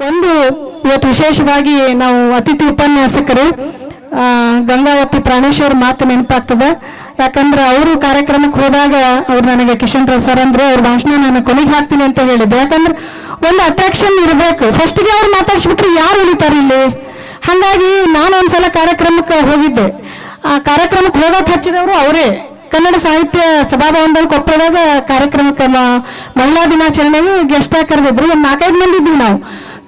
ಒಂದು ಇವತ್ತು ವಿಶೇಷವಾಗಿ ನಾವು ಅತಿಥಿ ಉಪನ್ಯಾಸಕರು ಗಂಗಾವತಿ ಪ್ರಾಣೇಶ್ವರ ಮಾತು ನೆನಪಾಗ್ತದೆ. ಯಾಕಂದ್ರೆ ಅವರು ಕಾರ್ಯಕ್ರಮಕ್ಕೆ ಹೋದಾಗ ಅವ್ರು ನನಗೆ ಕಿಶನ್ ರಾವ್ ಸರ್ ಅಂದ್ರೆ ಅವ್ರ ಭಾಷಣ ನಾನು ಕೊನೆಗೆ ಹಾಕ್ತೀನಿ ಅಂತ ಹೇಳಿದ್ದೆ. ಯಾಕಂದ್ರೆ ಒಂದು ಅಟ್ರಾಕ್ಷನ್ ಇರಬೇಕು. ಫಸ್ಟ್ಗೆ ಅವ್ರು ಮಾತಾಡ್ಸ್ಬಿಟ್ರೆ ಯಾರು ಉಳಿತಾರೆ ಇಲ್ಲಿ. ಹಾಗಾಗಿ ನಾನು ಒಂದ್ಸಲ ಕಾರ್ಯಕ್ರಮಕ್ಕೆ ಹೋಗಿದ್ದೆ. ಆ ಕಾರ್ಯಕ್ರಮಕ್ಕೆ ಹೋಗಕ್ಕೆ ಹಚ್ಚಿದವರು ಅವರೇ. ಕನ್ನಡ ಸಾಹಿತ್ಯ ಸಭಾಭವನದಲ್ಲಿ ಕೊಪ್ಪಳದಾಗ ಕಾರ್ಯಕ್ರಮಕ್ಕೆ ಮಹಿಳಾ ದಿನಾಚರಣೆಗೆ ಗೆಸ್ಟ್ ಆಗಿ ಕರೆದಿದ್ರು. ಒಂದು 4-5 ಮಂದಿ ಇದ್ವಿ ನಾವು.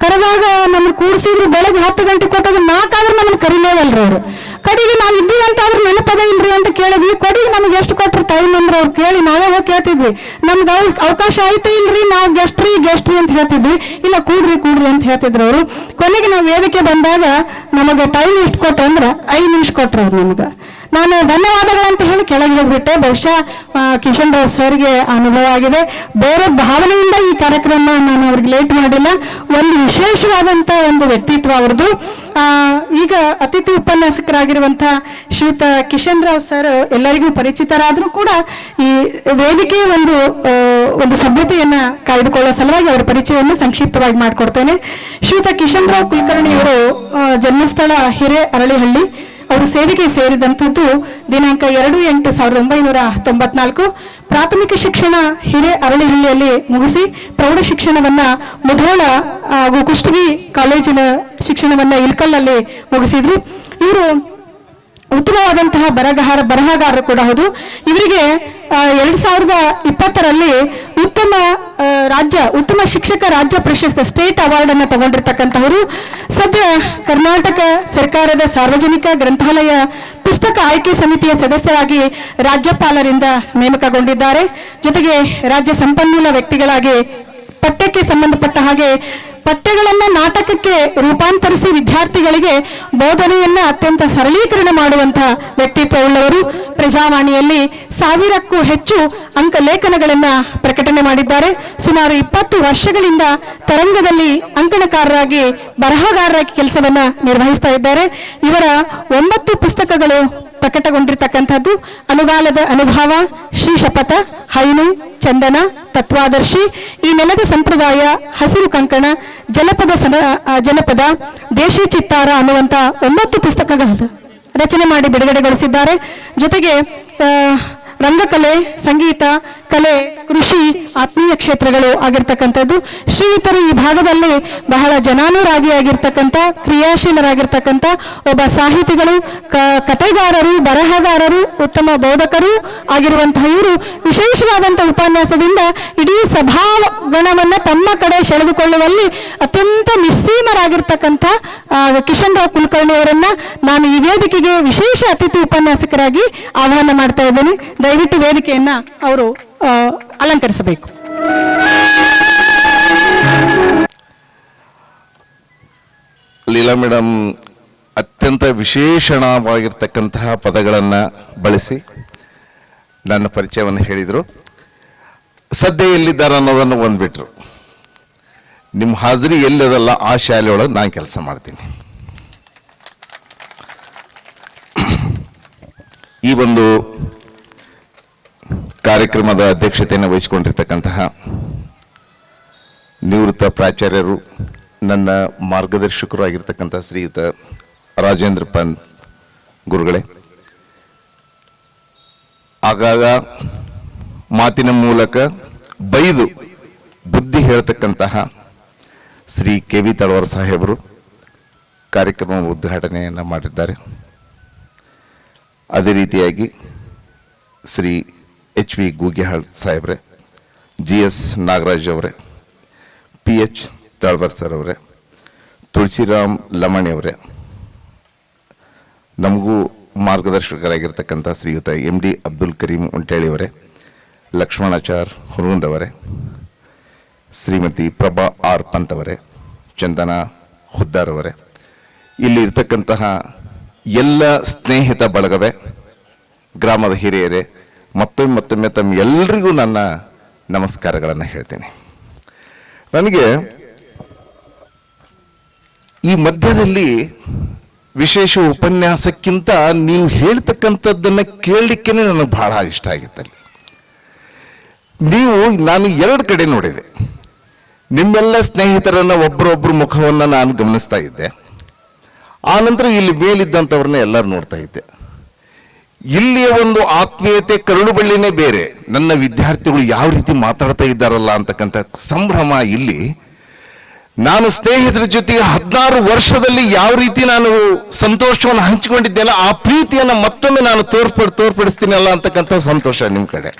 ಕರೆದಾಗ ನಮ್ಮನ್ನು ಕೂರಿಸಿದ್ರು. ಬೆಳಗ್ಗೆ 10 ಗಂಟೆ ಕೊಟ್ಟಾಗ 4 ಆದ್ರೆ ನಮ್ಮನ್ನು ಕರಿಲೇವಲ್ರಿ ಅವರು. ಕಡೆಗೆ ನಾವು ಇದ್ದೀವಿ ಅಂತ ಆದ್ರೆ ನೆನಪದ ಇಲ್ರಿ ಅಂತ ಕೇಳಿದ್ವಿ. ಕಡೆಗೆ ನಮ್ಗೆ ಎಷ್ಟು ಕೊಟ್ಟರು ಟೈಮ್ ಅಂದ್ರೆ ಅವ್ರು ಕೇಳಿ ನಾವೇ ಹೋಗಿ ಕೇಳ್ತಿದ್ವಿ. ನಮ್ಗೆ ಅವಕಾಶ ಆಯ್ತು ಇಲ್ರಿ, ನಾವು ಗೆಸ್ಟ್ರಿ ಅಂತ ಹೇಳ್ತಿದ್ವಿ. ಇಲ್ಲ ಕೂಡ್ರಿ ಅಂತ ಹೇಳ್ತಿದ್ರು ಅವರು. ಕೊನೆಗೆ ನಾವು ವೇದಿಕೆ ಬಂದಾಗ ನಮಗೆ ಟೈಮ್ ಎಷ್ಟು ಕೊಟ್ರು ಅಂದ್ರೆ 5 ನಿಮಿಷ ಕೊಟ್ರು ಅವ್ರು ನಮ್ಗೆ. ನಾನು ಧನ್ಯವಾದಗಳಂತ ಹೇಳಿ ಕೆಳಗೆ ಬಿಟ್ಟೆ. ಬಹುಶಃ ಕಿಶನ್ ರಾವ್ ಸರ್ಗೆ ಅನುಭವ ಆಗಿದೆ. ಬೇರೆ ಭಾವನೆಯಿಂದ ಈ ಕಾರ್ಯಕ್ರಮ ನಾನು ಅವ್ರಿಗೆ ಲೇಟ್ ಮಾಡಿಲ್ಲ. ಒಂದು ವಿಶೇಷವಾದಂಥ ಒಂದು ವ್ಯಕ್ತಿತ್ವ ಅವ್ರದ್ದು. ಈಗ ಅತಿಥಿ ಉಪನ್ಯಾಸಕರಾಗಿರುವಂಥ ಶ್ರೀಯುತ ಕಿಶನ್ ರಾವ್ ಸರ್ ಎಲ್ಲರಿಗೂ ಪರಿಚಿತರಾದರೂ ಕೂಡ ಈ ವೇದಿಕೆ ಒಂದು ಸಭ್ಯತೆಯನ್ನ ಕಾಯ್ದುಕೊಳ್ಳೋ ಸಲುವಾಗಿ ಅವರ ಪರಿಚಯವನ್ನು ಸಂಕ್ಷಿಪ್ತವಾಗಿ ಮಾಡಿಕೊಡ್ತೇನೆ. ಶ್ರೀಯುತ ಕಿಶನ್ ರಾವ್ ಕುಲಕರ್ಣಿಯವರು ಜನ್ಮಸ್ಥಳ ಹಿರೇಅರಳಿಹಳ್ಳಿ. ಅವರು ಸೇವೆಗೆ ಸೇರಿದಂಥದ್ದು ದಿನಾಂಕ 2/8/1994. ಪ್ರಾಥಮಿಕ ಶಿಕ್ಷಣ ಹಿರೇಅರಳಿಹಳ್ಳಿಯಲ್ಲಿ ಮುಗಿಸಿ ಪ್ರೌಢ ಶಿಕ್ಷಣವನ್ನ ಮುಧೋಳ ಹಾಗೂ ಕುಷ್ಟಗಿ ಕಾಲೇಜಿನ ಶಿಕ್ಷಣವನ್ನ ಇಲ್ಕಲ್ಲಲ್ಲಿ ಮುಗಿಸಿದ್ರು. ಇವರು ಉತ್ತಮವಾದಂತಹ ಬರಹಗಾರರು ಕೂಡ ಹೌದು. ಇವರಿಗೆ 2020ರಲ್ಲಿ ಉತ್ತಮ ಶಿಕ್ಷಕ ರಾಜ್ಯ ಪ್ರಶಸ್ತಿ ಸ್ಟೇಟ್ ಅವಾರ್ಡ್ ಅನ್ನು ತಗೊಂಡಿರ್ತಕ್ಕಂಥವರು. ಸದ್ಯ ಕರ್ನಾಟಕ ಸರ್ಕಾರದ ಸಾರ್ವಜನಿಕ ಗ್ರಂಥಾಲಯ ಪುಸ್ತಕ ಆಯ್ಕೆ ಸಮಿತಿಯ ಸದಸ್ಯರಾಗಿ ರಾಜ್ಯಪಾಲರಿಂದ ನೇಮಕಗೊಂಡಿದ್ದಾರೆ. ಜೊತೆಗೆ ರಾಜ್ಯ ಸಂಪನ್ಮೂಲ ವ್ಯಕ್ತಿಗಳಾಗಿ ಪಠ್ಯಕ್ಕೆ ಸಂಬಂಧಪಟ್ಟ ಹಾಗೆ ಪಠ್ಯಗಳನ್ನ ನಾಟಕಕ್ಕೆ ರೂಪಾಂತರಿಸಿ ವಿದ್ಯಾರ್ಥಿಗಳಿಗೆ ಬೋಧನೆಯನ್ನ ಅತ್ಯಂತ ಸರಳೀಕರಣ ಮಾಡುವಂತಹ ವ್ಯಕ್ತಿತ್ವ ಉಳ್ಳವರು. ಪ್ರಜಾವಾಣಿಯಲ್ಲಿ 1000ಕ್ಕೂ ಹೆಚ್ಚು ಲೇಖನಗಳನ್ನ ಪ್ರಕಟಣೆ ಮಾಡಿದ್ದಾರೆ. ಸುಮಾರು 20 ವರ್ಷಗಳಿಂದ ತರಂಗದಲ್ಲಿ ಅಂಕಣಕಾರರಾಗಿ ಬರಹಗಾರರಾಗಿ ಕೆಲಸವನ್ನ ನಿರ್ವಹಿಸ್ತಾ ಇದ್ದಾರೆ. ಇವರ 9 ಪುಸ್ತಕಗಳು ಪ್ರಕಟಗೊಂಡಿರ್ತಕ್ಕಂಥದ್ದು. ಅನುಗಾಲದ ಅನುಭವ, ಶ್ರೀ ಶಪಥ, ಹೈನು, ಚಂದನ, ತತ್ವಾದರ್ಶಿ, ಈ ನೆಲದ ಸಂಪ್ರದಾಯ, ಹಸಿರು ಕಂಕಣ, ಜನಪದ, ದೇಶಿ ಚಿತ್ತಾರ ಅನ್ನುವಂಥ 9 ಪುಸ್ತಕಗಳನ್ನು ರಚನೆ ಮಾಡಿ ಬಿಡುಗಡೆಗೊಳಿಸಿದ್ದಾರೆ. ಜೊತೆಗೆ ರಂಗಕಲೆ, ಸಂಗೀತ, ಕಲೆ, ಕೃಷಿ, ಆತ್ಮೀಯ ಕ್ಷೇತ್ರಗಳು ಆಗಿರ್ತಕ್ಕಂಥದ್ದು. ಶ್ರೀಯುತರು ಈ ಭಾಗದಲ್ಲಿ ಬಹಳ ಜನಾನುರಾಗಿಯಾಗಿರ್ತಕ್ಕಂಥ, ಕ್ರಿಯಾಶೀಲರಾಗಿರ್ತಕ್ಕಂಥ ಒಬ್ಬ ಸಾಹಿತಿಗಳು, ಕಥೆಗಾರರು, ಬರಹಗಾರರು, ಉತ್ತಮ ಬೋಧಕರು ಆಗಿರುವಂತಹ ಇವರು ವಿಶೇಷವಾದಂಥ ಉಪನ್ಯಾಸದಿಂದ ಇಡೀ ಸಭಾಗಣವನ್ನ ತಮ್ಮ ಕಡೆ ಸೆಳೆದುಕೊಳ್ಳುವಲ್ಲಿ ಅತ್ಯಂತ ನಿಸ್ಸೀಮರಾಗಿರ್ತಕ್ಕಂಥ ಕಿಶನ್ ರಾವ್ ಕುಲಕರ್ಣಿ ಅವರನ್ನ ನಾನು ಈ ವೇದಿಕೆಗೆ ವಿಶೇಷ ಅತಿಥಿ ಉಪನ್ಯಾಸಕರಾಗಿ ಆಹ್ವಾನ ಮಾಡ್ತಾ ಇದ್ದೇನೆ. ದಯವಿಟ್ಟು ವೇದಿಕೆಯನ್ನ ಅವರು ಅಲಂಕರಿಸಬೇಕು. ಲೀಲಾ ಮೇಡಮ್ ಅತ್ಯಂತ ವಿಶೇಷಣವಾಗಿರ್ತಕ್ಕಂತಹ ಪದಗಳನ್ನು ಬಳಸಿ ನನ್ನ ಪರಿಚಯವನ್ನು ಹೇಳಿದರು. ಸದ್ಯ ಎಲ್ಲಿದ್ದಾರೆ ಅನ್ನೋದನ್ನು ಒಂದ್ಬಿಟ್ರು. ನಿಮ್ಮ ಹಾಜರಿ ಎಲ್ಲದಲ್ಲ ಆ ಶಾಲೆಯೊಳಗೆ ನಾನು ಕೆಲಸ ಮಾಡ್ತೀನಿ. ಈ ಒಂದು ಕಾರ್ಯಕ್ರಮದ ಅಧ್ಯಕ್ಷತೆಯನ್ನು ವಹಿಸಿಕೊಂಡಿರ್ತಕ್ಕಂತಹ ನಿವೃತ್ತ ಪ್ರಾಚಾರ್ಯರು, ನನ್ನ ಮಾರ್ಗದರ್ಶಕರು ಆಗಿರ್ತಕ್ಕಂಥ ಶ್ರೀಯುತ ರಾಜೇಂದ್ರ ಪನ್ ಗುರುಗಳೇ, ಆಗಾಗ ಮಾತಿನ ಮೂಲಕ ಬೈದು ಬುದ್ಧಿ ಹೇಳ್ತಕ್ಕಂತಹ ಶ್ರೀ KV ತಳವಾರ್ ಸಾಹೇಬರು ಕಾರ್ಯಕ್ರಮ ಉದ್ಘಾಟನೆಯನ್ನು ಮಾಡಿದ್ದಾರೆ. ಅದೇ ರೀತಿಯಾಗಿ ಶ್ರೀ HV ಗೂಗ್ಯಹಾಳ್ ಸಾಹೇಬ್ರೆ, GS ನಾಗರಾಜ್ ಅವರೇ, PH ತಳವಾರ್ ಸರ್ ಅವರೇ, ತುಳಸಿರಾಮ್ ಲಮಣಿ ಅವರೇ, ನಮಗೂ ಮಾರ್ಗದರ್ಶಕರಾಗಿರ್ತಕ್ಕಂಥ ಶ್ರೀಯುತ MD ಅಬ್ದುಲ್ ಕರೀಂ ಉಂಟೇಳಿ ಅವರೇ, ಲಕ್ಷ್ಮಣಾಚಾರ್ ಹುರುಂದ್ ಅವರೇ, ಶ್ರೀಮತಿ ಪ್ರಭಾ ಆರ್ ಪಂತ್ ಅವರೇ, ಚಂದನ ಹುದ್ದಾರ್ ಅವರೇ, ಇಲ್ಲಿ ಇರ್ತಕ್ಕಂತಹ ಎಲ್ಲ ಸ್ನೇಹಿತ ಬಳಗವೇ, ಗ್ರಾಮದ ಹಿರಿಯರೇ, ಮತ್ತೊಮ್ಮೆ ತಮ್ಮ ಎಲ್ರಿಗೂ ನನ್ನ ನಮಸ್ಕಾರಗಳನ್ನು ಹೇಳ್ತೀನಿ. ನನಗೆ ಈ ಮಧ್ಯದಲ್ಲಿ ವಿಶೇಷ ಉಪನ್ಯಾಸಕ್ಕಿಂತ ನೀವು ಹೇಳ್ತಕ್ಕಂಥದ್ದನ್ನು ಕೇಳಲಿಕ್ಕೆ ನನಗೆ ಬಹಳ ಇಷ್ಟ ಆಗಿತ್ತಲ್ಲಿ. ನಾನು 2 ಕಡೆ ನೋಡಿದೆ. ನಿಮ್ಮೆಲ್ಲ ಸ್ನೇಹಿತರನ್ನ ಒಬ್ಬರೊಬ್ಬರು ಮುಖವನ್ನ ನಾನು ಗಮನಿಸ್ತಾ ಇದ್ದೆ. ಆ ನಂತರ ಇಲ್ಲಿ ಮೇಲಿದ್ದಂಥವ್ರನ್ನ ಎಲ್ಲರೂ ನೋಡ್ತಾ ಇದ್ದೆ. ಇಲ್ಲಿಯ ಒಂದು ಆತ್ಮೀಯತೆ ಕರುಳು ಬಳ್ಳಿನೇ ಬೇರೆ. ನನ್ನ ವಿದ್ಯಾರ್ಥಿಗಳು ಯಾವ ರೀತಿ ಮಾತಾಡ್ತಾ ಇದ್ದಾರಲ್ಲ ಅಂತಕ್ಕಂಥ ಸಂಭ್ರಮ ಇಲ್ಲಿ. ನಾನು ಸ್ನೇಹಿತರ ಜೊತೆಗೆ 16 ವರ್ಷದಲ್ಲಿ ಯಾವ ರೀತಿ ನಾನು ಸಂತೋಷವನ್ನು ಹಂಚಿಕೊಂಡಿದ್ದೇನೆ, ಆ ಪ್ರೀತಿಯನ್ನು ಮತ್ತೊಮ್ಮೆ ನಾನು ತೋರ್ಪಡಿಸ್ತೀನಲ್ಲ ಅಂತಕ್ಕಂಥ ಸಂತೋಷ ನಿಮ್ಮ ಕಡೆ.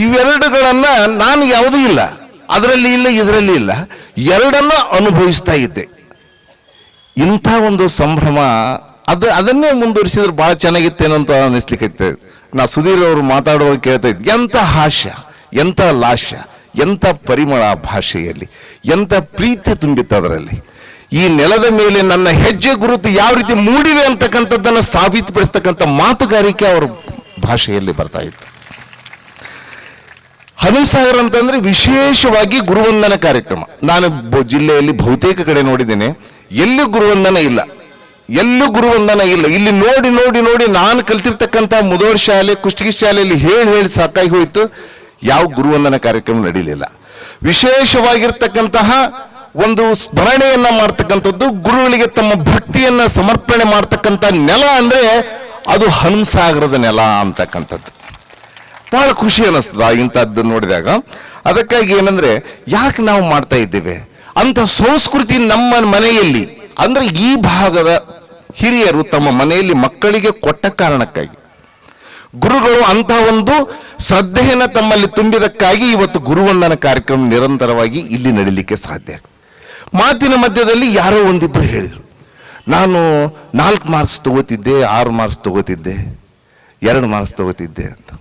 ಇವೆರಡುಗಳನ್ನ ನಾನು ಯಾವುದೂ ಇಲ್ಲ, ಅದರಲ್ಲಿ ಇಲ್ಲ, ಇದರಲ್ಲಿ ಇಲ್ಲ, ಎರಡನ್ನ ಅನುಭವಿಸ್ತಾ ಇದ್ದೆ. ಇಂಥ ಒಂದು ಸಂಭ್ರಮ ಅದನ್ನೇ ಮುಂದುವರಿಸಿದ್ರೆ ಬಹಳ ಚೆನ್ನಾಗಿತ್ತೇನೋ ಅಂತ ಅನಿಸ್ಲಿಕ್ಕೆ. ನಾ ಸುಧೀರ್ ಅವರು ಮಾತಾಡುವಾಗ ಕೇಳ್ತಾ ಇದ್ದೆ, ಎಂಥ ಹಾಸ್ಯ, ಎಂಥ ಲಾಸ್ಯ, ಎಂಥ ಪರಿಮಳ ಭಾಷೆಯಲ್ಲಿ, ಎಂಥ ಪ್ರೀತಿ ತುಂಬಿತ್ತು ಅದರಲ್ಲಿ. ಈ ನೆಲದ ಮೇಲೆ ನನ್ನ ಹೆಜ್ಜೆ ಗುರುತು ಯಾವ ರೀತಿ ಮೂಡಿವೆ ಅಂತಕ್ಕಂಥದ್ದನ್ನು ಸಾಬೀತುಪಡಿಸ್ತಕ್ಕಂಥ ಮಾತುಗಾರಿಕೆ ಅವರ ಭಾಷೆಯಲ್ಲಿ ಬರ್ತಾ ಇತ್ತು. ಹನುಮಸಾಗರ ಅಂತಂದ್ರೆ ವಿಶೇಷವಾಗಿ ಗುರುವಂದನ ಕಾರ್ಯಕ್ರಮ. ನಾನು ಜಿಲ್ಲೆಯಲ್ಲಿ ಬಹುತೇಕ ಕಡೆ ನೋಡಿದ್ದೇನೆ, ಎಲ್ಲೂ ಗುರುವಂದನ ಇಲ್ಲ, ಎಲ್ಲೂ ಗುರುವಂದನ ಇಲ್ಲ. ಇಲ್ಲಿ ನೋಡಿ ನೋಡಿ ನೋಡಿ ನಾನು ಕಲ್ತಿರ್ತಕ್ಕಂಥ ಮುದೋಳ್ ಶಾಲೆ, ಕುಷ್ಟಗಿ ಶಾಲೆಯಲ್ಲಿ ಹೇಳಿ ಸಾಕಾಗಿ ಹೋಯ್ತು. ಯಾವ ಗುರುವಂದನ ಕಾರ್ಯಕ್ರಮ ನಡೀಲಿಲ್ಲ. ವಿಶೇಷವಾಗಿರ್ತಕ್ಕಂತಹ ಒಂದು ಸ್ಮರಣೆಯನ್ನ ಮಾಡ್ತಕ್ಕಂಥದ್ದು, ಗುರುಗಳಿಗೆ ತಮ್ಮ ಭಕ್ತಿಯನ್ನ ಸಮರ್ಪಣೆ ಮಾಡ್ತಕ್ಕಂಥ ನೆಲ ಅಂದ್ರೆ ಅದು ಹನುಮಸಾಗರದ ನೆಲ ಅಂತಕ್ಕಂಥದ್ದು. ಬಹಳ ಖುಷಿ ಅನ್ನಿಸ್ತದ ಇಂಥದ್ದು ನೋಡಿದಾಗ. ಅದಕ್ಕಾಗಿ ಏನಂದ್ರೆ, ಯಾಕೆ ನಾವು ಮಾಡ್ತಾ ಇದ್ದೇವೆ ಅಂತ ಸಂಸ್ಕೃತಿ ನಮ್ಮ ಮನೆಯಲ್ಲಿ, ಅಂದ್ರೆ ಈ ಭಾಗದ ಹಿರಿಯರು ತಮ್ಮ ಮನೆಯಲ್ಲಿ ಮಕ್ಕಳಿಗೆ ಕೊಟ್ಟ ಕಾರಣಕ್ಕಾಗಿ, ಗುರುಗಳು ಅಂತ ಒಂದು ಶ್ರದ್ಧೆಯನ್ನು ತಮ್ಮಲ್ಲಿ ತುಂಬಿದಕ್ಕಾಗಿ ಇವತ್ತು ಗುರುವಂದನ ಕಾರ್ಯಕ್ರಮ ನಿರಂತರವಾಗಿ ಇಲ್ಲಿ ನಡೀಲಿಕ್ಕೆ ಸಾಧ್ಯ. ಮಾತಿನ ಮಧ್ಯದಲ್ಲಿ ಯಾರೋ ಒಂದಿಬ್ಬರು ಹೇಳಿದರು, ನಾನು 4 ಮಾರ್ಕ್ಸ್ ತಗೋತಿದ್ದೆ, 6 ಮಾರ್ಕ್ಸ್ ತಗೋತಿದ್ದೆ, 2 ಮಾರ್ಕ್ಸ್ ತಗೋತಿದ್ದೆ ಅಂತ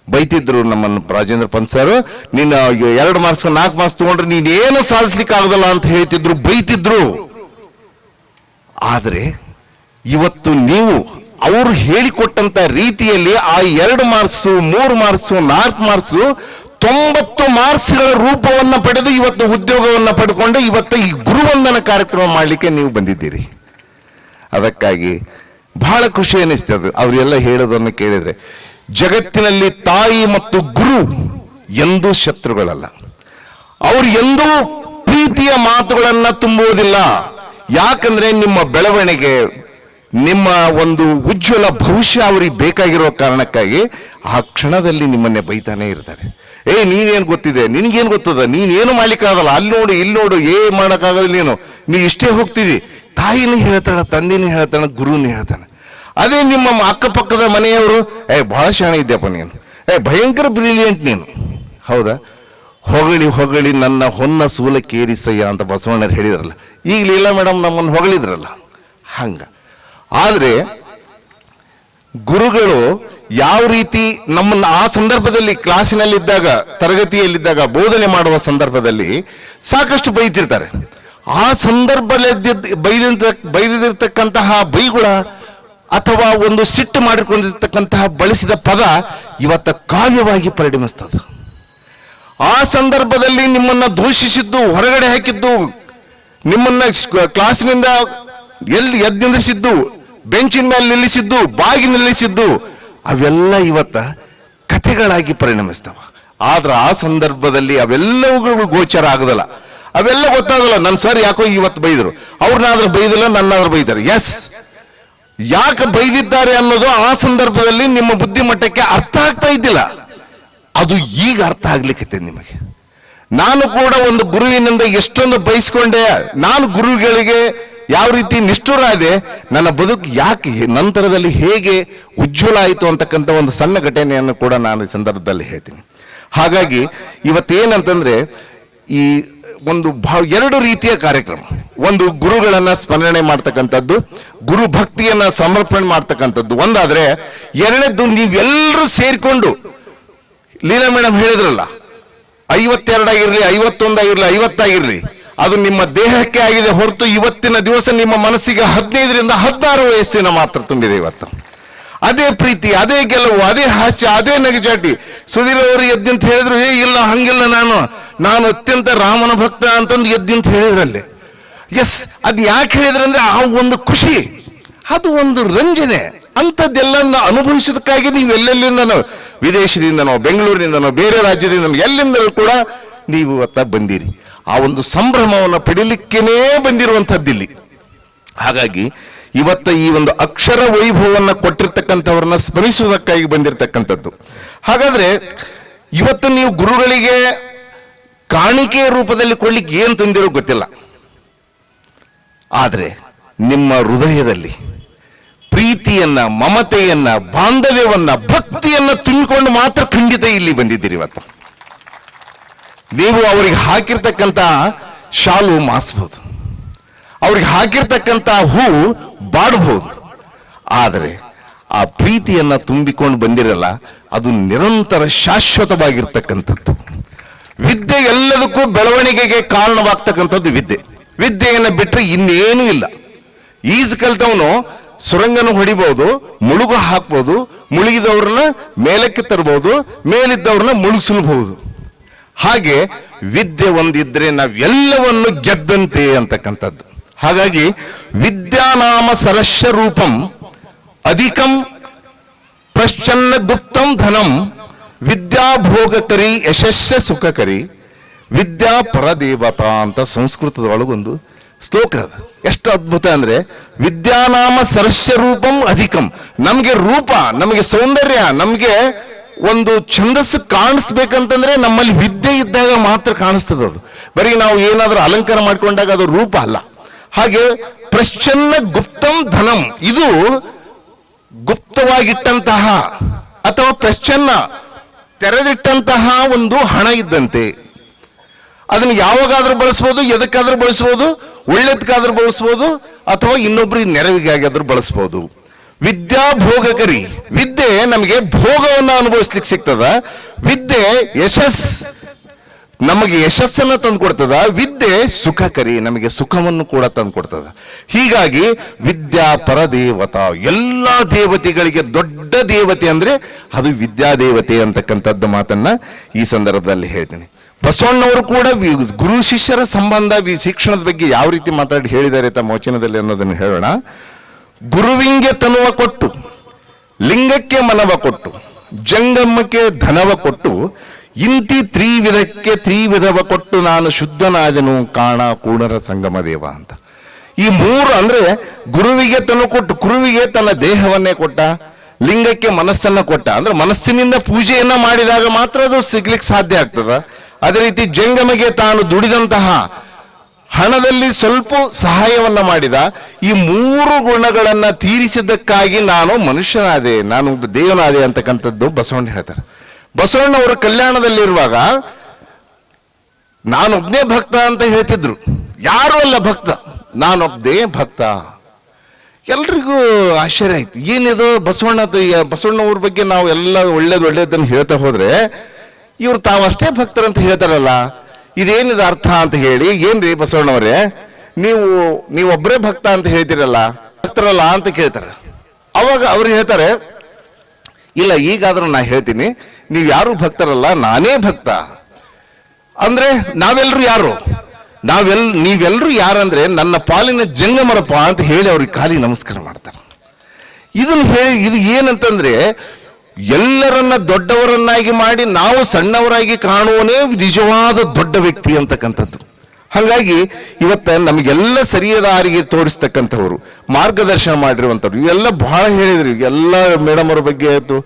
ಬೈತಿದ್ರು ನಮ್ಮನ್ನು. ರಾಜೇಂದ್ರ ಪಂತ್ ಸರ್, ನೀನು 2 ಮಾರ್ಕ್ಸ್ 4 ಮಾರ್ಕ್ಸ್ ತಗೊಂಡ್ರೆ ನೀನೇನು ಸಾಧಿಸ್ಲಿಕ್ಕೆ ಆಗೋದಲ್ಲ ಅಂತ ಹೇಳ್ತಿದ್ರು, ಬೈತಿದ್ರು. ಆದರೆ ಇವತ್ತು ನೀವು ಅವರು ಹೇಳಿಕೊಟ್ಟಂತ ರೀತಿಯಲ್ಲಿ ಆ 2 ಮಾರ್ಕ್ಸು, 3 ಮಾರ್ಕ್ಸು, 4 ಮಾರ್ಕ್ಸು 90 ಮಾರ್ಕ್ಸ್ಗಳ ರೂಪವನ್ನು ಪಡೆದು ಇವತ್ತು ಉದ್ಯೋಗವನ್ನು ಪಡೆದುಕೊಂಡು ಇವತ್ತು ಈ ಗುರುವಂದನ ಕಾರ್ಯಕ್ರಮ ಮಾಡಲಿಕ್ಕೆ ನೀವು ಬಂದಿದ್ದೀರಿ. ಅದಕ್ಕಾಗಿ ಬಹಳ ಖುಷಿ ಅನಿಸ್ತದೆ ಅವರೆಲ್ಲ ಹೇಳೋದನ್ನು ಕೇಳಿದ್ರೆ. ಜಗತ್ತಿನಲ್ಲಿ ತಾಯಿ ಮತ್ತು ಗುರು ಎಂದೂ ಶತ್ರುಗಳಲ್ಲ. ಅವರು ಎಂದೂ ಪ್ರೀತಿಯ ಮಾತುಗಳನ್ನ ತುಂಬುವುದಿಲ್ಲ. ಯಾಕಂದ್ರೆ ನಿಮ್ಮ ಬೆಳವಣಿಗೆ, ನಿಮ್ಮ ಒಂದು ಉಜ್ವಲ ಭವಿಷ್ಯ ಅವರಿಗೆ ಬೇಕಾಗಿರೋ ಕಾರಣಕ್ಕಾಗಿ ಆ ಕ್ಷಣದಲ್ಲಿ ನಿಮ್ಮನ್ನೇ ಬೈತಾನೆ ಇರ್ತಾರೆ. ನೀನೇನು ಗೊತ್ತಿದೆ, ನಿನಗೇನು ಗೊತ್ತದ, ನೀನೇನು ಮಾಡ್ಲಿಕ್ಕಾಗಲ್ಲ, ಅಲ್ಲಿ ನೋಡು ಇಲ್ಲಿ ನೋಡು, ಮಾಡೋಕ್ಕಾಗಲ್ಲ, ನೀ ಇಷ್ಟೇ ಹೋಗ್ತಿದಿ. ತಾಯಿನೂ ಹೇಳ್ತಾಳೆ, ತಂದೆನೂ ಹೇಳ್ತಾನೆ, ಗುರುನೂ ಹೇಳ್ತಾನೆ. ಅದೇ ನಿಮ್ಮ ಅಕ್ಕಪಕ್ಕದ ಮನೆಯವರು, ಬಹಳ ಶಾಣೆ ಇದ್ಯಪ್ಪ ನೀನು, ಭಯಂಕರ ಬ್ರಿಲಿಯಂಟ್ ನೀನು, ಹೌದಾ, ಹೊಗಳಿ ಹೊಗಳಿ ನನ್ನ ಹೊನ್ನ ಸೂಲಕ್ಕೇರಿಸಯ್ಯ ಅಂತ ಬಸವಣ್ಣರು ಹೇಳಿದ್ರಲ್ಲ. ಈಗಲಿಲ್ಲ ಮೇಡಮ್, ನಮ್ಮನ್ನು ಹೊಗಳಿದ್ರಲ್ಲ ಹಂಗ. ಆದರೆ ಗುರುಗಳು ಯಾವ ರೀತಿ ನಮ್ಮನ್ನು ಆ ಸಂದರ್ಭದಲ್ಲಿ ಕ್ಲಾಸಿನಲ್ಲಿದ್ದಾಗ, ತರಗತಿಯಲ್ಲಿದ್ದಾಗ, ಬೋಧನೆ ಮಾಡುವ ಸಂದರ್ಭದಲ್ಲಿ ಸಾಕಷ್ಟು ಬೈತಿರ್ತಾರೆ. ಆ ಸಂದರ್ಭದಲ್ಲಿ ಬೈದಿರ್ತಕ್ಕಂತಹ ಬೈಗುಳ ಅಥವಾ ಒಂದು ಸಿಟ್ಟು ಮಾಡಿಕೊಂಡಿರ್ತಕ್ಕಂತಹ ಬಳಸಿದ ಪದ ಇವತ್ತ ಕಾವ್ಯವಾಗಿ ಪರಿಣಮಿಸ್ತದೆ. ಆ ಸಂದರ್ಭದಲ್ಲಿ ನಿಮ್ಮನ್ನ ದೂಷಿಸಿದ್ದು, ಹೊರಗಡೆ ಹಾಕಿದ್ದು, ನಿಮ್ಮನ್ನ ಕ್ಲಾಸಿನಿಂದ ಎದ್ದು ನಿಲ್ಲಿಸಿದ್ದು, ಬೆಂಚಿನ ಮೇಲೆ ನಿಲ್ಲಿಸಿದ್ದು, ಬಾಗಿ ನಿಲ್ಲಿಸಿದ್ದು, ಅವೆಲ್ಲ ಇವತ್ತ ಕಥೆಗಳಾಗಿ ಪರಿಣಮಿಸ್ತವ. ಆದ್ರೆ ಆ ಸಂದರ್ಭದಲ್ಲಿ ಅವೆಲ್ಲವುಗಳು ಗೋಚರ ಆಗೋದಲ್ಲ, ಅವೆಲ್ಲ ಗೊತ್ತಾಗಲ್ಲ. ನನ್ನ ಸರ್ ಯಾಕೋ ಇವತ್ತು ಬೈದರು, ಅವ್ರನ್ನಾದ್ರೂ ಬೈದಿಲ್ಲ, ನನ್ನಾದ್ರೂ ಬೈತಾರೆ. ಎಸ್, ಯಾಕೆ ಬೈದಿದ್ದಾರೆ ಅನ್ನೋದು ಆ ಸಂದರ್ಭದಲ್ಲಿ ನಿಮ್ಮ ಬುದ್ಧಿಮಟ್ಟಕ್ಕೆ ಅರ್ಥ ಆಗ್ತಾ ಇದ್ದಿಲ್ಲ. ಅದು ಈಗ ಅರ್ಥ ಆಗ್ಲಿಕ್ಕೆ ನಿಮಗೆ. ನಾನು ಕೂಡ ಒಂದು ಗುರುವಿನಿಂದ ಎಷ್ಟೊಂದು ಬಯಸ್ಕೊಂಡೆ. ನಾನು ಗುರುಗಳಿಗೆ ಯಾವ ರೀತಿ ನಿಷ್ಠುರಾದೆ, ನನ್ನ ಬದುಕು ಯಾಕೆ ನಂತರದಲ್ಲಿ ಹೇಗೆ ಉಜ್ವಲ ಆಯಿತು ಅಂತಕ್ಕಂಥ ಒಂದು ಸಣ್ಣ ಘಟನೆಯನ್ನು ಕೂಡ ನಾನು ಈ ಸಂದರ್ಭದಲ್ಲಿ ಹೇಳ್ತೀನಿ. ಹಾಗಾಗಿ ಇವತ್ತೇನಂತಂದ್ರೆ, ಈ ಒಂದು ಎರಡು ರೀತಿಯ ಕಾರ್ಯಕ್ರಮ. ಒಂದು ಗುರುಗಳನ್ನ ಸ್ಮರಣೆ ಮಾಡ್ತಕ್ಕಂಥದ್ದು, ಗುರು ಭಕ್ತಿಯನ್ನ ಸಮರ್ಪಣೆ ಮಾಡ್ತಕ್ಕಂಥದ್ದು ಒಂದಾದ್ರೆ, ಎರಡನೇದ್ದು ನೀವೆಲ್ಲರೂ ಸೇರಿಕೊಂಡು, ಲೀಲಾ ಮೇಡಮ್ ಹೇಳಿದ್ರಲ್ಲ, 52 ಆಗಿರ್ಲಿ, 51 ಆಗಿರ್ಲಿ, 50 ಆಗಿರ್ಲಿ, ಅದು ನಿಮ್ಮ ದೇಹಕ್ಕೆ ಆಗಿದೆ ಹೊರತು ಇವತ್ತಿನ ದಿವಸ ನಿಮ್ಮ ಮನಸ್ಸಿಗೆ 15ರಿಂದ 16 ವಯಸ್ಸಿನ ಮಾತ್ರ ತುಂಬಿದೆ ಇವತ್ತು. ಅದೇ ಪ್ರೀತಿ, ಅದೇ ಗೆಲುವು, ಅದೇ ಹಾಸ್ಯ, ಅದೇ ನಗೆಜಾಟಿ. ಸುಧೀರ್ ಅವರು ಎದ್ದಿಂತ ಹೇಳಿದ್ರು, ಇಲ್ಲ ಹಂಗಿಲ್ಲ, ನಾನು ಅತ್ಯಂತ ರಾಮನ ಭಕ್ತ ಅಂತಂದು ಎದ್ದಿಂತ ಹೇಳಿದ್ರಲ್ಲಿ. ಎಸ್, ಅದು ಯಾಕೆ ಹೇಳಿದ್ರಂದ್ರೆ ಆ ಒಂದು ಖುಷಿ, ಅದು ಒಂದು ರಂಜನೆ, ಅಂಥದ್ದೆಲ್ಲ ಅನುಭವಿಸೋದಕ್ಕಾಗಿ ನೀವು ಎಲ್ಲೆಲ್ಲಿಂದನೋ, ವಿದೇಶದಿಂದನೋ, ಬೆಂಗಳೂರಿನಿಂದನೋ, ಬೇರೆ ರಾಜ್ಯದಿಂದನೋ, ಎಲ್ಲಿಂದಲೂ ಕೂಡ ನೀವು ಇವತ್ತ ಬಂದಿರಿ. ಆ ಒಂದು ಸಂಭ್ರಮವನ್ನು ಪಡೀಲಿಕ್ಕೇನೇ ಬಂದಿರುವಂಥದ್ದಿಲ್ಲಿ. ಹಾಗಾಗಿ ಇವತ್ತ ಈ ಒಂದು ಅಕ್ಷರ ವೈಭವವನ್ನು ಕೊಟ್ಟಿರ್ತಕ್ಕಂಥವ್ರನ್ನ ಸ್ಮರಿಸುವುದಕ್ಕಾಗಿ ಬಂದಿರತಕ್ಕಂಥದ್ದು. ಹಾಗಾದ್ರೆ ಇವತ್ತು ನೀವು ಗುರುಗಳಿಗೆ ಕಾಣಿಕೆಯ ರೂಪದಲ್ಲಿ ಕೊಡ್ಲಿಕ್ಕೆ ಏನು ತಂದಿರೋ ಗೊತ್ತಿಲ್ಲ, ಆದರೆ ನಿಮ್ಮ ಹೃದಯದಲ್ಲಿ ಪ್ರೀತಿಯನ್ನ, ಮಮತೆಯನ್ನ, ಬಾಂಧವ್ಯವನ್ನ, ಭಕ್ತಿಯನ್ನ ತುಂಬಿಕೊಂಡು ಮಾತ್ರ ಖಂಡಿತ ಇಲ್ಲಿ ಬಂದಿದ್ದೀರಿ. ಇವತ್ತು ನೀವು ಅವರಿಗೆ ಹಾಕಿರ್ತಕ್ಕಂಥ ಶಾಲು ಮಾಸ್ಬೋದು, ಅವ್ರಿಗೆ ಹಾಕಿರ್ತಕ್ಕಂಥ ಹೂ ಬಾಡಬಹುದು, ಆದರೆ ಆ ಪ್ರೀತಿಯನ್ನ ತುಂಬಿಕೊಂಡು ಬಂದಿರಲ್ಲ, ಅದು ನಿರಂತರ ಶಾಶ್ವತವಾಗಿರ್ತಕ್ಕಂಥದ್ದು. ವಿದ್ಯೆ ಎಲ್ಲದಕ್ಕೂ ಬೆಳವಣಿಗೆಗೆ ಕಾರಣವಾಗ್ತಕ್ಕಂಥದ್ದು ವಿದ್ಯೆ. ವಿದ್ಯೆಯನ್ನು ಬಿಟ್ಟರೆ ಇನ್ನೇನೂ ಇಲ್ಲ. ಈಜು ಕಲ್ತವನು ಸುರಂಗನ ಹೊಡಿಬಹುದು, ಮುಳುಗು ಹಾಕ್ಬೋದು, ಮುಳುಗಿದವ್ರನ್ನ ಮೇಲಕ್ಕೆ ತರಬಹುದು, ಮೇಲಿದ್ದವ್ರನ್ನ ಮುಳುಗಿಸಬಹುದು. ಹಾಗೆ ವಿದ್ಯೆ ಒಂದಿದ್ರೆ ನಾವೆಲ್ಲವನ್ನು ಗೆದ್ದಂತೆ ಅಂತಕ್ಕಂಥದ್ದು. ಹಾಗಾಗಿ ವಿದ್ಯಾನಾಮ ಸರಸ್ಯ ರೂಪಂ ಅಧಿಕಂ ಪ್ರಶ್ಚನ್ನ ಗುಪ್ತಂ ಧನಂ ವಿದ್ಯಾಭೋಗಕರಿ ಯಶಸ್ಸ ಸುಖಕರಿ ವಿದ್ಯಾ ಪರದೇವತಾ ಅಂತ ಸಂಸ್ಕೃತದೊಳಗೊಂದು ಶ್ಲೋಕ ಅದ. ಎಷ್ಟು ಅದ್ಭುತ ಅಂದ್ರೆ, ವಿದ್ಯಾನಾಮ ಸರಸ್ಯ ರೂಪಂ ಅಧಿಕಂ. ನಮಗೆ ರೂಪ, ನಮಗೆ ಸೌಂದರ್ಯ, ನಮಗೆ ಒಂದು ಛಂದಸ್ಸು ಕಾಣಿಸ್ಬೇಕಂತಂದ್ರೆ ನಮ್ಮಲ್ಲಿ ವಿದ್ಯೆ ಇದ್ದಾಗ ಮಾತ್ರ ಕಾಣಿಸ್ತದೆ. ಅದು ಬರೀ ನಾವು ಏನಾದ್ರೂ ಅಲಂಕಾರ ಮಾಡ್ಕೊಂಡಾಗ ಅದು ರೂಪ ಅಲ್ಲ. ಹಾಗೆ ಪ್ರಶ್ಚನ್ನ ಗುಪ್ತಂ ಧನಂ, ಇದು ಗುಪ್ತವಾಗಿಟ್ಟಂತಹ ಅಥವಾ ಪ್ರಶ್ಚನ್ನ ತೆರೆದಿಟ್ಟಂತಹ ಒಂದು ಹಣ ಇದ್ದಂತೆ. ಅದನ್ನು ಯಾವಾಗಾದ್ರೂ ಬಳಸ್ಬೋದು, ಎದಕ್ಕಾದ್ರೂ ಬಳಸ್ಬೋದು, ಒಳ್ಳೆದಕ್ಕಾದ್ರೂ ಬಳಸ್ಬೋದು, ಅಥವಾ ಇನ್ನೊಬ್ಬರಿಗೆ ನೆರವಿಗಾಗಾದ್ರೂ ಬಳಸ್ಬೋದು. ವಿದ್ಯಾ ಭೋಗಕರಿ, ವಿದ್ಯೆ ನಮಗೆ ಭೋಗವನ್ನು ಅನುಭವಿಸ್ಲಿಕ್ಕೆ ಸಿಗ್ತದ. ವಿದ್ಯೆ ನಮಗೆ ಯಶಸ್ಸನ್ನು ತಂದು ಕೊಡ್ತದ. ವಿದ್ಯೆ ಸುಖಕರಿ, ನಮಗೆ ಸುಖವನ್ನು ಕೂಡ ತಂದು ಕೊಡ್ತದ. ಹೀಗಾಗಿ ವಿದ್ಯಾ ಪರದೇವತಾ, ಎಲ್ಲ ದೇವತೆಗಳಿಗೆ ದೊಡ್ಡ ದೇವತೆ ಅಂದ್ರೆ ಅದು ವಿದ್ಯಾದೇವತೆ ಅಂತಕ್ಕಂಥದ್ದು ಮಾತನ್ನ ಈ ಸಂದರ್ಭದಲ್ಲಿ ಹೇಳ್ತೀನಿ. ಬಸವಣ್ಣವರು ಕೂಡ ಗುರು ಶಿಷ್ಯರ ಸಂಬಂಧ, ಶಿಕ್ಷಣದ ಬಗ್ಗೆ ಯಾವ ರೀತಿ ಮಾತಾಡಿ ಹೇಳಿದ್ದಾರೆ ತಮ್ಮ ವಚನದಲ್ಲಿ ಅನ್ನೋದನ್ನು ಹೇಳೋಣ. ಗುರುವಿಂಗೆ ತನುವ ಕೊಟ್ಟು, ಲಿಂಗಕ್ಕೆ ಮನವ ಕೊಟ್ಟು, ಜಂಗಮಕ್ಕೆ ಧನವ ಕೊಟ್ಟು, ಇಂತಿ ತ್ರಿವಿಧಕ್ಕೆ ತ್ರಿವಿಧವ ಕೊಟ್ಟು ನಾನು ಶುದ್ಧನಾದನು ಕಾಣ ಕೂಣರ ಸಂಗಮ ದೇವ ಅಂತ. ಈ ಮೂರು ಅಂದ್ರೆ ಗುರುವಿಗೆ ತನು ಕೊಟ್ಟು, ಗುರುವಿಗೆ ತನ್ನ ದೇಹವನ್ನೇ ಕೊಟ್ಟ, ಲಿಂಗಕ್ಕೆ ಮನಸ್ಸನ್ನ ಕೊಟ್ಟ, ಅಂದ್ರೆ ಮನಸ್ಸಿನಿಂದ ಪೂಜೆಯನ್ನ ಮಾಡಿದಾಗ ಮಾತ್ರ ಅದು ಸಿಗ್ಲಿಕ್ಕೆ ಸಾಧ್ಯ ಆಗ್ತದ. ಅದೇ ರೀತಿ ಜಂಗಮಗೆ ತಾನು ದುಡಿದಂತಹ ಹಣದಲ್ಲಿ ಸ್ವಲ್ಪ ಸಹಾಯವನ್ನ ಮಾಡಿದ. ಈ ಮೂರು ಗುಣಗಳನ್ನ ತೀರಿಸಿದ್ದಕ್ಕಾಗಿ ನಾನು ಮನುಷ್ಯನಾದೆ, ನಾನು ದೇವನಾದೆ ಅಂತಕ್ಕಂಥದ್ದು ಬಸವಣ್ಣ ಹೇಳ್ತಾರೆ. ಬಸವಣ್ಣವರು ಕಲ್ಯಾಣದಲ್ಲಿರುವಾಗ ನಾನೊಬ್ನೇ ಭಕ್ತ ಅಂತ ಹೇಳ್ತಿದ್ರು. ಯಾರು ಅಲ್ಲ ಭಕ್ತ, ನಾನೊಬ್ಬನೇ ಭಕ್ತ. ಎಲ್ರಿಗೂ ಆಶ್ಚರ್ಯ ಆಯ್ತು, ಏನಿದು ಬಸವಣ್ಣವ್ರ ಬಗ್ಗೆ ನಾವು ಎಲ್ಲ ಒಳ್ಳೇದನ್ನು ಹೇಳ್ತಾ ಹೋದ್ರೆ ಇವ್ರು ತಾವಷ್ಟೇ ಭಕ್ತರಂತ ಹೇಳ್ತಾರಲ್ಲ, ಇದೇನಿದೆ ಅರ್ಥ ಅಂತ ಹೇಳಿ, ಏನ್ರಿ ಬಸವಣ್ಣವರೇ ನೀವೊಬ್ಬರೇ ಭಕ್ತ ಅಂತ ಹೇಳ್ತೀರಲ್ಲ, ಭಕ್ತರಲ್ಲ ಅಂತ ಕೇಳ್ತಾರೆ. ಅವಾಗ ಅವ್ರು ಹೇಳ್ತಾರೆ, ಇಲ್ಲ ಈಗಾದ್ರೂ ನಾ ಹೇಳ್ತೀನಿ, ನೀವು ಯಾರು ಭಕ್ತರಲ್ಲ, ನಾನೇ ಭಕ್ತ. ಅಂದ್ರೆ ನಾವೆಲ್ಲರೂ ಯಾರು, ನೀವೆಲ್ಲರೂ ಯಾರಂದ್ರೆ ನನ್ನ ಪಾಲಿನ ಜಂಗಮರಪ್ಪ ಅಂತ ಹೇಳಿ ಅವ್ರಿಗೆ ಕಾಲಿ ನಮಸ್ಕಾರ ಮಾಡ್ತಾರೆ. ಇದನ್ನು ಹೇಳಿ, ಇದು ಏನಂತಂದ್ರೆ ಎಲ್ಲರನ್ನ ದೊಡ್ಡವರನ್ನಾಗಿ ಮಾಡಿ ನಾವು ಸಣ್ಣವರಾಗಿ ಕಾಣುವನೇ ನಿಜವಾದ ದೊಡ್ಡ ವ್ಯಕ್ತಿ ಅಂತಕ್ಕಂಥದ್ದು. ಹಾಗಾಗಿ ಇವತ್ತ ನಮಗೆಲ್ಲ ಸರಿಯಾದ ದಾರಿಗೆ ತೋರಿಸ್ತಕ್ಕಂಥವ್ರು, ಮಾರ್ಗದರ್ಶನ ಮಾಡಿರುವಂಥವ್ರು, ಇವೆಲ್ಲ ಬಹಳ ಹೇಳಿದ್ರಿ. ಎಲ್ಲ ಮೇಡಮ್ ಅವ್ರ ಬಗ್ಗೆ ಆಯ್ತು,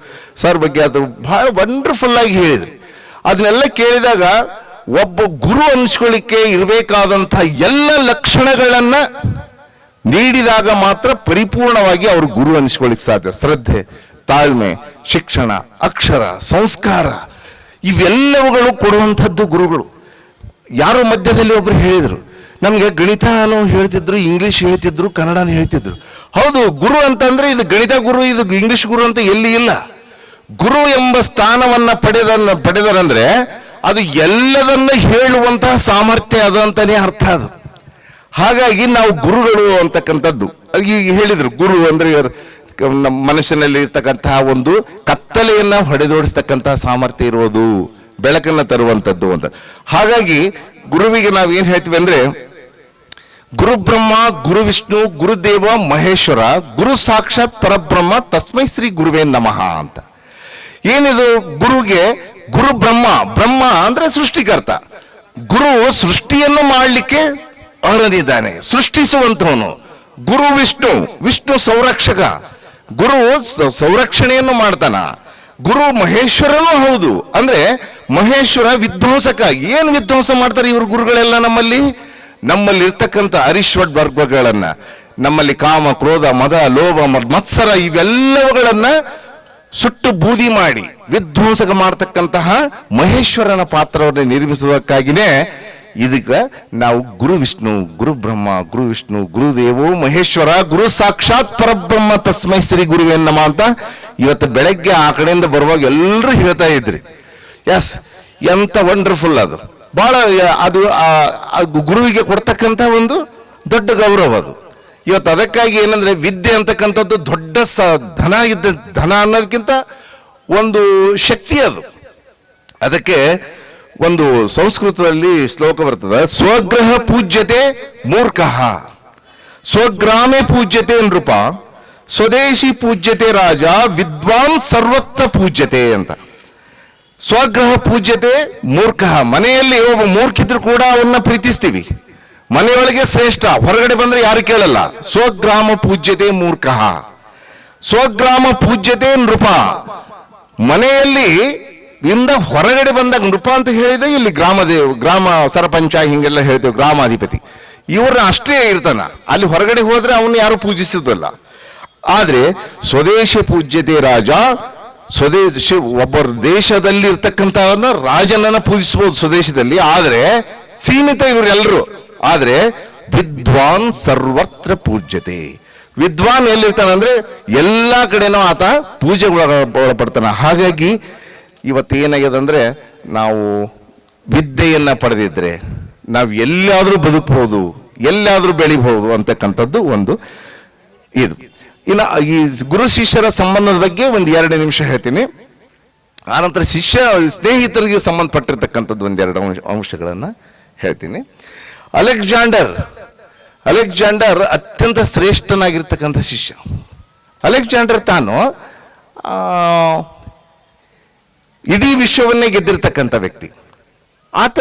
ಸರ್ ಬಗ್ಗೆ ಆಯ್ತು, ಬಹಳ ವಂಡರ್ಫುಲ್ ಆಗಿ ಹೇಳಿದ್ರಿ. ಅದನ್ನೆಲ್ಲ ಕೇಳಿದಾಗ ಒಬ್ಬ ಗುರು ಅನ್ಸ್ಕೊಳ್ಳಿಕ್ಕೆ ಇರಬೇಕಾದಂಥ ಎಲ್ಲ ಲಕ್ಷಣಗಳನ್ನ ನೀಡಿದಾಗ ಮಾತ್ರ ಪರಿಪೂರ್ಣವಾಗಿ ಅವರು ಗುರು ಅನ್ಸ್ಕೊಳ್ಳಿಕ್ಕೆ ಸಾಧ್ಯ. ಶ್ರದ್ಧೆ, ತಾಳ್ಮೆ, ಶಿಕ್ಷಣ, ಅಕ್ಷರ, ಸಂಸ್ಕಾರ, ಇವೆಲ್ಲವುಗಳು ಕೊಡುವಂಥದ್ದು ಗುರುಗಳು. ಯಾರೋ ಮಧ್ಯದಲ್ಲಿ ಒಬ್ರು ಹೇಳಿದ್ರು, ನಮ್ಗೆ ಗಣಿತನೂ ಹೇಳ್ತಿದ್ರು, ಇಂಗ್ಲಿಷ್ ಹೇಳ್ತಿದ್ರು, ಕನ್ನಡನೂ ಹೇಳ್ತಿದ್ರು. ಹೌದು, ಗುರು ಅಂತಂದ್ರೆ ಇದು ಗಣಿತ ಗುರು, ಇದು ಇಂಗ್ಲಿಷ್ ಗುರು ಅಂತ ಎಲ್ಲಿ ಇಲ್ಲ. ಗುರು ಎಂಬ ಸ್ಥಾನವನ್ನ ಪಡೆದರಂದ್ರೆ ಅದು ಎಲ್ಲದನ್ನ ಹೇಳುವಂತಹ ಸಾಮರ್ಥ್ಯ ಅದು ಅಂತಾನೆ ಅರ್ಥ ಅದು. ಹಾಗಾಗಿ ನಾವು ಗುರುಗಳು ಅಂತಕ್ಕಂಥದ್ದು ಈಗ ಹೇಳಿದ್ರು. ಗುರು ಅಂದ್ರೆ ನಮ್ಮ ಮನಸ್ಸಿನಲ್ಲಿ ಇರ್ತಕ್ಕಂತಹ ಒಂದು ಕತ್ತಲೆಯನ್ನ ಹೊಡೆದೋಡಿಸ್ತಕ್ಕಂತಹ ಸಾಮರ್ಥ್ಯ ಇರೋದು, ಬೆಳಕನ್ನ ತರುವಂಥದ್ದು ಅಂತ. ಹಾಗಾಗಿ ಗುರುವಿಗೆ ನಾವು ಏನ್ ಹೇಳ್ತೀವಿ ಅಂದ್ರೆ, ಗುರು ಬ್ರಹ್ಮ, ಗುರು ವಿಷ್ಣು, ಗುರುದೇವ ಮಹೇಶ್ವರ, ಗುರು ಸಾಕ್ಷಾತ್ ಪರಬ್ರಹ್ಮ, ತಸ್ಮೈ ಶ್ರೀ ಗುರುವೇ ನಮಃ ಅಂತ. ಏನಿದು ಗುರುಗೆ? ಗುರು ಬ್ರಹ್ಮ, ಬ್ರಹ್ಮ ಅಂದ್ರೆ ಸೃಷ್ಟಿಕರ್ತ, ಗುರು ಸೃಷ್ಟಿಯನ್ನು ಮಾಡಲಿಕ್ಕೆ ಅರ್ಹನಿದ್ದಾನೆ, ಸೃಷ್ಟಿಸುವಂತವನು. ಗುರು ವಿಷ್ಣು, ವಿಷ್ಣು ಸಂರಕ್ಷಕ. ಗುರು ಸಂರಕ್ಷಣೆಯನ್ನು ಮಾಡ್ತಾನ. ಗುರು ಮಹೇಶ್ವರನೂ ಹೌದು. ಅಂದ್ರೆ ಮಹೇಶ್ವರ ವಿಧ್ವಂಸಕ. ಏನು ವಿಧ್ವಂಸ ಮಾಡ್ತಾರೆ ಇವರು ಗುರುಗಳೆಲ್ಲ? ನಮ್ಮಲ್ಲಿ ಇರ್ತಕ್ಕಂಥ ಅರಿಶ್ವಟ್ ವರ್ಗಗಳನ್ನ, ನಮ್ಮಲ್ಲಿ ಕಾಮ, ಕ್ರೋಧ, ಮದ, ಲೋಭ, ಮತ್ಸರ ಇವೆಲ್ಲವುಗಳನ್ನ ಸುಟ್ಟು ಬೂದಿ ಮಾಡಿ ವಿಧ್ವಂಸಕ ಮಾಡತಕ್ಕಂತಹ ಮಹೇಶ್ವರನ ಪಾತ್ರವನ್ನು ನಿರ್ಮಿಸುವುದಕ್ಕಾಗಿನೇ ಇದಕ್ಕೆ ನಾವು ಗುರು ವಿಷ್ಣು, ಗುರು ಬ್ರಹ್ಮ, ಗುರು ವಿಷ್ಣು, ಗುರುದೇವೋ ಮಹೇಶ್ವರ, ಗುರು ಸಾಕ್ಷಾತ್ ಪರಬ್ರಹ್ಮ ತಸ್ಮೈ ಶ್ರೀ ಗುರುವೇ ನಮಃ ಅಂತ ಇವತ್ತು ಬೆಳಗ್ಗೆ ಆ ಕಡೆಯಿಂದ ಬರುವಾಗ ಎಲ್ಲರೂ ಹೇಳ್ತಾ ಇದ್ರಿ. ಎಸ್, ಎಂತ ವಂಡರ್ಫುಲ್ ಅದು. ಬಹಳ ಅದು ಗುರುವಿಗೆ ಕೊಡ್ತಕ್ಕಂಥ ಒಂದು ದೊಡ್ಡ ಗೌರವ ಅದು. ಇವತ್ತು ಅದಕ್ಕಾಗಿ ಏನಂದ್ರೆ ವಿದ್ಯೆ ಅಂತಕ್ಕಂಥದ್ದು ದೊಡ್ಡ ಧನ ಧನ ಅನ್ನೋದಕ್ಕಿಂತ ಒಂದು ಶಕ್ತಿ ಅದು. ಅದಕ್ಕೆ ಒಂದು ಸಂಸ್ಕೃತದಲ್ಲಿ ಶ್ಲೋಕ ಬರ್ತದೆ, ಸ್ವಗ್ರಹ ಪೂಜ್ಯತೆ ಮೂರ್ಖಃ, ಸ್ವಗ್ರಾಮೇ ಪೂಜ್ಯತೆ ನೃಪ, ಸ್ವದೇಶಿ ಪೂಜ್ಯತೆ ರಾಜ, ವಿದ್ವಾನ್ ಸರ್ವತ್ರ ಪೂಜ್ಯತೆ ಅಂತ. ಸ್ವಗ್ರಹ ಪೂಜ್ಯತೆ ಮೂರ್ಖಃ, ಮನೆಯಲ್ಲಿ ಒಬ್ಬ ಮೂರ್ಖಿದ್ರು ಕೂಡ ಅವನ್ನ ಪ್ರೀತಿಸ್ತೀವಿ, ಮನೆಯೊಳಗೆ ಶ್ರೇಷ್ಠ, ಹೊರಗಡೆ ಬಂದ್ರೆ ಯಾರು ಕೇಳಲ್ಲ. ಸ್ವಗ್ರಾಮ ಪೂಜ್ಯತೆ ಮೂರ್ಖಃ, ಸ್ವಗ್ರಾಮ ಪೂಜ್ಯತೆ ನೃಪ. ಮನೆಯಲ್ಲಿ ಇಂದ ಹೊರಗಡೆ ಬಂದಾಗ ನೃಪ ಅಂತ ಹೇಳಿದೆ, ಇಲ್ಲಿ ಗ್ರಾಮ ಸರಪಂಚ ಹಿಂಗೆಲ್ಲ ಹೇಳ್ತೇವೆ, ಗ್ರಾಮಾಧಿಪತಿ ಇವ್ರನ್ನ ಅಷ್ಟೇ ಇರ್ತಾನ. ಅಲ್ಲಿ ಹೊರಗಡೆ ಹೋದ್ರೆ ಅವನ್ನ ಯಾರು ಪೂಜಿಸುವುದಲ್ಲ. ಆದ್ರೆ ಸ್ವದೇಶ ಪೂಜ್ಯತೆ ರಾಜ, ಸ್ವದೇಶ ಒಬ್ಬರ ದೇಶದಲ್ಲಿ ಇರ್ತಕ್ಕಂಥವನ್ನ ರಾಜನನ್ನ ಪೂಜಿಸಬಹುದು ಸ್ವದೇಶದಲ್ಲಿ, ಆದ್ರೆ ಸೀಮಿತ ಇವರೆಲ್ಲರೂ. ಆದ್ರೆ ವಿದ್ವಾನ್ ಸರ್ವತ್ರ ಪೂಜ್ಯತೆ, ವಿದ್ವಾನ್ ಎಲ್ಲಿರ್ತಾನಂದ್ರೆ ಎಲ್ಲಾ ಕಡೆನೂ ಆತ ಪೂಜೆಗೊಳಪಡ್ತಾನ. ಹಾಗಾಗಿ ಇವತ್ತೇನಾಗ್ಯದಂದ್ರೆ ನಾವು ವಿದ್ಯೆಯನ್ನ ಪಡೆದಿದ್ರೆ ನಾವು ಎಲ್ಲಾದ್ರೂ ಬದುಕಬಹುದು, ಎಲ್ಲಾದ್ರೂ ಬೆಳಿಬಹುದು ಅಂತಕ್ಕಂಥದ್ದು ಒಂದು ಇದು. ಇನ್ನು ಈ ಗುರು ಶಿಷ್ಯರ ಸಂಬಂಧದ ಬಗ್ಗೆ ಒಂದು 2 ನಿಮಿಷ ಹೇಳ್ತೀನಿ. ಆನಂತರ ಸ್ನೇಹಿತರಿಗೆ ಸಂಬಂಧಪಟ್ಟಿರ್ತಕ್ಕಂಥದ್ದು 1-2 ಅಂಶಗಳನ್ನ ಹೇಳ್ತೀನಿ. ಅಲೆಕ್ಸಾಂಡರ್ ಅತ್ಯಂತ ಶ್ರೇಷ್ಠನಾಗಿರ್ತಕ್ಕಂಥ ಶಿಷ್ಯ. ಅಲೆಕ್ಸಾಂಡರ್ ತಾನು ಇಡೀ ವಿಶ್ವವನ್ನೇ ಗೆದ್ದಿರ್ತಕ್ಕಂಥ ವ್ಯಕ್ತಿ. ಆತ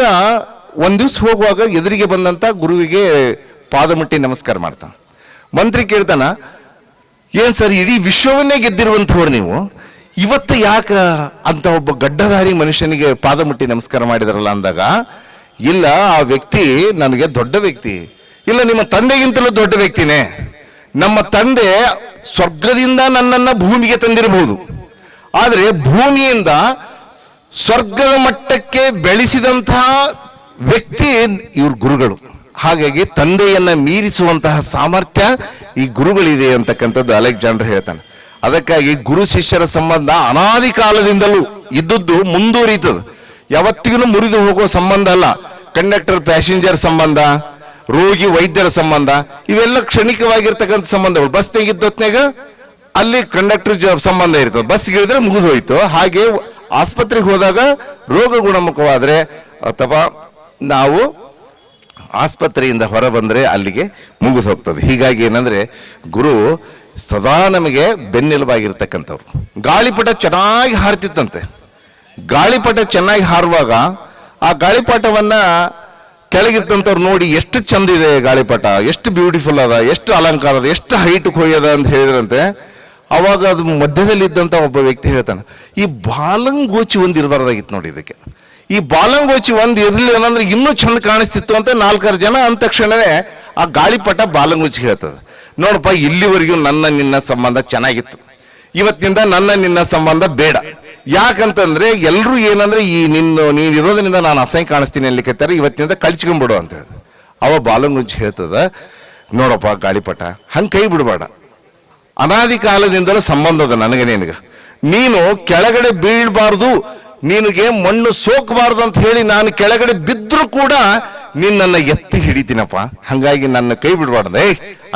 ಒಂದ್ ದಿವ್ಸ ಹೋಗುವಾಗ ಎದುರಿಗೆ ಬಂದಂತ ಗುರುವಿಗೆ ಪಾದ ಮುಟ್ಟಿ ನಮಸ್ಕಾರ ಮಾಡ್ತಾನ. ಮಂತ್ರಿ ಕೇಳ್ತಾನ, ಏನ್ ಸರ್ ಇಡೀ ವಿಶ್ವವನ್ನೇ ಗೆದ್ದಿರುವಂಥವ್ರು ನೀವು, ಇವತ್ತು ಯಾಕ ಅಂತ ಒಬ್ಬ ಗಡ್ಡಧಾರಿ ಮನುಷ್ಯನಿಗೆ ಪಾದ ಮುಟ್ಟಿ ನಮಸ್ಕಾರ ಮಾಡಿದಾರಲ್ಲ ಅಂದಾಗ, ಇಲ್ಲ ಆ ವ್ಯಕ್ತಿ ನನಗೆ ದೊಡ್ಡ ವ್ಯಕ್ತಿ. ಇಲ್ಲ, ನಿಮ್ಮ ತಂದೆಗಿಂತಲೂ ದೊಡ್ಡ ವ್ಯಕ್ತಿನೇ. ನಮ್ಮ ತಂದೆ ಸ್ವರ್ಗದಿಂದ ನನ್ನನ್ನ ಭೂಮಿಗೆ ತಂದಿರಬಹುದು, ಆದ್ರೆ ಭೂಮಿಯಿಂದ ಸ್ವರ್ಗದ ಮಟ್ಟಕ್ಕೆ ಬೆಳೆಸಿದಂತಹ ವ್ಯಕ್ತಿ ಇವ್ರ ಗುರುಗಳು. ಹಾಗಾಗಿ ತಂದೆಯನ್ನ ಮೀರಿಸುವಂತಹ ಸಾಮರ್ಥ್ಯ ಈ ಗುರುಗಳಿದೆ ಅಂತಕ್ಕಂಥದ್ದು ಅಲೆಕ್ಸಾಂಡರ್ ಹೇಳ್ತಾನೆ. ಅದಕ್ಕಾಗಿ ಗುರು ಶಿಷ್ಯರ ಸಂಬಂಧ ಅನಾದಿ ಕಾಲದಿಂದಲೂ ಇದ್ದದ್ದು ಮುಂದುವರಿತದ. ಯಾವತ್ತಿಗೂ ಮುರಿದು ಹೋಗುವ ಸಂಬಂಧ ಅಲ್ಲ. ಕಂಡಕ್ಟರ್ ಪ್ಯಾಸೆಂಜರ್ ಸಂಬಂಧ, ರೋಗಿ ವೈದ್ಯರ ಸಂಬಂಧ, ಇವೆಲ್ಲ ಕ್ಷಣಿಕವಾಗಿರ್ತಕ್ಕಂಥ ಸಂಬಂಧಗಳು. ಬಸ್ ತೆಗಿದ್ದೊತ್ನಾಗ ಅಲ್ಲಿ ಕಂಡಕ್ಟರ್ ಸಂಬಂಧ ಇರ್ತದೆ, ಬಸ್ ಇಳಿದ್ರೆ ಮುಗಿದು ಹೋಯ್ತು. ಹಾಗೆ ಆಸ್ಪತ್ರೆಗೆ ಹೋದಾಗ ರೋಗ ಗುಣಮುಖವಾದ್ರೆ ಅಥವಾ ನಾವು ಆಸ್ಪತ್ರೆಯಿಂದ ಹೊರ ಬಂದ್ರೆ ಅಲ್ಲಿಗೆ ಮುಗಿದು ಹೋಗ್ತದೆ. ಹೀಗಾಗಿ ಏನಂದ್ರೆ ಗುರು ಸದಾ ನಮಗೆ ಬೆನ್ನೆಲುಬಾಗಿರ್ತಕ್ಕಂಥವ್ರು. ಗಾಳಿಪಟ ಚೆನ್ನಾಗಿ ಹಾರ್ತಿತ್ತಂತೆ. ಗಾಳಿಪಟ ಚೆನ್ನಾಗಿ ಹಾರುವಾಗ ಆ ಗಾಳಿಪಟವನ್ನ ಕೆಳಗಿರ್ತಂಥವ್ರು ನೋಡಿ ಎಷ್ಟು ಚಂದ ಇದೆ ಗಾಳಿಪಟ, ಎಷ್ಟು ಬ್ಯೂಟಿಫುಲ್ ಅದ, ಎಷ್ಟು ಅಲಂಕಾರ ಅದ, ಎಷ್ಟು ಹೈಟ್ ಹೋಗ್ಯದ ಅಂತ ಹೇಳಿದ್ರಂತೆ. ಅವಾಗ ಅದು ಮಧ್ಯದಲ್ಲಿ ಇದ್ದಂತ ಒಬ್ಬ ವ್ಯಕ್ತಿ ಹೇಳ್ತಾನೆ, ಈ ಬಾಲಂಗೋಚಿ ಒಂದು ಇರಬಾರ್ದಾಗಿತ್ತು ನೋಡಿ ಇದಕ್ಕೆ. ಈ ಬಾಲಂಗೋಚಿ ಒಂದು ಇರಲಿ ಅನ್ನಂದ್ರೆ ಇನ್ನೂ ಚಂದ ಕಾಣಿಸ್ತಿತ್ತು ಅಂತ 4-6 ಜನ ಅಂದ ತಕ್ಷಣವೇ ಆ ಗಾಳಿಪಟ ಬಾಲಂಗೋಚಿ ಹೇಳ್ತದೆ, ನೋಡಪ್ಪ ಇಲ್ಲಿವರೆಗೂ ನನ್ನ ನಿನ್ನ ಸಂಬಂಧ ಚೆನ್ನಾಗಿತ್ತು, ಇವತ್ತಿನಿಂದ ನನ್ನ ನಿನ್ನ ಸಂಬಂಧ ಬೇಡ. ಯಾಕಂತಂದ್ರೆ ಎಲ್ರು ಏನಂದ್ರೆ ಈ ನೀನ್ ಇರೋದ್ರಿಂದ ನಾನು ಅಸಹ್ಯ ಕಾಣಿಸ್ತೀನಿ ಅನ್ಲಿಕ್ಕೆ ಇವತ್ತಿನಿಂದ ಕಳ್ಸ್ಕೊಂಡ್ಬಿಡು ಅಂತ ಹೇಳಿದ. ಅವ ಬಾಲಂಗುಂಚಿ ಹೇಳ್ತದ, ನೋಡಪ್ಪ ಗಾಳಿಪಟ ಹಂಗೆ ಕೈ ಬಿಡಬೇಡ, ಅನಾದಿ ಕಾಲದಿಂದಲೂ ಸಂಬಂಧ ಅದ ನನಗೆ ನಿನಗ, ನೀನು ಕೆಳಗಡೆ ಬೀಳ್ಬಾರ್ದು, ನಿನಗೆ ಮಣ್ಣು ಸೋಕಬಾರ್ದು ಅಂತ ಹೇಳಿ ನಾನು ಕೆಳಗಡೆ ಬಿದ್ದರೂ ಕೂಡ ನಿನ್ನನ್ನು ಎತ್ತಿ ಹಿಡಿತೀನಪ್ಪ, ಹಂಗಾಗಿ ನನ್ನ ಕೈ ಬಿಡಬಾರ್ದು.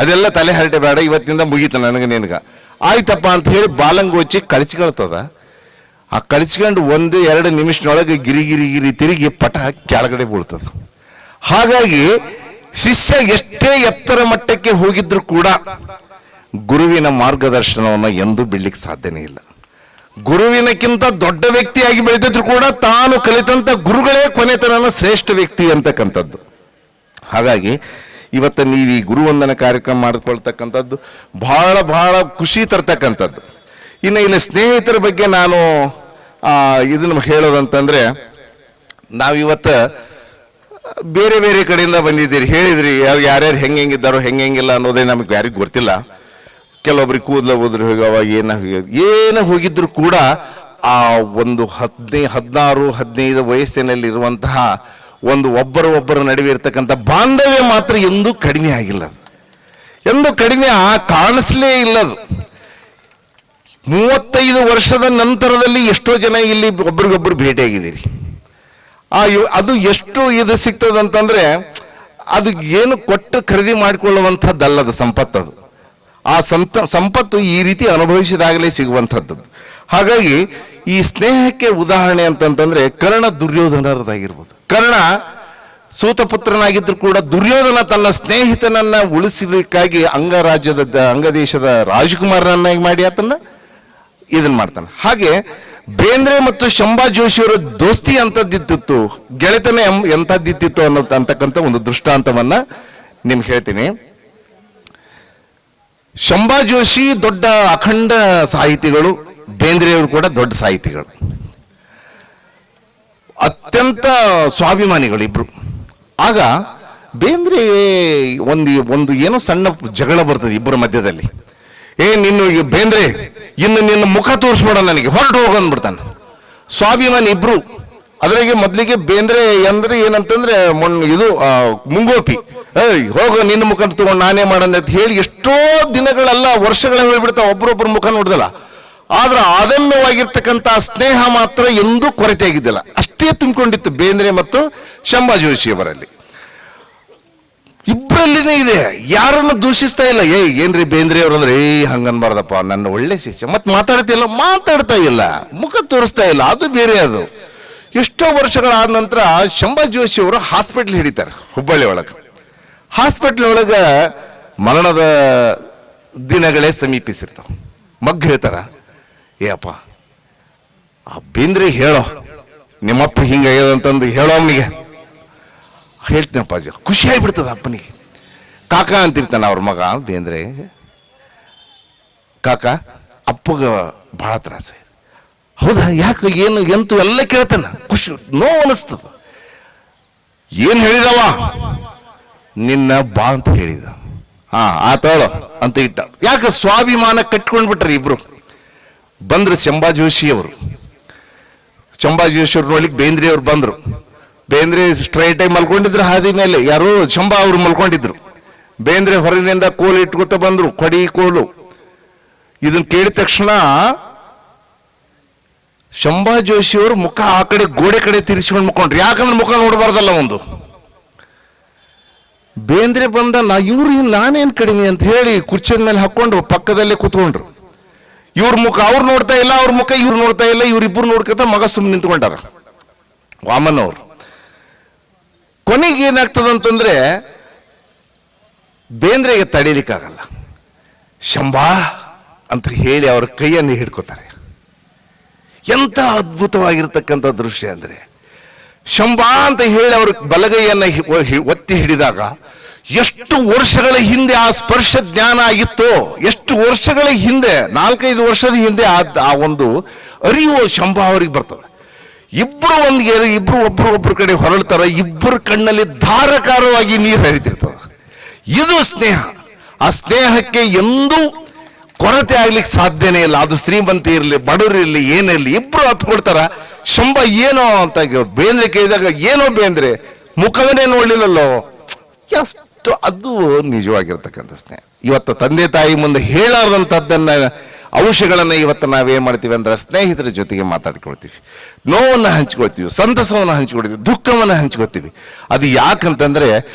ಅದೆಲ್ಲ ತಲೆ ಹರಟೆ ಬೇಡ, ಇವತ್ತಿಂದ ಮುಗೀತ ನನಗೆ ನಿನಗ, ಆಯ್ತಪ್ಪ ಅಂತ ಹೇಳಿ ಬಾಲಂಗೋಚಿ ಕಳಿಸ್ಕೊಳ್ತದ. ಆ ಕಳಿಸ್ಕೊಂಡು 1-2 ನಿಮಿಷದೊಳಗೆ ಗಿರಿ ತಿರುಗಿ ಪಟ ಕೆಳಗಡೆ ಬೀಳ್ತದ. ಹಾಗಾಗಿ ಶಿಷ್ಯ ಎಷ್ಟೇ ಎತ್ತರ ಮಟ್ಟಕ್ಕೆ ಹೋಗಿದ್ರು ಕೂಡ ಗುರುವಿನ ಮಾರ್ಗದರ್ಶನವನ್ನು ಎಂದೂ ಬಿಡ್ಲಿಕ್ಕೆ ಸಾಧ್ಯನೇ ಇಲ್ಲ. ಗುರುವಿನಕ್ಕಿಂತ ದೊಡ್ಡ ವ್ಯಕ್ತಿಯಾಗಿ ಬೆಳೆದಿದ್ರು ಕೂಡ ತಾನು ಕಲಿತಂತ ಗುರುಗಳೇ ಕೊನೆತನ ಶ್ರೇಷ್ಠ ವ್ಯಕ್ತಿ ಅಂತಕ್ಕಂಥದ್ದು. ಹಾಗಾಗಿ ಇವತ್ತು ನೀವು ಈ ಗುರುವಂದನ ಕಾರ್ಯಕ್ರಮ ಮಾಡಿಕೊಳ್ತಕ್ಕಂಥದ್ದು ಬಹಳ ಬಹಳ ಖುಷಿ ತರ್ತಕ್ಕಂಥದ್ದು. ಇನ್ನು ಇಲ್ಲಿ ಸ್ನೇಹಿತರ ಬಗ್ಗೆ ನಾನು ಇದನ್ನು ಹೇಳೋದಂತಂದ್ರೆ, ನಾವಿವತ್ತು ಬೇರೆ ಬೇರೆ ಕಡೆಯಿಂದ ಬಂದಿದ್ದೀರಿ, ಹೇಳಿದ್ರಿ ಯಾರ್ಯಾರು ಹೆಂಗಿದ್ದಾರೋ ಹೆಂಗಿಲ್ಲ ಅನ್ನೋದೇ ನಮಗೆ ಯಾರಿಗೂ ಗೊತ್ತಿಲ್ಲ. ಕೆಲವೊಬ್ರಿಗೆ ಕೂದಲ ಹೋದ್ರು ಹೋಗವ ಏನು ಹೋಗಿದ್ರು ಕೂಡ ಆ ಒಂದು 16-15 ವಯಸ್ಸಿನಲ್ಲಿರುವಂತಹ ಒಂದು ಒಬ್ಬರ ನಡುವೆ ಇರತಕ್ಕಂಥ ಬಾಂಧವ್ಯ ಮಾತ್ರ ಎಂದೂ ಕಡಿಮೆ ಆಗಿಲ್ಲ, ಎಂದೂ ಕಡಿಮೆ ಕಾಣಿಸ್ಲೇ ಇಲ್ಲದು. 35 ವರ್ಷದ ನಂತರದಲ್ಲಿ ಎಷ್ಟೋ ಜನ ಇಲ್ಲಿ ಒಬ್ರಿಗೊಬ್ರು ಭೇಟಿಯಾಗಿದ್ದೀರಿ. ಅದು ಎಷ್ಟು ಇದು ಸಿಗ್ತದಂತಂದ್ರೆ ಅದು ಏನು ಕೊಟ್ಟು ಖರೀದಿ ಮಾಡಿಕೊಳ್ಳುವಂಥದ್ದಲ್ಲದ ಸಂಪತ್ತದು. ಆ ಸಂಪತ್ತು ಈ ರೀತಿ ಅನುಭವಿಸಿದಾಗಲೇ ಸಿಗುವಂಥದ್ದು. ಹಾಗಾಗಿ ಈ ಸ್ನೇಹಕ್ಕೆ ಉದಾಹರಣೆ ಅಂತಂತಂದ್ರೆ ಕರ್ಣ ದುರ್ಯೋಧನರದಾಗಿರ್ಬೋದು. ಕರ್ಣ ಸೂತಪುತ್ರನಾಗಿದ್ರು ಕೂಡ ದುರ್ಯೋಧನ ತನ್ನ ಸ್ನೇಹಿತನನ್ನ ಉಳಿಸಲಿಕ್ಕಾಗಿ ಅಂಗದೇಶದ ರಾಜಕುಮಾರನನ್ನಾಗಿ ಮಾಡಿ ಆತನ್ನ ಇದನ್ನ ಮಾಡ್ತಾನೆ. ಹಾಗೆ ಬೇಂದ್ರೆ ಮತ್ತು ಶಂಭಾ ಜೋಶಿಯವರ ದೋಸ್ತಿ ಅಂತದ್ದಿತ್ತು, ಗೆಳೆತನ ಎಂಥದ್ದಿತ್ತು ಅಂತಕ್ಕಂಥ ಒಂದು ದೃಷ್ಟಾಂತವನ್ನ ನಿಮ್ಗೆ ಹೇಳ್ತೀನಿ. ಶಂಭಾ ಜೋಶಿ ದೊಡ್ಡ ಅಖಂಡ ಸಾಹಿತಿಗಳು, ಬೇಂದ್ರೆಯವರು ಕೂಡ ದೊಡ್ಡ ಸಾಹಿತಿಗಳು, ಅತ್ಯಂತ ಸ್ವಾಭಿಮಾನಿಗಳು ಇಬ್ರು. ಆಗ ಬೇಂದ್ರೆ ಒಂದು ಏನೋ ಸಣ್ಣ ಜಗಳ ಬರ್ತದೆ ಇಬ್ಬರ ಮಧ್ಯದಲ್ಲಿ. ನಿನ್ನ ಬೇಂದ್ರೆ ಇನ್ನು ನಿನ್ನ ಮುಖ ತೋರಿಸ್ಬೇಡ ನನಗೆ, ಹೊರಟು ಹೋಗಂದ್ಬಿಡ್ತಾನೆ. ಸ್ವಾಭಿಮಾನಿ ಇಬ್ರು. ಅದ್ರಾಗೆ ಮೊದಲಿಗೆ ಬೇಂದ್ರೆ ಅಂದ್ರೆ ಏನಂತಂದ್ರೆ ಇದು ಮುಂಗೋಪಿ, ಹೋಗ ನಿನ್ನ ಮುಖ ತಗೊಂಡು ನಾನೇ ಮಾಡಂದ ಅಂತ ಹೇಳಿ ಎಷ್ಟೋ ದಿನಗಳೆಲ್ಲ ವರ್ಷಗಳ ಹೇಳ್ಬಿಡ್ತಾವ, ಒಬ್ರೊಬ್ಬರ ಮುಖ ನೋಡ್ದಲ್ಲ. ಆದ್ರೆ ಅದಮ್ಯವಾಗಿರ್ತಕ್ಕಂಥ ಸ್ನೇಹ ಮಾತ್ರ ಎಂದೂ ಕೊರತೆ ಆಗಿದ್ದಿಲ್ಲ, ಅಷ್ಟೇ ತುಂಬಿಕೊಂಡಿತ್ತು ಬೇಂದ್ರೆ ಮತ್ತು ಶಂಭಾ ಜೋಶಿಯವರಲ್ಲಿ. ಇಬ್ಬರಲ್ಲಿನೇ ಇದೆ, ಯಾರನ್ನು ದೂಷಿಸ್ತಾ ಇಲ್ಲ. ಏನ್ರಿ ಬೇಂದ್ರೆ ಅವ್ರು ಅಂದ್ರೆ ಹಂಗನ್ಬಾರ್ದಪ್ಪ, ನನ್ನ ಒಳ್ಳೆ ಶಿಷ್ಯ, ಮತ್ತೆ ಮಾತಾಡ್ತಾ ಇಲ್ಲ, ಮುಖ ತೋರಿಸ್ತಾ ಇಲ್ಲ, ಅದು ಬೇರೆ. ಅದು ಎಷ್ಟೋ ವರ್ಷಗಳಾದ ನಂತರ ಶಂಭಾ ಜೋಶಿ ಅವರು ಹಾಸ್ಪಿಟ್ಲ್ ಹಿಡಿತಾರೆ ಹುಬ್ಬಳ್ಳಿ ಒಳಗೆ. ಹಾಸ್ಪಿಟ್ಲ್ ಒಳಗೆ ಮರಣದ ದಿನಗಳೇ ಸಮೀಪಿಸಿರ್ತಾವ. ಮಗ್ ಹೇಳ್ತಾರ, ಅಪ್ಪ ಆ ಬೇಂದ್ರೆ ಹೇಳೋ, ನಿಮ್ಮಪ್ಪ ಹಿಂಗಾಗ್ಯದಂತಂದು ಹೇಳೋ ಅವನಿಗೆ. ಹೇಳ್ತೀನಪ್ಪ, ಖುಷಿ ಆಗ್ಬಿಡ್ತದ ಅಪ್ಪನಿಗೆ. ಕಾಕ ಅಂತಿರ್ತಾನ ಅವ್ರ ಮಗ ಬೇಂದ್ರೆ, ಕಾಕ ಅಪ್ಪಗ ಬಹಳ ತ್ರಾಸ. ಹೌದಾ, ಯಾಕೆ, ಏನು ಎಂತೂ ಎಲ್ಲ ಕೇಳ್ತಾನ, ಖುಷಿ ನೋವು ಅನಿಸ್ತದ. ಏನ್ ಹೇಳಿದವ, ನಿನ್ನ ಬಾ ಅಂತ ಹೇಳಿದ. ಆತಾಳೋ ಅಂತ ಇಟ್ಟ. ಯಾಕೆ ಸ್ವಾಭಿಮಾನ ಕಟ್ಕೊಂಡ್ಬಿಟ್ರಿ ಇಬ್ರು. ಬಂದ್ರು ಶಂಭಾ ಜೋಶಿಯವರು. ಶಂಭಾ ಜೋಶಿಯವ್ರು ನೋಡ್ಲಿಕ್ಕೆ ಬೇಂದ್ರೆ ಅವ್ರು ಬಂದ್ರು. ಬೇಂದ್ರೆ ಸ್ಟ್ರೈಟ್ ಆಗಿ ಮಲ್ಕೊಂಡಿದ್ರು ಹಾದಿ ಮೇಲೆ, ಯಾರು ಶಂಭಾ ಅವರು ಮಲ್ಕೊಂಡಿದ್ರು. ಬೇಂದ್ರೆ ಹೊರಗಿನಿಂದ ಕೋಲು ಇಟ್ಕೊತ ಬಂದ್ರು, ಕೊಡಿ ಕೋಲು. ಇದನ್ನ ಕೇಳಿದ ತಕ್ಷಣ ಶಂಭಾ ಜೋಶಿಯವರು ಮುಖ ಆ ಕಡೆ ಗೋಡೆ ಕಡೆ ತಿರ್ಸ್ಕೊಂಡು ಮುಕ್ಕೊಂಡ್ರು. ಯಾಕಂದ್ರೆ ಮುಖ ನೋಡಬಾರ್ದಲ್ಲ ಒಂದು. ಬೇಂದ್ರೆ ಬಂದ, ನಾನೇನ್ ಕಡಿಮೆ ಅಂತ ಹೇಳಿ ಕುರ್ಚಿದ ಮೇಲೆ ಹಾಕೊಂಡು ಪಕ್ಕದಲ್ಲೇ ಕೂತ್ಕೊಂಡ್ರು. ಇವ್ರ ಮುಖ ಅವ್ರು ನೋಡ್ತಾ ಇಲ್ಲ, ಅವ್ರ ಮುಖ ಇವ್ರು ನೋಡ್ತಾ ಇಲ್ಲ. ಇವ್ರಿಬ್ರು ನೋಡ್ಕೊತ ಮಗ ಸುಮ್ಮನೆ ನಿಂತ್ಕೊಂಡಾರ ವಾಮನ್ ಅವರು. ಕೊನೆಗೆ ಏನಾಗ್ತದಂತಂದ್ರೆ ಬೇಂದ್ರೆಗೆ ತಡೀಲಿಕ್ಕಾಗಲ್ಲ. ಶಂಭಾ ಅಂತ ಹೇಳಿ ಅವ್ರ ಕೈಯನ್ನು ಹಿಡ್ಕೋತಾರೆ. ಎಂತ ಅದ್ಭುತವಾಗಿರ್ತಕ್ಕಂಥ ದೃಶ್ಯ ಅಂದ್ರೆ, ಶಂಭಾ ಅಂತ ಹೇಳಿ ಅವ್ರ ಬಲಗೈಯನ್ನ ಒತ್ತಿ ಹಿಡಿದಾಗ ಎಷ್ಟು ವರ್ಷಗಳ ಹಿಂದೆ ಆ ಸ್ಪರ್ಶ ಜ್ಞಾನ ಆಗಿತ್ತೋ, ಎಷ್ಟು ವರ್ಷಗಳ ಹಿಂದೆ, 4-5 ವರ್ಷದ ಹಿಂದೆ ಆ ಒಂದು ಅರಿವು ಶಂಭಾ ಅವ್ರಿಗೆ ಬರ್ತದೆ. ಇಬ್ರು ಒಬ್ರು ಕಡೆ ಹೊರಳ್ತಾರ. ಇಬ್ಬರು ಕಣ್ಣಲ್ಲಿ ಧಾರಕಾರವಾಗಿ ನೀರು ಹರಿತಿರ್ತದ. ಇದು ಸ್ನೇಹ. ಆ ಸ್ನೇಹಕ್ಕೆ ಎಂದೂ ಕೊರತೆ ಆಗ್ಲಿಕ್ಕೆ ಸಾಧ್ಯನೇ ಇಲ್ಲ. ಅದು ಶ್ರೀಮಂತ ಇರಲಿ, ಬಡವರಿರ್ಲಿ, ಏನಿರಲಿ, ಇಬ್ರು ಹತ್ಕೊಳ್ತಾರ. ಶಂಭಾ ಏನೋ ಅಂತ ಬೇಂದ್ರೆ ಕೇಳಿದಾಗ, ಏನೋ ಬೇಂದ್ರೆ ಮುಖವನ್ನೇ ನೋಡ್ಲಿಲ್ಲಲ್ಲೋ, ಎಷ್ಟು ಅದು ನಿಜವಾಗಿರ್ತಕ್ಕಂಥ ಸ್ನೇಹ. ಇವತ್ತು ತಂದೆ ತಾಯಿ ಮುಂದೆ ಹೇಳಾರ್ದಂಥದ್ದನ್ನ ಅಂಶಗಳನ್ನ ಇವತ್ತು ನಾವೇನ್ ಮಾಡ್ತೀವಿ ಅಂದ್ರೆ ಸ್ನೇಹಿತರ ಜೊತೆಗೆ ಮಾತಾಡ್ಕೊಳ್ತೀವಿ, ನೋವನ್ನ ಹಂಚ್ಕೊಳ್ತೀವಿ, ಸಂತಸವನ್ನ ಹಂಚ್ಕೊಳ್ತೀವಿ, ದುಃಖವನ್ನ ಹಂಚ್ಕೊಳ್ತೀವಿ. ಅದು ಯಾಕಂತಂದ್ರೆ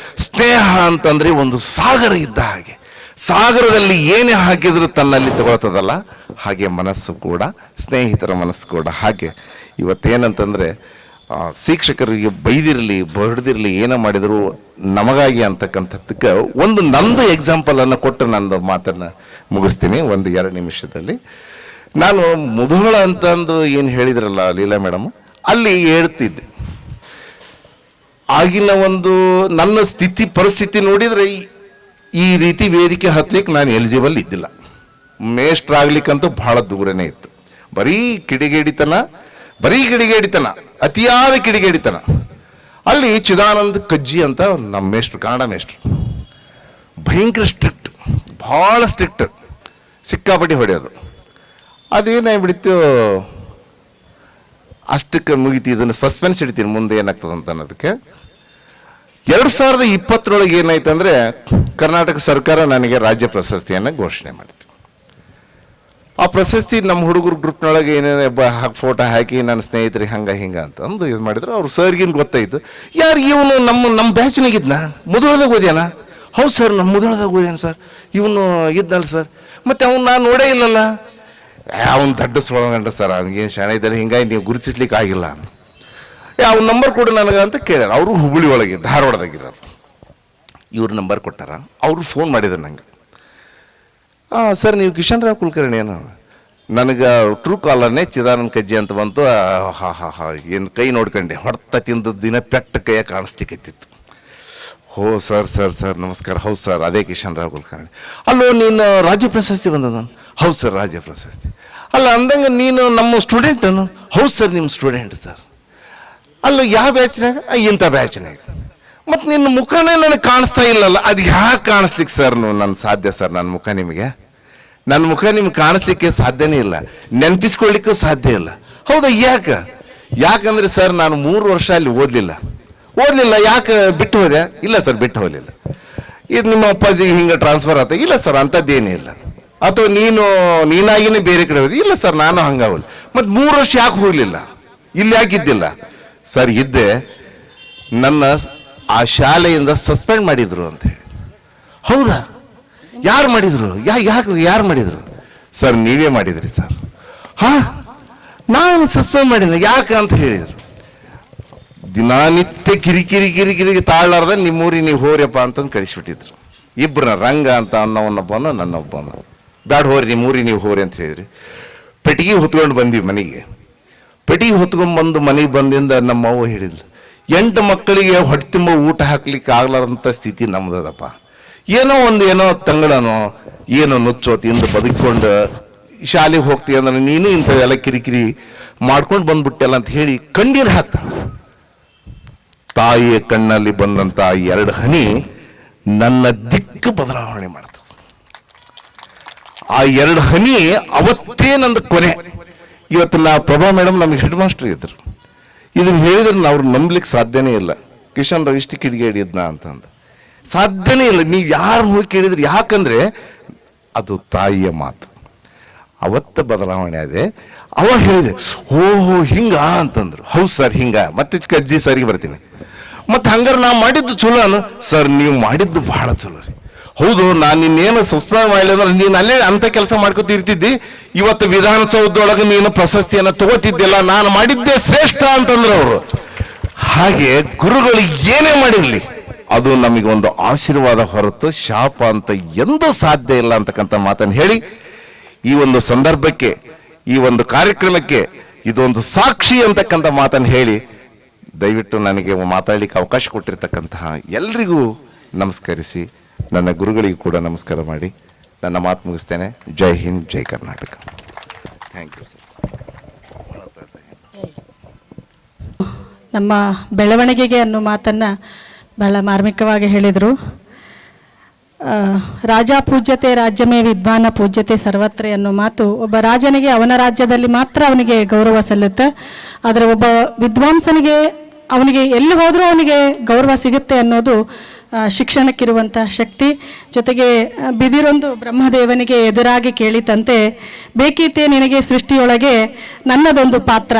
ಸ್ನೇಹ ಅಂತಂದ್ರೆ ಒಂದು ಸಾಗರ ಇದ್ದ ಹಾಗೆ. ಸಾಗರದಲ್ಲಿ ಏನೇ ಹಾಕಿದ್ರು ತನ್ನಲ್ಲಿ ತಗೊಳ್ತದಲ್ಲ, ಹಾಗೆ ಮನಸ್ಸು ಕೂಡ, ಸ್ನೇಹಿತರ ಮನಸ್ಸು ಕೂಡ ಹಾಗೆ. ಇವತ್ತೇನಂತಂದ್ರೆ ಶಿಕ್ಷಕರಿಗೆ ಬೈದಿರಲಿ ಬಡ್ದಿರಲಿ ಏನೋ ಮಾಡಿದ್ರು ನಮಗಾಗಿ ಅಂತಕ್ಕಂಥದ್ದಕ್ಕೆ ನಂದು ಎಕ್ಸಾಂಪಲ್ ಅನ್ನು ಕೊಟ್ಟು ನಂದು ಮಾತನ್ನ ಮುಗಿಸ್ತೀನಿ 1-2 ನಿಮಿಷದಲ್ಲಿ. ನಾನು ಮುಧೋಳ ಅಂತಂದು ಏನು ಹೇಳಿದ್ರಲ್ಲ ಲೀಲಾ ಮೇಡಮ್, ಅಲ್ಲಿ ಹೇಳ್ತಿದ್ದೆ. ಆಗಿನ ಒಂದು ನನ್ನ ಪರಿಸ್ಥಿತಿ ನೋಡಿದರೆ ಈ ರೀತಿ ವೇದಿಕೆ ಹತ್ಲಿಕ್ಕೆ ನಾನು ಎಲಿಜಿಬಲ್ ಇದ್ದಿಲ್ಲ. ಮೇಷ್ಟ್ರಾಗ್ಲಿಕ್ಕಂತೂ ಬಹಳ ದೂರನೇ ಇತ್ತು. ಬರೀ ಕಿಡಿಗೇಡಿತನ, ಅತಿಯಾದ ಕಿಡಿಗೇಡಿತನ. ಅಲ್ಲಿ ಚಿದಾನಂದ ಕಜ್ಜಿ ಅಂತ ನಮ್ಮ ಮೇಷ್ಟ್ರು, ಕನ್ನಡ ಮೇಷ್ಟ್ರು, ಭಯಂಕರ ಸ್ಟ್ರಿಕ್ಟ್, ಭಾಳ ಸ್ಟ್ರಿಕ್ಟ್, ಸಿಕ್ಕಾಪಟ್ಟಿ ಹೊಡೆಯೋದು. ಅದೇನಾಗ್ಬಿಡ್ತು, ಅಷ್ಟಕ್ಕೆ ಮುಗಿತು. ಇದನ್ನು ಸಸ್ಪೆನ್ಸ್ ಇಡ್ತೀನಿ ಮುಂದೆ ಏನಾಗ್ತದೆ ಅಂತ ಅನ್ನೋದಕ್ಕೆ. 2020 ಏನಾಯ್ತು ಅಂದರೆ, ಕರ್ನಾಟಕ ಸರ್ಕಾರ ನನಗೆ ರಾಜ್ಯ ಪ್ರಶಸ್ತಿಯನ್ನು ಘೋಷಣೆ ಮಾಡಿತು. ಆ ಪ್ರಶಸ್ತಿ ನಮ್ಮ ಹುಡುಗರು ಗ್ರೂಪ್ನೊಳಗೆ ಏನೇನು ಫೋಟೋ ಹಾಕಿ ನನ್ನ ಸ್ನೇಹಿತರಿಗೆ ಹಿಂಗೆ ಅಂತ ಅಂದು ಇದು ಮಾಡಿದ್ರು. ಅವ್ರು ಸರ್ಗಿನ್ ಗೊತ್ತಾಯಿತು, ಯಾರು ಇವನು ನಮ್ಮ ಬ್ಯಾಚ್ನಾಗಿದ್ನ, ಮುಧೋಳದಾಗ ಓದ್ಯಾನ? ಹೌದು ಸರ್, ನಮ್ಮ ಮುಧೋಳದಾಗ ಓದ್ಯಾನ ಸರ್, ಇವನು ಇದ್ನಲ್ಲ ಸರ್. ಮತ್ತು ಅವ್ನು ನಾನು ನೋಡೇ ಇಲ್ಲಲ್ಲ, ಅವ್ನು ದಡ್ಡ ಸೊಳಗಂಡ ಸರ್, ಅವ್ನಿಗೇನು ಶಾಣೆ ಇದ್ದಾರೆ, ಹಿಂಗಾಗಿ ನೀವು ಗುರುತಿಸ್ಲಿಕ್ಕೆ ಆಗಿಲ್ಲ. ಅವ್ನ ನಂಬರ್ ಕೊಡು ನನಗೆ ಅಂತ ಕೇಳ್ಯಾರ. ಅವರು ಹುಬ್ಬಳ್ಳಿ ಒಳಗೆ ಧಾರವಾಡದಾಗಿರೋರು. ಇವ್ರ ನಂಬರ್ ಕೊಟ್ಟಾರ. ಅವರು ಫೋನ್ ಮಾಡಿದ್ರು ನಂಗೆ, ಸರ್ ನೀವು ಕಿಶನ್ ರಾವ್ ಕುಲಕರ್ಣಿ ಏನು? ನನಗೆ ಟ್ರೂ ಕಾಲರ್ನೇ ಚಿದಾನಂದ ಕಜ್ಜಿ ಅಂತ ಬಂತು. ಏನು ಕೈ ನೋಡ್ಕೊಂಡೆ, ಹೊಡ್ತ ತಿಂದದ್ದು ದಿನ ಪೆಟ್ಟ ಕೈಯ ಕಾಣಿಸ್ಲಿಕ್ಕತ್ತಿತ್ತು. ಹೋ ಸರ್ ನಮಸ್ಕಾರ. ಹೌದು ಸರ್, ಅದೇ ಕಿಶನ್ ರಾವ್ ಕುಲಕರ್ಣಿ. ಅಲ್ಲೋ ನೀನು ರಾಜ್ಯ ಪ್ರಶಸ್ತಿ ಬಂದದ? ಹೌದು ಸರ್, ರಾಜ್ಯ ಪ್ರಶಸ್ತಿ. ಅಲ್ಲ ಅಂದಂಗೆ ನೀನು ನಮ್ಮ ಸ್ಟೂಡೆಂಟನು? ಹೌದು ಸರ್, ನಿಮ್ಮ ಸ್ಟೂಡೆಂಟ್ ಸರ್. ಅಲ್ಲ ಯಾವ ಬ್ಯಾಚ್ನಾಗ? ಇಂಥ ಬ್ಯಾಚ್ನಾಗ. ಮತ್ತು ನಿನ್ನ ಮುಖನೇ ನನಗೆ ಕಾಣಿಸ್ತಾ ಇಲ್ಲಲ್ಲ, ಅದು ಯಾಕೆ ಕಾಣಿಸ್ಲಿಕ್ಕೆ ಸರ್? ನನ್ನ ಸಾಧ್ಯ ಸರ್, ನನ್ನ ಮುಖ ನಿಮ್ಗೆ ಕಾಣಿಸ್ಲಿಕ್ಕೆ ಸಾಧ್ಯನೇ ಇಲ್ಲ, ನೆನಪಿಸ್ಕೊಳ್ಳಿಕ್ಕೂ ಸಾಧ್ಯ ಇಲ್ಲ. ಹೌದಾ? ಯಾಕಂದ್ರೆ ಸರ್ ನಾನು 3 ವರ್ಷ ಅಲ್ಲಿ ಓದಲಿಲ್ಲ. ಯಾಕೆ ಬಿಟ್ಟು ಹೋದೆ? ಇಲ್ಲ ಸರ್, ಬಿಟ್ಟು ಹೋಗಲಿಲ್ಲ. ಇದು ನಿಮ್ಮ ಅಪ್ಪಾಜಿಗೆ ಹಿಂಗೆ ಟ್ರಾನ್ಸ್ಫರ್ ಆತ? ಇಲ್ಲ ಸರ್, ಅಂಥದ್ದೇನೇ ಇಲ್ಲ. ಅಥವಾ ನೀನಾಗಿನೇ ಬೇರೆ ಕಡೆ ಹೋದೆ? ಇಲ್ಲ ಸರ್, ನಾನು ಹಂಗಾಗಲ್ಲ. ಮತ್ತು 3 ವರ್ಷ ಯಾಕೆ ಹೋಗಲಿಲ್ಲ? ಇಲ್ಲಿ ಯಾಕಿದ್ದಿಲ್ಲ ಸರ್? ಇದ್ದೆ, ನನ್ನ ಆ ಶಾಲೆಯಿಂದ ಸಸ್ಪೆಂಡ್ ಮಾಡಿದ್ರು ಅಂತ ಹೇಳಿ. ಹೌದಾ? ಯಾರು ಮಾಡಿದ್ರು? ಯಾರು ಮಾಡಿದ್ರು ಸರ್? ನೀವೇ ಮಾಡಿದ್ರಿ ಸರ್. ನಾನು ಸಸ್ಪೆಂಡ್ ಮಾಡಿದ್ದೆ ಯಾಕೆ ಅಂತ ಹೇಳಿದರು. ದಿನನಿತ್ಯ ಕಿರಿಕಿರಿ ತಾಳಾರ್ದ ನಿಮ್ಮೂರಿಗೆ ನೀವು ಹೋರ್ಯಪ್ಪ ಅಂತಂದು ಕಳಿಸ್ಬಿಟ್ಟಿದ್ರು. ಇಬ್ಬರನ್ನ, ರಂಗ ಅಂತ ಅನ್ನೋನ್ನೊಬ್ಬನ, ನನ್ನೊಬ್ಬನ. ಬ್ಯಾಡ ಹೋರಿ, ನಿಮ್ಮೂರಿಗೆ ನೀವು ಹೋರಿ ಅಂತ ಹೇಳಿದ್ರಿ. ಪೆಟ್ಟಿಗೆ ಹೊತ್ಕೊಂಡು ಬಂದ್ವಿ ಮನೆಗೆ. ಪೆಟ್ಟಿಗೆ ಹೊತ್ಕೊಂಡ್ಬಂದು ಮನೆಗೆ ಬಂದಿಂದ ನಮ್ಮವ್ವ ಹೇಳಿದ್ಲು, 8 ಮಕ್ಕಳಿಗೆ ಹೊಟ್ಟೆ ತುಂಬ ಊಟ ಹಾಕ್ಲಿಕ್ಕೆ ಆಗ್ಲಾರಂಥ ಸ್ಥಿತಿ ನಮ್ದದಪ್ಪ. ಏನೋ ತಂಗಳನೋ ಏನೋ ನುಚ್ಚೋ ತಿಂದು ಬದುಕೊಂಡು ಶಾಲೆಗೆ ಹೋಗ್ತೀಯ ಅಂದ್ರೆ ನೀನು ಇಂಥವೆಲ್ಲ ಕಿರಿಕಿರಿ ಮಾಡ್ಕೊಂಡು ಬಂದ್ಬಿಟ್ಟೆಲ್ಲ ಅಂತ ಹೇಳಿ ಕಣ್ಣೀರು ಹಾಕ್ತಾಳೆ. ತಾಯಿಯ ಕಣ್ಣಲ್ಲಿ ಬಂದಂಥ 2 ಹನಿ ನನ್ನ ದಿಕ್ಕು ಬದಲಾವಣೆ ಮಾಡ್ತದೆ. ಆ 2 ಹನಿ ಅವತ್ತೇ ನಂದು ಕೊನೆ. ಇವತ್ತು ಪ್ರಭಾ ಮೇಡಮ್ ನಮಗೆ ಹೆಡ್ ಮಾಸ್ಟರ್ ಇದ್ರು. ಇದನ್ನು ಹೇಳಿದ್ರೆ ಅವ್ರು ನಂಬಲಿಕ್ಕೆ ಸಾಧ್ಯನೇ ಇಲ್ಲ. ಕಿಶನ್ ರಾವ್ ಇಷ್ಟು ಕಿಡಿಗೇಡಿದ್ನ ಅಂತಂದು ಸಾಧ್ಯನೇ ಇಲ್ಲ. ನೀವು ಯಾರು ಹೋಗಿ ಕೇಳಿದ್ರಿ? ಯಾಕಂದ್ರೆ ಅದು ತಾಯಿಯ ಮಾತು. ಅವತ್ತ ಬದಲಾವಣೆ ಆದೆ. ಅವಾಗ ಹೇಳಿದೆ, ಓಹೋ ಹಿಂಗ ಅಂತಂದ್ರು. ಹೌದು ಸರ್, ಹಿಂಗ. ಮತ್ತೆ ಕಜ್ಜಿ ಸರಿಗೆ ಬರ್ತೀನಿ. ಮತ್ತೆ ಹಂಗಾರೆ ನಾ ಮಾಡಿದ್ದು ಚಲೋ ಸರ್? ನೀವು ಮಾಡಿದ್ದು ಬಹಳ ಚಲೋ ರೀ. ಹೌದು, ನಾನು ನಿನ್ನೇನು ಸಸ್ಪೆಂಡ್ ಮಾಡಿಲ್ಲ ಅಂದ್ರೆ ನೀನು ಅಲ್ಲೇ ಅಂತ ಕೆಲಸ ಮಾಡ್ಕೊತಿರ್ತಿದ್ದಿ. ಇವತ್ತು ವಿಧಾನಸೌಧದೊಳಗೆ ನೀನು ಪ್ರಶಸ್ತಿಯನ್ನು ತಗೋತಿದ್ದಿಲ್ಲ, ನಾನು ಮಾಡಿದ್ದೆ ಶ್ರೇಷ್ಠ ಅಂತಂದ್ರು ಅವರು. ಹಾಗೆ ಗುರುಗಳು ಏನೇ ಮಾಡಿರಲಿ ಅದು ನಮಗೆ ಒಂದು ಆಶೀರ್ವಾದ ಹೊರತು ಶಾಪ ಅಂತ ಎಂದೂ ಸಾಧ್ಯ ಇಲ್ಲ ಅಂತಕ್ಕಂಥ ಮಾತನ್ನು ಹೇಳಿ, ಈ ಒಂದು ಸಂದರ್ಭಕ್ಕೆ, ಈ ಒಂದು ಕಾರ್ಯಕ್ರಮಕ್ಕೆ ಇದೊಂದು ಸಾಕ್ಷಿ ಅಂತಕ್ಕಂಥ ಮಾತನ್ನು ಹೇಳಿ, ದಯವಿಟ್ಟು ನನಗೆ ಮಾತಾಡಲಿಕ್ಕೆ ಅವಕಾಶ ಕೊಟ್ಟಿರ್ತಕ್ಕಂತಹ ಎಲ್ರಿಗೂ ನಮಸ್ಕರಿಸಿ, ನನ್ನ ಗುರುಗಳಿಗೂ ಕೂಡ ನಮಸ್ಕಾರ ಮಾಡಿ ನನ್ನ ಮಾತು ಮುಗಿಸ್ತೇನೆ. ಜೈ ಹಿಂದ್, ಜೈ ಕರ್ನಾಟಕ. Thank you sir. ನಮ್ಮ ಬೆಳವಣಿಗೆಗೆ ಅನ್ನೋ ಮಾತನ್ನು ಬಹಳ ಮಾರ್ಮಿಕವಾಗಿ ಹೇಳಿದರು. ರಾಜ ಪೂಜ್ಯತೆ ರಾಜ್യമೇ ವಿದ್ವಾನ ಪೂಜ್ಯತೆ ಸರ್ವತ್ರ ಅನ್ನೋ ಮಾತು ಒಬ್ಬ ರಾಜನಿಗೆ ಅವನ ರಾಜ್ಯದಲ್ಲಿ ಮಾತ್ರ ಅವನಿಗೆ ಗೌರವ ಸಲ್ಲುತ್ತೆ. ಆದರೆ ಒಬ್ಬ ವಿದ್ವಾಂಸನಿಗೆ ಅವನಿಗೆ ಎಲ್ಲಿ ಹೋದರೂ ಅವನಿಗೆ ಗೌರವ ಸಿಗುತ್ತೆ ಅನ್ನೋದು ಶಿಕ್ಷಣಕ್ಕಿರುವಂಥ ಶಕ್ತಿ. ಜೊತೆಗೆ ಬಿದಿರೊಂದು ಬ್ರಹ್ಮದೇವನಿಗೆ ಎದುರಾಗಿ ಕೇಳಿತಂತೆ, ಬೇಕೀತೆ ನಿನಗೆ ಸೃಷ್ಟಿಯೊಳಗೆ ನನ್ನದೊಂದು ಪಾತ್ರ,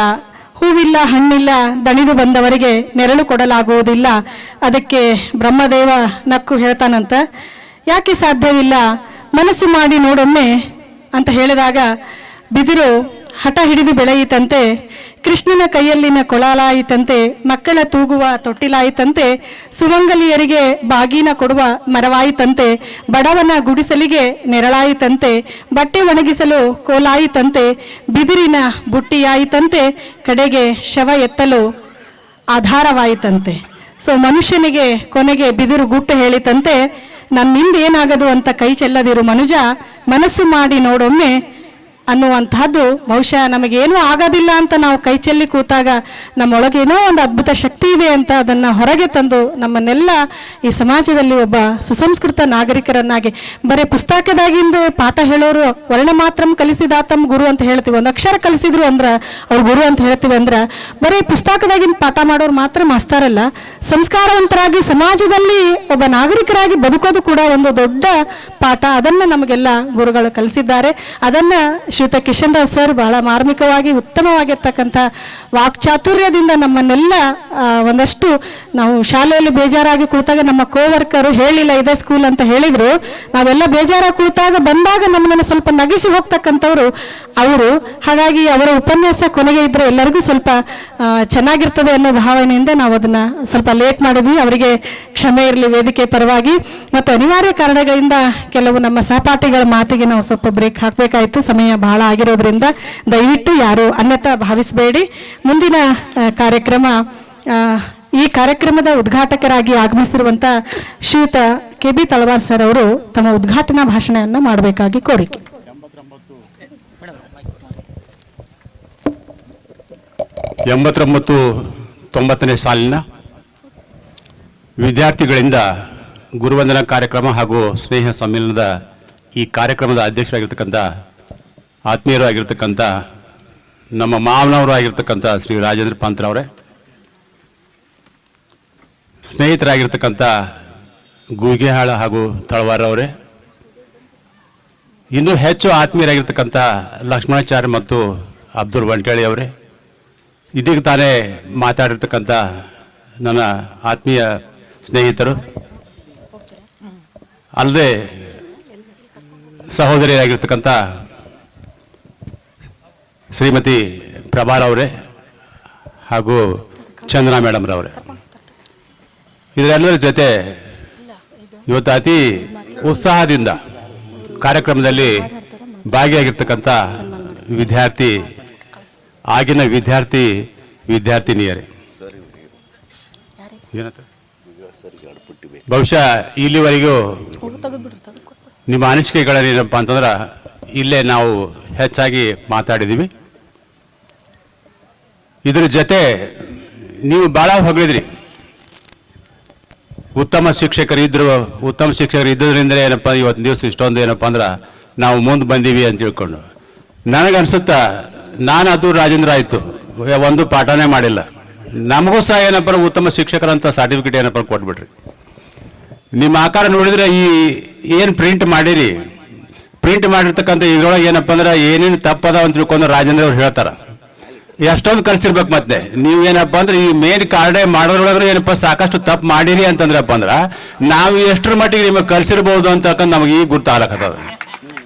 ಹೂವಿಲ್ಲ ಹಣ್ಣಿಲ್ಲ ದಣಿದು ಬಂದವರಿಗೆ ನೆರಳು ಕೊಡಲಾಗುವುದಿಲ್ಲ. ಅದಕ್ಕೆ ಬ್ರಹ್ಮದೇವ ನಕ್ಕು ಹೇಳ್ತಾನಂತ, ಯಾಕೆ ಸಾಧ್ಯವಿಲ್ಲ, ಮನಸ್ಸು ಮಾಡಿ ನೋಡೊಮ್ಮೆ ಅಂತ ಹೇಳಿದಾಗ ಬಿದಿರು ಹಠ ಹಿಡಿದು ಬೆಳೆಯಿತಂತೆ. ಕೃಷ್ಣನ ಕೈಯಲ್ಲಿನ ಕೊಳಲಾಯಿತಂತೆ, ಮಕ್ಕಳ ತೂಗುವ ತೊಟ್ಟಿಲಾಯಿತಂತೆ, ಸುಮಂಗಲಿಯರಿಗೆ ಬಾಗಿನ ಕೊಡುವ ಮರವಾಯಿತಂತೆ, ಬಡವನ ಗುಡಿಸಲಿಗೆ ನೆರಳಾಯಿತಂತೆ, ಬಟ್ಟೆ ಒಣಗಿಸಲು ಕೋಲಾಯಿತಂತೆ, ಬಿದಿರಿನ ಬುಟ್ಟಿಯಾಯಿತಂತೆ, ಕಡೆಗೆ ಶವ ಎತ್ತಲು ಆಧಾರವಾಯಿತಂತೆ. ಸೊ ಮನುಷ್ಯನಿಗೆ ಕೊನೆಗೆ ಬಿದಿರು ಗುಟ್ಟು ಹೇಳಿತಂತೆ, ನನ್ನಿಂದ ಏನಾಗದು ಅಂತ ಕೈ ಚೆಲ್ಲದಿರು ಮನುಜ, ಮನಸ್ಸು ಮಾಡಿ ನೋಡೊಮ್ಮೆ ಅನ್ನುವಂತಹದ್ದು ಬಹುಶಃ ನಮಗೇನೂ ಆಗೋದಿಲ್ಲ ಅಂತ ನಾವು ಕೈ ಚೆಲ್ಲಿ ಕೂತಾಗ ನಮ್ಮೊಳಗೇನೋ ಒಂದು ಅದ್ಭುತ ಶಕ್ತಿ ಇದೆ ಅಂತ ಅದನ್ನು ಹೊರಗೆ ತಂದು ನಮ್ಮನ್ನೆಲ್ಲ ಈ ಸಮಾಜದಲ್ಲಿ ಒಬ್ಬ ಸುಸಂಸ್ಕೃತ ನಾಗರಿಕರನ್ನಾಗಿ, ಬರೀ ಪುಸ್ತಕದಾಗಿಂದ ಪಾಠ ಹೇಳೋರು ವರ್ಣ ಮಾತ್ರಂ ಕಲಿಸಿದಾತಂ ಗುರು ಅಂತ ಹೇಳ್ತೀವಿ, ಒಂದು ಅಕ್ಷರ ಕಲಿಸಿದ್ರು ಅಂದ್ರೆ ಅವ್ರು ಗುರು ಅಂತ ಹೇಳ್ತೀವಿ ಅಂದ್ರೆ, ಬರೀ ಪುಸ್ತಕದಾಗಿನ ಪಾಠ ಮಾಡೋರು ಮಾತ್ರ ಮಾಸ್ತಾರಲ್ಲ, ಸಂಸ್ಕಾರವಂತರಾಗಿ ಸಮಾಜದಲ್ಲಿ ಒಬ್ಬ ನಾಗರಿಕರಾಗಿ ಬದುಕೋದು ಕೂಡ ಒಂದು ದೊಡ್ಡ ಪಾಠ. ಅದನ್ನು ನಮಗೆಲ್ಲ ಗುರುಗಳು ಕಲಿಸಿದ್ದಾರೆ. ಅದನ್ನು ಶ್ರೀಯುತ ಕಿಶನ್ ರಾವ್ ಸರ್ ಬಹಳ ಮಾರ್ಮಿಕವಾಗಿ ಉತ್ತಮವಾಗಿರ್ತಕ್ಕಂಥ ವಾಕ್ಚಾತುರ್ಯದಿಂದ ನಮ್ಮನ್ನೆಲ್ಲ ಒಂದಷ್ಟು, ನಾವು ಶಾಲೆಯಲ್ಲಿ ಬೇಜಾರಾಗಿ ಕುಳಿತಾಗ ನಮ್ಮ ಕೋವರ್ಕರು ಹೇಳಿಲ್ಲ ಇದೇ ಸ್ಕೂಲ್ ಅಂತ ಹೇಳಿದ್ರು, ನಾವೆಲ್ಲ ಬೇಜಾರಾಗಿ ಕುಳಿತಾಗ ಬಂದಾಗ ನಮ್ಮನ್ನು ಸ್ವಲ್ಪ ನಗಿಸಿ ಹೋಗ್ತಕ್ಕಂಥವ್ರು ಅವರು. ಹಾಗಾಗಿ ಅವರ ಉಪನ್ಯಾಸ ಕೊನೆಗೆ ಇದ್ರೆ ಎಲ್ಲರಿಗೂ ಸ್ವಲ್ಪ ಚೆನ್ನಾಗಿರ್ತದೆ ಅನ್ನೋ ಭಾವನೆಯಿಂದ ನಾವು ಅದನ್ನು ಸ್ವಲ್ಪ ಲೇಟ್ ಮಾಡಿದ್ವಿ. ಅವರಿಗೆ ಕ್ಷಮೆ ಇರಲಿ ವೇದಿಕೆ ಪರವಾಗಿ. ಮತ್ತು ಅನಿವಾರ್ಯ ಕಾರಣಗಳಿಂದ ಕೆಲವು ನಮ್ಮ ಸಹಪಾಠಿಗಳ ಮಾತಿಗೆ ನಾವು ಸ್ವಲ್ಪ ಬ್ರೇಕ್ ಹಾಕಬೇಕಾಯಿತು, ಸಮಯ ಬಹಳ ಆಗಿರೋದ್ರಿಂದ ದಯವಿಟ್ಟು ಯಾರು ಅನ್ಯತಾ ಭಾವಿಸಬೇಡಿ. ಮುಂದಿನ ಕಾರ್ಯಕ್ರಮ, ಈ ಕಾರ್ಯಕ್ರಮದ ಉದ್ಘಾಟಕರಾಗಿ ಆಗಮಿಸಿರುವಂಥ ಶ್ರೀಯುತ ಕೆ.ಬಿ. ತಳವಾರ್ ಸರ್ ಅವರು ತಮ್ಮ ಉದ್ಘಾಟನಾ ಭಾಷಣವನ್ನು ಮಾಡಬೇಕಾಗಿ ಕೋರಿಕೆ. 89-90ನೇ ಸಾಲಿನ ವಿದ್ಯಾರ್ಥಿಗಳಿಂದ ಗುರುವಂದನಾ ಕಾರ್ಯಕ್ರಮ ಹಾಗೂ ಸ್ನೇಹ ಸಮ್ಮೇಳನದ ಈ ಕಾರ್ಯಕ್ರಮದ ಅಧ್ಯಕ್ಷರಾಗಿರ್ತಕ್ಕಂಥ ಆತ್ಮೀಯರು ಆಗಿರ್ತಕ್ಕಂಥ ನಮ್ಮ ಮಾವನವರು ಆಗಿರ್ತಕ್ಕಂಥ ಶ್ರೀ ರಾಜೇಂದ್ರ ಪಾಂತ್ರವರೇ, ಸ್ನೇಹಿತರಾಗಿರ್ತಕ್ಕಂಥ ಗೂಗೆಹಾಳ ಹಾಗೂ ತಳವಾರವರೇ, ಇನ್ನೂ ಹೆಚ್ಚು ಆತ್ಮೀಯರಾಗಿರ್ತಕ್ಕಂಥ ಲಕ್ಷ್ಮಣಾಚಾರ್ಯ ಮತ್ತು ಅಬ್ದುಲ್ ವಂಟೇಳಿ ಅವರೇ, ಇದೀಗ ತಾನೇ ಮಾತಾಡಿರ್ತಕ್ಕಂಥ ನನ್ನ ಆತ್ಮೀಯ ಸ್ನೇಹಿತರು, ಅಲ್ಲದೆ ಸಹೋದರಿಯಾಗಿರ್ತಕ್ಕಂಥ ಶ್ರೀಮತಿ ಪ್ರಭಾರ್ ಅವರೇ ಹಾಗೂ ಚಂದನಾ ಮೇಡಮ್ರವರೇ, ಇದರೆಲ್ಲರ ಜೊತೆ ಇವತ್ತು ಅತಿ ಉತ್ಸಾಹದಿಂದ ಕಾರ್ಯಕ್ರಮದಲ್ಲಿ ಭಾಗಿಯಾಗಿರ್ತಕ್ಕಂಥ ವಿದ್ಯಾರ್ಥಿ, ಆಗಿನ ವಿದ್ಯಾರ್ಥಿನಿಯರೇ, ಏನಂತ ಬಹುಶಃ ಇಲ್ಲಿವರೆಗೂ ನಿಮ್ಮ ಅನಿಸಿಕೆಗಳೇನಪ್ಪ ಅಂತಂದ್ರೆ ಇಲ್ಲೇ ನಾವು ಹೆಚ್ಚಾಗಿ ಮಾತಾಡಿದ್ದೀವಿ. ಇದ್ರ ಜೊತೆ ನೀವು ಭಾಳ ಹೊಗಳಿದ್ರಿ, ಉತ್ತಮ ಶಿಕ್ಷಕರು ಇದ್ದದ್ರಿಂದ ಏನಪ್ಪ ಇವತ್ತು ದಿವಸ ಇಷ್ಟೊಂದು ಏನಪ್ಪ ಅಂದ್ರೆ ನಾವು ಮುಂದೆ ಬಂದೀವಿ ಅಂತ ತಿಳ್ಕೊಂಡು. ನನಗನ್ಸುತ್ತಾ ನಾನು ಅದು ರಾಜೇಂದ್ರ ಆಯಿತು ಒಂದು ಪಾಠನೇ ಮಾಡಿಲ್ಲ, ನಮಗೂ ಸಹ ಏನಪ್ಪ ಉತ್ತಮ ಶಿಕ್ಷಕರಂತ ಸರ್ಟಿಫಿಕೇಟ್ ಏನಪ್ಪ ಕೊಟ್ಬಿಟ್ರಿ. ನಿಮ್ಮ ಆಕಾರ ನೋಡಿದ್ರೆ ಈ ಏನು ಪ್ರಿಂಟ್ ಮಾಡಿರ್ತಕ್ಕಂಥ ಇದ್ರೊಳಗೆ ಏನಪ್ಪ ಅಂದ್ರೆ ಏನೇನು ತಪ್ಪದ ಅಂತ ತಿಳ್ಕೊಂಡು ರಾಜೇಂದ್ರ ಅವ್ರು ಹೇಳ್ತಾರೆ. ಎಷ್ಟೊಂದು ಕಲಿಸಿರ್ಬೇಕು. ಮತ್ತೆ ನೀವೇನಪ್ಪ ಅಂದ್ರೆ ಈ ಮೇನ್ ಕಾರ್ಡೆ ಮಾಡೋದ್ರೊಳಗೆ ಏನಪ್ಪ ಸಾಕಷ್ಟು ತಪ್ಪು ಮಾಡಿರಿ ಅಂತಂದ್ರಪ್ಪ ಅಂದ್ರೆ ನಾವು ಎಷ್ಟರ ಮಟ್ಟಿಗೆ ನಿಮಗೆ ಕಲಿಸಿರ್ಬೋದು ಅಂತ ನಮಗೆ ಈಗ ಗುರ್ತಾಗತ್ತದ.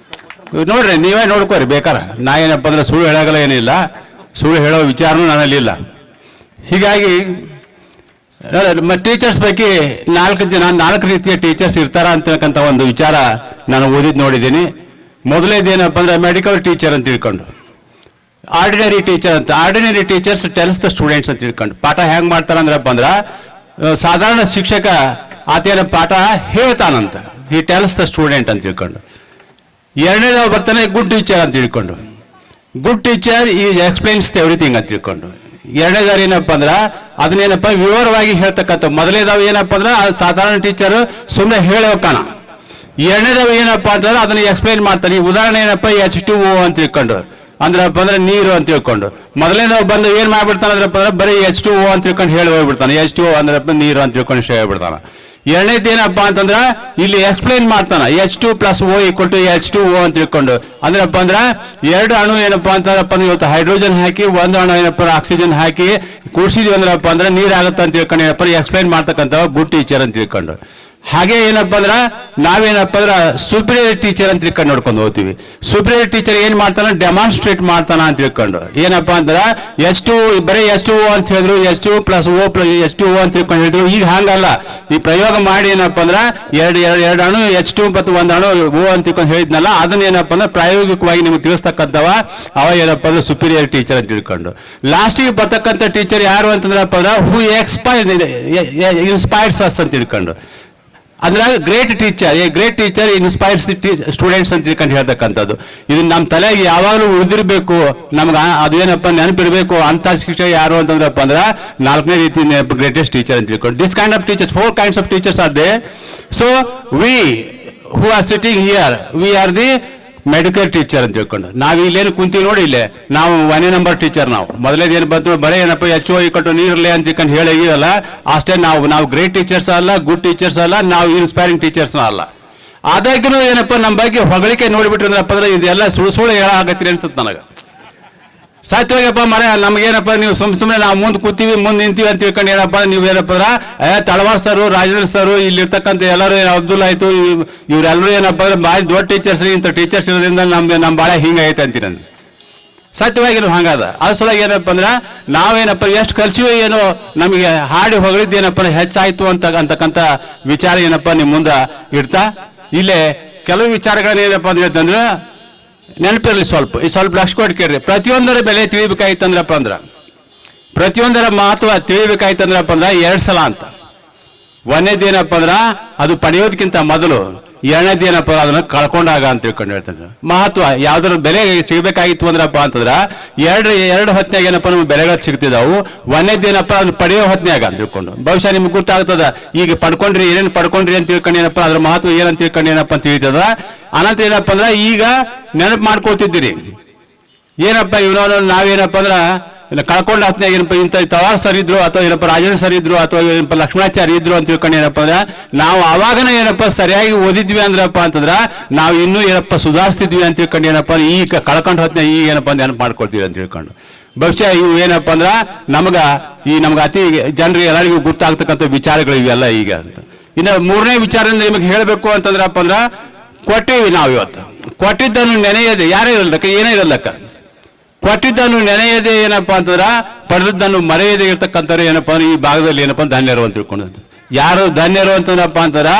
ನೋಡ್ರಿ, ನೀವೇ ನೋಡ್ಕೋರಿ ಬೇಕಾರೆ. ನಾ ಏನಪ್ಪ ಅಂದ್ರೆ ಸುಳ್ಳು ಹೇಳೋಗಲ್ಲ, ಏನಿಲ್ಲ, ಸುಳ್ಳು ಹೇಳೋ ವಿಚಾರನೂ ನನ್ನಲ್ಲಿ ಇಲ್ಲ. ಹೀಗಾಗಿ ಟೀಚರ್ಸ್ ಪೈಕಿ 4 ರೀತಿಯ ಟೀಚರ್ಸ್ ಇರ್ತಾರ ಅಂತಕ್ಕಂಥ ಒಂದು ವಿಚಾರ ನಾನು ನೋಡಿದ್ದೀನಿ. ಮೊದಲೇದೇನಪ್ಪ ಅಂದ್ರೆ ಮೆಡಿಕಲ್ ಟೀಚರ್ ಅಂತ ತಿಳ್ಕೊಂಡು, ಆರ್ಡಿನರಿ ಟೀಚರ್ ಅಂತ, ordinary teachers tells the students ಅಂತ ತಿಳ್ಕೊಂಡು ಪಾಠ ಹೆಂಗೆ ಮಾಡ್ತಾರ ಅಂದ್ರಪ್ಪ ಅಂದ್ರೆ ಸಾಧಾರಣ ಶಿಕ್ಷಕ ಆತೇನ ಪಾಠ ಹೇಳ್ತಾನಂತ, ಈ ಟೆಲ್ಸ್ ದ ಸ್ಟೂಡೆಂಟ್ ಅಂತ ತಿಳ್ಕೊಂಡು. ಎರಡನೇದವ ಬರ್ತಾನೆ ಗುಡ್ ಟೀಚರ್ ಅಂತ ತಿಳ್ಕೊಂಡು, good teacher is explains everything ಅಂತ ತಿಳ್ಕೊಂಡು. ಎರಡನೇದಾರ ಏನಪ್ಪ ಅಂದ್ರೆ ಅದನ್ನೇನಪ್ಪ ವಿವರವಾಗಿ ಹೇಳ್ತಕ್ಕಂಥ. ಮೊದಲನೇದಾವ ಏನಪ್ಪ ಅಂದ್ರೆ ಸಾಧಾರಣ ಟೀಚರ್ ಸುಮ್ಮನೆ ಹೇಳೋಕಾನ. ಎರಡನೇದಾವ ಏನಪ್ಪ ಅಂತಂದ್ರೆ ಅದನ್ನ ಎಕ್ಸ್ಪ್ಲೈನ್ ಮಾಡ್ತಾನೆ. ಈ ಉದಾಹರಣೆ ಏನಪ್ಪ H2O ಅಂತ ತಿಳ್ಕೊಂಡು, ಅಂದ್ರಪ್ಪ ಅಂದ್ರೆ ನೀರು ಅಂತ ತಿಳ್ಕೊಂಡು. ಮೊದಲನೇದಾವ್ ಬಂದು ಏನ್ ಮಾಡ್ಬಿಡ್ತಾನೆ ಅಂದ್ರಪ್ಪ ಅಂದ್ರೆ ಬರೀ H2O ಅಂತ ತಿಳ್ಕೊಂಡು ಹೇಳಿ ಹೋಗ್ಬಿಡ್ತಾನೆ. H2O ಅಂದ್ರಪ್ಪ ನೀರು ಅಂತ ತಿಳ್ಕೊಂಡು ಹೇಳ್ಬಿಡ್ತಾನೆ. ಎರಡನೇದು ಏನಪ್ಪ ಅಂತಂದ್ರೆ ಇಲ್ಲಿ ಎಕ್ಸ್ಪ್ಲೈನ್ ಮಾಡ್ತಾನೆ, H2+O = H2O ಅಂತ ತಿಳ್ಕೊಂಡು. ಅಂದ್ರಪ್ಪ ಅಂದ್ರೆ ಎರಡು ಅಣು ಏನಪ್ಪ ಅಂತಂದ್ರಪ್ಪ ಇವತ್ತು ಹೈಡ್ರೋಜನ್ ಹಾಕಿ ಒಂದು ಅಣು ಏನಪ್ಪ ಆಕ್ಸಿಜನ್ ಹಾಕಿ ಕೂಡಿಸಿದ್ವಿ ಅಂದ್ರಪ್ಪ ಅಂದ್ರೆ ನೀರು ಆಗುತ್ತೆ ಅಂತ ತಿಳ್ಕೊಂಡು ಏನಪ್ಪ ಎಕ್ಸ್ಪ್ಲೈನ್ ಮಾಡ್ತಕ್ಕಂಥ ಗುಡ್ ಟೀಚರ್ ಅಂತ ತಿಳ್ಕೊಂಡು. ಹಾಗೆ ಏನಪ್ಪ ಅಂದ್ರೆ ನಾವೇನಪ್ಪ ಅಂದ್ರೆ ಸುಪೀರಿಯರ್ ಟೀಚರ್ ಅಂತ ತಿಳ್ಕೊಂಡು ನೋಡ್ಕೊಂಡು ಹೋಗ್ತೀವಿ. ಸುಪೀರಿಯರ್ ಟೀಚರ್ ಏನ್ ಮಾಡ್ತಾನ, ಡೆಮಾನ್ಸ್ಟ್ರೇಟ್ ಮಾಡ್ತಾನ ಅಂತ ತಿಳ್ಕೊಂಡು. ಏನಪ್ಪಾ ಅಂದ್ರೆ ಎಷ್ಟು ಬರೀ ಎಷ್ಟು ಅಂತ ಹೇಳಿದ್ರು, ಎಷ್ಟು ಪ್ಲಸ್ ಓ ಪ್ಲಸ್ ಎಷ್ಟು ಅಂತ ತಿಳ್ಕೊಂಡು ಹೇಳಿದ್ರು. ಈಗ ಹಂಗಲ್ಲ, ಈ ಪ್ರಯೋಗ ಮಾಡಿ ಏನಪ್ಪ ಅಂದ್ರೆ ಎರಡು ಅಣು H2 ಮತ್ತು ಒಂದು ಅಣು ಓ ಅಂತ ತಿಳ್ಕೊಂಡು ಹೇಳಿದ್ನಲ್ಲ, ಅದನ್ನ ಏನಪ್ಪ ಅಂದ್ರೆ ಪ್ರಾಯೋಗಿಕವಾಗಿ ನಿಮ್ಗೆ ತಿಳಿಸ್ತಕ್ಕಂಥವ ಅವ ಏನಪ್ಪ ಅಂದ್ರೆ ಸುಪೀರಿಯರ್ ಟೀಚರ್ ಅಂತ ತಿಳ್ಕೊಂಡು. ಲಾಸ್ಟಿಗೆ ಬರ್ತಕ್ಕಂಥ ಟೀಚರ್ ಯಾರು ಅಂತಂದ್ರಪ್ಪ ಅಂದ್ರೆ ಹೂ ಇನ್ಸ್ಪೈರ್ಸ್ ಅಸ್ ಅಂತ ತಿಳ್ಕೊಂಡು. ಅಂದ್ರೆ ಗ್ರೇಟ್ ಟೀಚರ್ ಇನ್ಸ್ಪೈರ್ಸ್ ಸ್ಟೂಡೆಂಟ್ಸ್ ಅಂತ ತಿಳ್ಕೊಂಡು ಹೇಳ್ತಕ್ಕಂಥದ್ದು. ಇದು ನಮ್ಮ ತಲೆಗೆ ಯಾವಾಗಲೂ ಉಳಿದಿರ್ಬೇಕು, ನಮ್ಗೆ ಅದೇನಪ್ಪ ನೆನಪಿರ್ಬೇಕು. ಅಂತ ಶಿಕ್ಷಕ ಯಾರು ಅಂತಂದ್ರಪ್ಪ ಅಂದ್ರೆ 4ನೇ ರೀತಿ ಗ್ರೇಟೆಸ್ಟ್ ಟೀಚರ್ ಅಂತ ತಿಳ್ಕೊಂಡು. This kind of teachers, 4 kinds of teachers are there. So we who are sitting here, we are the medical teacher ಅಂತ ತಿಳ್ಕೊಂಡು. ನಾವು ಇಲ್ಲೇನು ಕುಂತೀವಿ ನೋಡಿ, ಇಲ್ಲೇ ನಾವು 1ನೇ ನಂಬರ್ ಟೀಚರ್. ನಾವು ಮೊದಲೇದು ಏನು ಬಂತು, ಬರೀ ಏನಪ್ಪ H2 ಕೊಟ್ಟು ನೀರಲ್ಲೇ ಅಂತ ತಿಳ್ಕೊಂಡು ಹೇಳಿಲ್ಲ ಅಷ್ಟೇ. ನಾವು ಗ್ರೇಟ್ ಟೀಚರ್ಸ್ ಅಲ್ಲ, ಗುಡ್ ಟೀಚರ್ಸ್ ಅಲ್ಲ, ನಾವು ಇನ್ಸ್ಪೈರಿಂಗ್ ಟೀಚರ್ಸ್ ಅಲ್ಲ. ಆದಾಗ್ಯೂ ಏನಪ್ಪ ನಮ್ಮ ಬಗ್ಗೆ ಹೊಗಳಿಕೆ ನೋಡಿಬಿಟ್ರಂದ್ರಪ್ಪ ಅಂದ್ರೆ ಇದೆಲ್ಲ ಸುಳ್ಳು ಹೇಳಾಗತ್ತೀರಿ ಅನ್ಸುತ್ತೆ ನನಗೆ. ಸತ್ಯವಾಗಪ್ಪ ಮರ ನಮಗೇನಪ್ಪ ನೀವು ಸುಮ್ಮನೆ ನಾವು ಮುಂದೆ ಕೂತೀವಿ, ಮುಂದೆ ನಿಂತೀವಿ ಅಂತ ತಿಳ್ಕೊಂಡು ಏನಪ್ಪ ನೀವು ಏನಪ್ಪ ತಳವಾರ್ ಸರು, ರಾಜೇಂದ್ರ ಸರು, ಇಲ್ಲಿರ್ತಕ್ಕಂಥ ಎಲ್ಲರೂ ಅಬ್ದುಲ್ ಆಯ್ತು, ಇವರೆಲ್ಲರೂ ಏನಪ್ಪ ಅಂದ್ರೆ ಭಾರಿ ದೊಡ್ಡ ಟೀಚರ್ಸ್. ಇಂಥ ಟೀಚರ್ಸ್ ಇರೋದ್ರಿಂದ ನಮ್ಮ ಭಾಳ ಹಿಂಗೈತೆ ಅಂತೀನಿ ನಾನು. ಸತ್ಯವಾಗಿ ಹಂಗಾದ. ಅದ್ರ ಸಲುವಾಗಿ ಏನಪ್ಪ ಅಂದ್ರೆ ನಾವೇನಪ್ಪ ಎಷ್ಟು ಕಲ್ಸಿವೋ ಏನೋ ನಮಗೆ ಹಾಡಿ ಹೊಗಳಿದ್ದೇನಪ್ಪ ಹೆಚ್ಚಾಯ್ತು ಅಂತಕ್ಕಂಥ ವಿಚಾರ ಏನಪ್ಪ ನಿಮ್ಮ ಮುಂದೆ ಇಡ್ತಾ, ಇಲ್ಲೇ ಕೆಲವು ವಿಚಾರಗಳನ್ನ ಏನಪ್ಪ ಅಂದ್ರೆ ನೆನಪಿರಲಿ ಸ್ವಲ್ಪ ಲಕ್ಷ ಕೊಟ್ಟು ಕೇಳ್ರಿ. ಪ್ರತಿಯೊಂದರ ಬೆಲೆ ತಿಳಿಬೇಕಾಯ್ತಂದ್ರಪ್ಪ ಅಂದ್ರೆ, ಪ್ರತಿಯೊಂದರ ಮಹತ್ವ ತಿಳಿಬೇಕಾಯ್ತಂದ್ರಪ್ಪ ಅಂದ್ರೆ 2 ಸಲ ಅಂತ. ಒಂದೇದೇನಪ್ಪ ಅಂದ್ರೆ ಅದು ಪಡೆಯೋದಕ್ಕಿಂತ ಮೊದಲು, ಎರಡನೇದೇನಪ್ಪ ಅದನ್ನ ಕಳ್ಕೊಂಡಾಗ ಅಂತ ತಿಳ್ಕೊಂಡು ಹೇಳ್ತಾನೆ. ಮಹತ್ವ ಯಾವ್ದಾರ ಬೆಲೆ ಸಿಗಬೇಕಾಗಿತ್ತು ಅಂದ್ರಪ್ಪ ಅಂತಂದ್ರ ಎರಡು ಹೊತ್ನಾಗ ಏನಪ್ಪ ನಮ್ಗೆ ಬೆಲೆಗಳು ಸಿಗ್ತಿದಾವು. ಒಂದೇದೇನಪ್ಪ ಅದನ್ನ ಪಡೆಯೋ ಹೊತ್ನಾಗ ಅಂತ ತಿಳ್ಕೊಂಡು. ಬಹುಶಃ ನಿಮ್ಗೆ ಗೊತ್ತಾಗ್ತದ, ಈಗ ಪಡ್ಕೊಂಡ್ರಿ ಏನೇನು ಪಡ್ಕೊಂಡ್ರಿ ಅಂತ ತಿಳ್ಕೊಂಡು ಏನಪ್ಪ ಅದ್ರ ಮಹತ್ವ ಏನಂತ ತಿಳ್ಕೊಂಡು ಏನಪ್ಪ ಅಂತ ತಿಳಿತದ. ಅನಂತರ ಏನಪ್ಪ ಅಂದ್ರೆ ಈಗ ನೆನಪು ಮಾಡ್ಕೊಳ್ತಿದ್ದೀರಿ ಏನಪ್ಪ ಇವನವನು ನಾವೇನಪ್ಪ ಅಂದ್ರೆ ಕಳ್ಕೊಂಡ ಹೊತ್ನಾಗ ಏನಪ್ಪ ಇಂಥ ತವಾರ್ ಸರ್ ಇದ್ರು, ಅಥವಾ ಏನಪ್ಪ ರಾಜೇಂದ್ರ ಸರ್ ಇದ್ರು, ಅಥವಾ ಏನಪ್ಪ ಲಕ್ಷ್ಮಣಾಚಾರ್ಯ ಇದ್ರು ಅಂತ ತಿಳ್ಕೊಂಡು ಏನಪ್ಪ ಅಂದ್ರೆ ನಾವು ಅವಾಗನ ಏನಪ್ಪ ಸರಿಯಾಗಿ ಓದಿದ್ವಿ ಅಂದ್ರಪ್ಪ ಅಂತಂದ್ರ ನಾವು ಇನ್ನೂ ಏನಪ್ಪ ಸುಧಾರಿಸ್ತಿದ್ವಿ ಅಂತ ತಿಳ್ಕೊಂಡು ಏನಪ್ಪ ಈಗ ಕಳ್ಕೊಂಡ ಹೊತ್ನಾಗ ಈಗ ಏನಪ್ಪ ನೆನಪು ಮಾಡ್ಕೊಳ್ತೀವಿ ಅಂತ ತಿಳ್ಕೊಂಡು. ಬಹುಶಃ ಇವು ಏನಪ್ಪ ಅಂದ್ರ ನಮ್ಗೆ ಅತಿ ಜನರಿಗೆ ಎಲ್ಲರಿಗೂ ಗೊತ್ತಾಗ್ತಕ್ಕಂಥ ವಿಚಾರಗಳು ಇವೆಲ್ಲ ಈಗ ಅಂತ. ಇನ್ನು 3ನೇ ವಿಚಾರದಿಂದ ನಿಮಗೆ ಹೇಳಬೇಕು ಅಂತಂದ್ರಪ್ಪ ಅಂದ್ರ ಕೊಟ್ಟೇವಿ ನಾವು ಇವತ್ತು. ಕೊಟ್ಟಿದ್ದನ್ನು ನೆನೆಯದೆ ಯಾರೇ ಇರಲ್ಲಕ್ಕ, ಏನೇ ಇರಲ್ಲಕ್ಕ, ಕೊಟ್ಟಿದ್ದನ್ನು ನೆನೆಯದೆ ಏನಪ್ಪಾ ಅಂತಂದ್ರ ಪಡೆದದ್ದನ್ನು ಮರೆಯದೆ ಇರ್ತಕ್ಕಂಥವ್ರು ಏನಪ್ಪ ಅಂದ್ರೆ ಈ ಭಾಗದಲ್ಲಿ ಏನಪ್ಪ ಧನ್ಯರು ಅಂತ ತಿಳ್ಕೊಂಡದ್ದು. ಯಾರು ಧನ್ಯರು ಅಂತಂದ್ರಪ್ಪ ಅಂತಂದ್ರ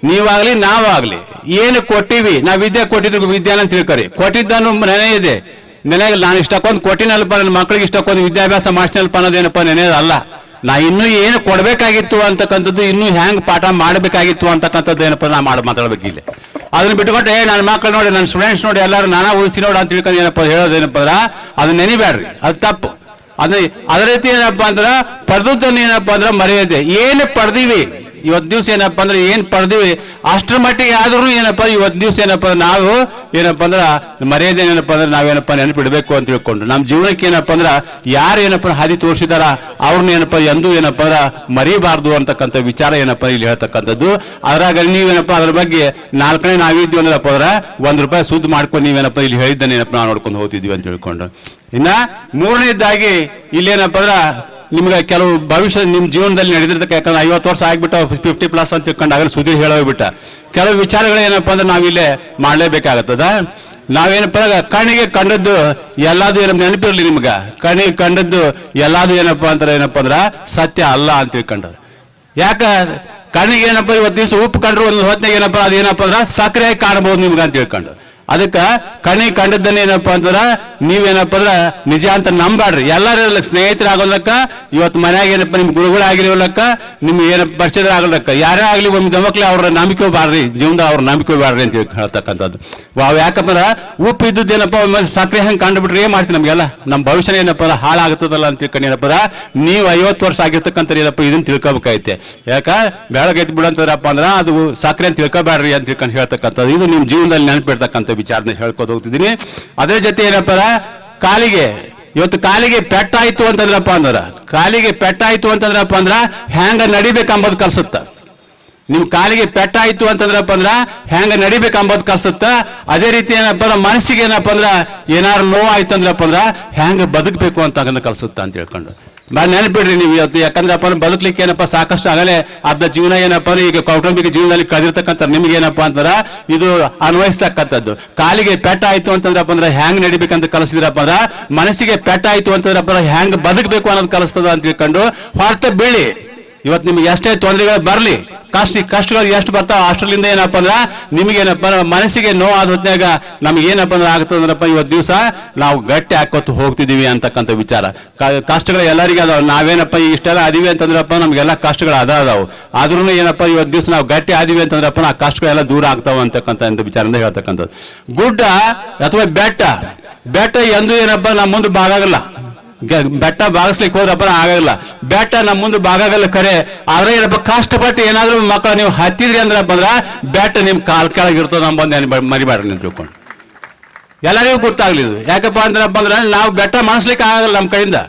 ನೀವಾಗ್ಲಿ ನಾವಾಗ್ಲಿ ಏನು ಕೊಟ್ಟಿವಿ, ನಾವು ವಿದ್ಯೆ ಕೊಟ್ಟಿದ್ರು ವಿದ್ಯಾನ ಅಂತ ತಿಳ್ಕೊರಿ. ಕೊಟ್ಟಿದ್ದನ್ನು ನೆನೆಯದೆ, ನಾನು ಇಷ್ಟಕ್ಕೊಂದು ಕೊಟ್ಟಿನಲ್ಪ, ನನ್ನ ಮಕ್ಕಳಿಗೆ ಇಷ್ಟಕ್ಕೊಂದು ವಿದ್ಯಾಭ್ಯಾಸ ಮಾಡಿಸಿನಲ್ಪ ಅನ್ನೋದೇನಪ್ಪ ನೆನೆಯೋದಲ್ಲ. ನಾ ಇನ್ನೂ ಏನು ಕೊಡ್ಬೇಕಾಗಿತ್ತು ಅಂತಕ್ಕಂಥದ್ದು, ಇನ್ನೂ ಹ್ಯಾಂಗ್ ಪಾಠ ಮಾಡಬೇಕಾಗಿತ್ತು ಅಂತಕ್ಕಂಥದ್ದು ಏನಪ್ಪ ನಾ ಮಾತಾಡ್ಬೇಕು ಇಲ್ಲಿ. ಅದನ್ನ ಬಿಟ್ಕೊಟ್ಟೆ ನನ್ನ ಮಕ್ಕಳು ನೋಡಿ, ನನ್ನ ಸ್ಟೂಡೆಂಟ್ಸ್ ನೋಡಿ, ಎಲ್ಲರೂ ನಾನಾ ಉಳಿಸಿ ನೋಡಿ ಅಂತ ತಿಳ್ಕೊಂಡು ಏನಪ್ಪ ಹೇಳೋದೇನಪ್ಪ ಅಂದ್ರೆ ಅದನ್ನ ನೆನಿಬೇಡ್ರಿ, ಅದು ತಪ್ಪು. ಅದೇ ರೀತಿ ಏನಪ್ಪ ಅಂದ್ರೆ ಪಡೆದದ್ದನ್ನು ಏನಪ್ಪ ಅಂದ್ರೆ ಮರೆಯದೆ. ಏನು ಪಡೆದಿವಿ ಇವತ್ತು ದಿವಸ ಏನಪ್ಪ ಅಂದ್ರೆ ಏನು ಪಡೆದಿವಿ ಅಷ್ಟರ ಮಟ್ಟಿಗೆ ಆದ್ರೂ ಏನಪ್ಪ ಇವತ್ತು ದಿವಸ ಏನಪ್ಪ ನಾವು ಏನಪ್ಪ ಅಂದ್ರೆ ಮರ್ಯಾದೆ ಏನಪ್ಪ ಅಂದ್ರೆ ನಾವೇನಪ್ಪ ನೆನಪಿಡ್ಬೇಕು ಅಂತ ತಿಳ್ಕೊಂಡು ನಮ್ಮ ಜೀವನಕ್ಕೆ ಏನಪ್ಪ ಅಂದ್ರೆ ಯಾರು ಏನಪ್ಪ ಹಾದಿ ತೋರಿಸಿದಾರ ಅವ್ರನ್ನ ಏನಪ್ಪ ಎಂದೂ ಏನಪ್ಪ ಅಂದ್ರೆ ಮರಿಬಾರ್ದು ಅಂತಕ್ಕಂಥ ವಿಚಾರ ಏನಪ್ಪ ಇಲ್ಲಿ ಹೇಳ್ತಕ್ಕಂಥದ್ದು. ಅದ್ರಾಗ ನೀವೇನಪ್ಪ ಅದ್ರ ಬಗ್ಗೆ 4ನೇ ನಾವಿದ್ವಿ ಅಂದ್ರಪ್ಪ ಅಂದ್ರೆ ₹1 ಸುದ್ದು ಮಾಡ್ಕೊಂಡು ನೀವೇನಪ್ಪ ಇಲ್ಲಿ ಹೇಳಿದ್ದಾನೆ ಏನಪ್ಪ ನಾವು ನೋಡ್ಕೊಂಡು ಹೋಗ್ತಿದ್ವಿ ಅಂತ ತಿಳ್ಕೊಂಡು. ಇನ್ನ 3ನೇದಾಗಿ ಇಲ್ಲೇನಪ್ಪ ಅಂದ್ರೆ ನಿಮ್ಗೆ ಕೆಲವು ಭವಿಷ್ಯ ನಿಮ್ಮ ಜೀವನದಲ್ಲಿ ನಡೆದಿರ್ತಕ್ಕ, ಯಾಕಂದ್ರೆ 50 ವರ್ಷ ಆಗ್ಬಿಟ್ಟು 50+ ಅಂತ ತಿಳ್ಕೊಂಡು ಆಗಲಿ ಸುದ್ದಿ ಹೇಳೋಗ್ಬಿಟ್ಟ ಕೆಲವು ವಿಚಾರಗಳು ಏನಪ್ಪ ಅಂದ್ರೆ ನಾವಿಲ್ಲೇ ಮಾಡಲೇಬೇಕಾಗತ್ತದ. ನಾವೇನಪ್ಪ ಕಣ್ಣಿಗೆ ಕಂಡದ್ದು ಎಲ್ಲಾದು ಏನಪ್ಪ ನೆನಪಿರ್ಲಿ ನಿಮ್ಗೆ, ಕಣ್ಣಿಗೆ ಕಂಡದ್ದು ಎಲ್ಲಾದು ಏನಪ್ಪ ಅಂತಾರೆ ಏನಪ್ಪ ಅಂದ್ರೆ ಸತ್ಯ ಅಲ್ಲ ಅಂತ ತಿಳ್ಕೊಂಡು. ಯಾಕ ಕಣ್ಣಿಗೆ ಏನಪ್ಪ ಇವತ್ತು ದಿವಸ ಉಪ್ಪು ಕಂಡ್ರು ಒಂದು ಹೊತ್ತಿನಾಗ ಏನಪ್ಪ ಅದೇನಪ್ಪ ಅಂದ್ರೆ ಸಕ್ಕರೆಯಾಗಿ ಕಾಣಬಹುದು ನಿಮ್ಗೆ ಅಂತ ತಿಳ್ಕೊಂಡು. ಅದಕ್ಕೆ ಕಣ್ಣಿಗೆ ಕಂಡದ್ದನ್ನ ಏನಪ್ಪ ಅಂತಂದ್ರೆ ನೀವೇನಪ್ಪ ಅಂದ್ರೆ ನಿಜ ಅಂತ ನಂಬಾಡ್ರಿ. ಎಲ್ಲರೂ ಸ್ನೇಹಿತರಾಗೋಲ್ಲಕ್ಕ, ಇವತ್ತು ಮನ್ಯಾಗ ಏನಪ್ಪ ನಿಮ್ ಗುರುಗಳಾಗಿರೋಲ್ಲಕ್ಕ, ನಿಮ್ಗೆ ಏನಪ್ಪ ಪರಿಚಯರಾಗಲ್ಲಕ್ಕ, ಯಾರೇ ಆಗಲಿ ಒಮ್ಮೆ ದಮಕ್ಲಿ ಅವ್ರ ನಂಬಿಕೆ ಬಾಡ್ರಿ, ಜೀವನದ ಅವ್ರ ನಂಬಿಕೆ ಬಾಡ್ರಿ ಅಂತ ಹೇಳ್ತಕ್ಕಂಥದ್ದು. ಯಾಕಂದ್ರೆ ಉಪ್ಪು ಇದ್ದದ್ದೇನಪ್ಪ ಒಮ್ಮೆ ಸಕ್ಕರೆ ಹಂಗೆ ಕಂಡುಬಿಟ್ರೆ ಏನ್ ಮಾಡ್ತೀವಿ, ನಮಗೆಲ್ಲ ನಮ್ಮ ಭವಿಷ್ಯ ಏನಪ್ಪ ಹಾಳಾಗ್ತದಲ್ಲ ಅಂತ ತಿಳ್ಕೊಂಡು ಏನಪ್ಪ ನೀವು 50 ವರ್ಷ ಆಗಿರ್ತಕ್ಕಂಥ ಏನಪ್ಪ ಇದನ್ನ ತಿಳ್ಕೊಬೇಕಾಯ್ತೆ. ಯಾಕ ಬೆಳಗ್ಗೆ ಬಿಡಂತಾರಪ್ಪ ಅಂದ್ರೆ ಅದು ಸಕ್ಕರೆ ಅಂತ ತಿಳ್ಕೊಬೇಡ್ರಿ ಅಂತ ತಿಳ್ಕೊಂಡು ಹೇಳ್ತಕ್ಕಂಥದ್ದು. ಇದು ನಿಮ್ಮ ಜೀವನದಲ್ಲಿ ನೆನಪಿಡ್ತಕ್ಕಂಥ ವಿಚಾರನ ಹೇಳ್ಕೊತ ಹೋಗ್ತಿದ್ದೀನಿ. ಅದೇ ಜೊತೆ ಏನಪ್ಪ ಇವತ್ತು ಕಾಲಿಗೆ ಪೆಟ್ಟಾಯ್ತು ಅಂತಂದ್ರಪ್ಪ ಅಂದ್ರ, ಕಾಲಿಗೆ ಪೆಟ್ಟಾಯ್ತು ಅಂತಂದ್ರಪ್ಪ ಅಂದ್ರ ಹೆಂಗ ನಡಿಬೇಕಂಬುದು ಕಲ್ಸುತ್ತ. ನಿಮ್ ಕಾಲಿಗೆ ಪೆಟ್ಟಾಯ್ತು ಅಂತಂದ್ರಪ್ಪ ಅಂದ್ರ ಹೆಂಗ ನಡಿಬೇಕಂಬುದು ಕಲ್ಸುತ್ತ. ಅದೇ ರೀತಿ ಏನಪ್ಪ ಅಂದ್ರೆ ಮನಸ್ಸಿಗೆ ಏನಪ್ಪ ಅಂದ್ರ ಏನಾರು ನೋವಾಯ್ತು ಅಂದ್ರಪ್ಪ ಅಂದ್ರ ಹೆಂಗ ಬದುಕಬೇಕು ಅಂತ ಕಲ್ಸುತ್ತ ಅಂತ ಹೇಳ್ಕೊಂಡು. ನೆನಪಿಡ್ರಿ ನೀವು ಇವತ್ತು. ಯಾಕಂದ್ರಪ್ಪ ಬದುಕಲಿಕ್ಕೆ ಏನಪ್ಪ ಸಾಕಷ್ಟು ಆಗಲೇ ಅರ್ಧ ಜೀವನ ಏನಪ್ಪ ಈಗ ಕೌಟುಂಬಿಕ ಜೀವನದಲ್ಲಿ ಕಳೆದಿರ್ತಕ್ಕಂಥ ನಿಮ್ಗೆ ಏನಪ್ಪಾ ಅಂತಂದ್ರ ಇದು ಅನ್ವಯಿಸ್ತಕ್ಕಂಥದ್ದು. ಕಾಲಿಗೆ ಪೆಟ್ಟ ಆಯ್ತು ಅಂತಂದ್ರಪ್ಪ ಅಂದ್ರೆ ಹ್ಯಾಂಗ್ ನಡಿಬೇಕಂತ ಕಲಿಸಿದ್ರಪ್ಪ ಅಂದ್ರ ಮನಸ್ಸಿಗೆ ಪೆಟ್ಟ ಆಯ್ತು ಅಂತಂದ್ರಪ್ಪ ಅಂದ್ರೆ ಹ್ಯಾಂಗ್ ಬದುಕಬೇಕು ಅನ್ನೋದು ಕಲಿಸ್ತದ ಅಂತ ತಿಳ್ಕೊಂಡು ಹೊರತ ಬೀಳಿ. ಇವತ್ತು ನಿಮ್ಗೆ ಎಷ್ಟೇ ತೊಂದರೆಗಳು ಬರಲಿ, ಕಷ್ಟಗಳು ಎಷ್ಟು ಬರ್ತಾವ ಅಷ್ಟರಿಂದ ಏನಪ್ಪ ಅಂದ್ರ ನಿಮಗೇನಪ್ಪ ಮನಸ್ಸಿಗೆ ನೋವು ಆದ ಹೊತ್ನಾಗ ನಮ್ಗೆ ಏನಪ್ಪ ಅಂದ್ರೆ ಆಗ್ತದಂದ್ರಪ್ಪ ಇವತ್ತು ದಿವಸ ನಾವು ಗಟ್ಟಿ ಹಾಕೋತು ಹೋಗ್ತಿದೀವಿ ಅಂತಕ್ಕಂಥ ವಿಚಾರ. ಕಷ್ಟಗಳು ಎಲ್ಲರಿಗೂ ಅದಾವ. ನಾವೇನಪ್ಪ ಇಷ್ಟೆಲ್ಲ ಅದೀವಿ ಅಂತಂದ್ರಪ್ಪ ನಮ್ಗೆಲ್ಲ ಕಷ್ಟಗಳು ಅದಾವು. ಆದ್ರೂ ಏನಪ್ಪ ಇವತ್ತು ದಿವಸ ನಾವು ಗಟ್ಟಿ ಆದಿವಿ ಅಂತಂದ್ರಪ್ಪ ಆ ಕಷ್ಟಗಳೆಲ್ಲ ದೂರ ಆಗ್ತಾವ ಅಂತಕ್ಕಂಥ ವಿಚಾರದಿಂದ ಹೇಳ್ತಕ್ಕಂಥದ್ದು. ಗುಡ್ಡ ಅಥವಾ ಬೆಟ್ಟ ಎಂದು ಏನಪ್ಪ ನಮ್ಮ ಮುಂದೆ ಬಾಗಾಗಲ್ಲ. ಬೆಟ್ಟ ಬಾಗಿಸ್ಲಿಕ್ಕೆ ಹೋದ್ರಪ್ಪ ಆಗಲ್ಲ. ಬೆಟ್ಟ ನಮ್ಮ ಮುಂದೆ ಬಾಗಾಗಲ್ಲ ಖರೆ, ಆದ್ರೆ ಏನಪ್ಪ ಕಷ್ಟಪಟ್ಟು ಏನಾದ್ರೂ ಮಕ್ಕಳು ನೀವು ಹತ್ತಿದ್ರಿ ಅಂದ್ರಪ್ಪ ಅಂದ್ರ ಬೆಟ್ಟ ನಿಮ್ ಕಾಲ್ ಕೆಳಗಿರ್ತದ ನಂಬಂದು ಮರಿಬೇಡ್ರಿ ನೀವು ತಿಳ್ಕೊಂಡು. ಎಲ್ಲರಿಗೂ ಗೊತ್ತಾಗ್ಲಿದ್ದು ಯಾಕಪ್ಪ ಅಂದ್ರಪ್ಪ ಅಂದ್ರೆ ನಾವು ಬೆಟ್ಟ ಮನಸ್ಲಿಕ್ಕೆ ಆಗಲ್ಲ. ನಮ್ಮ ಕಡೆಯಿಂದ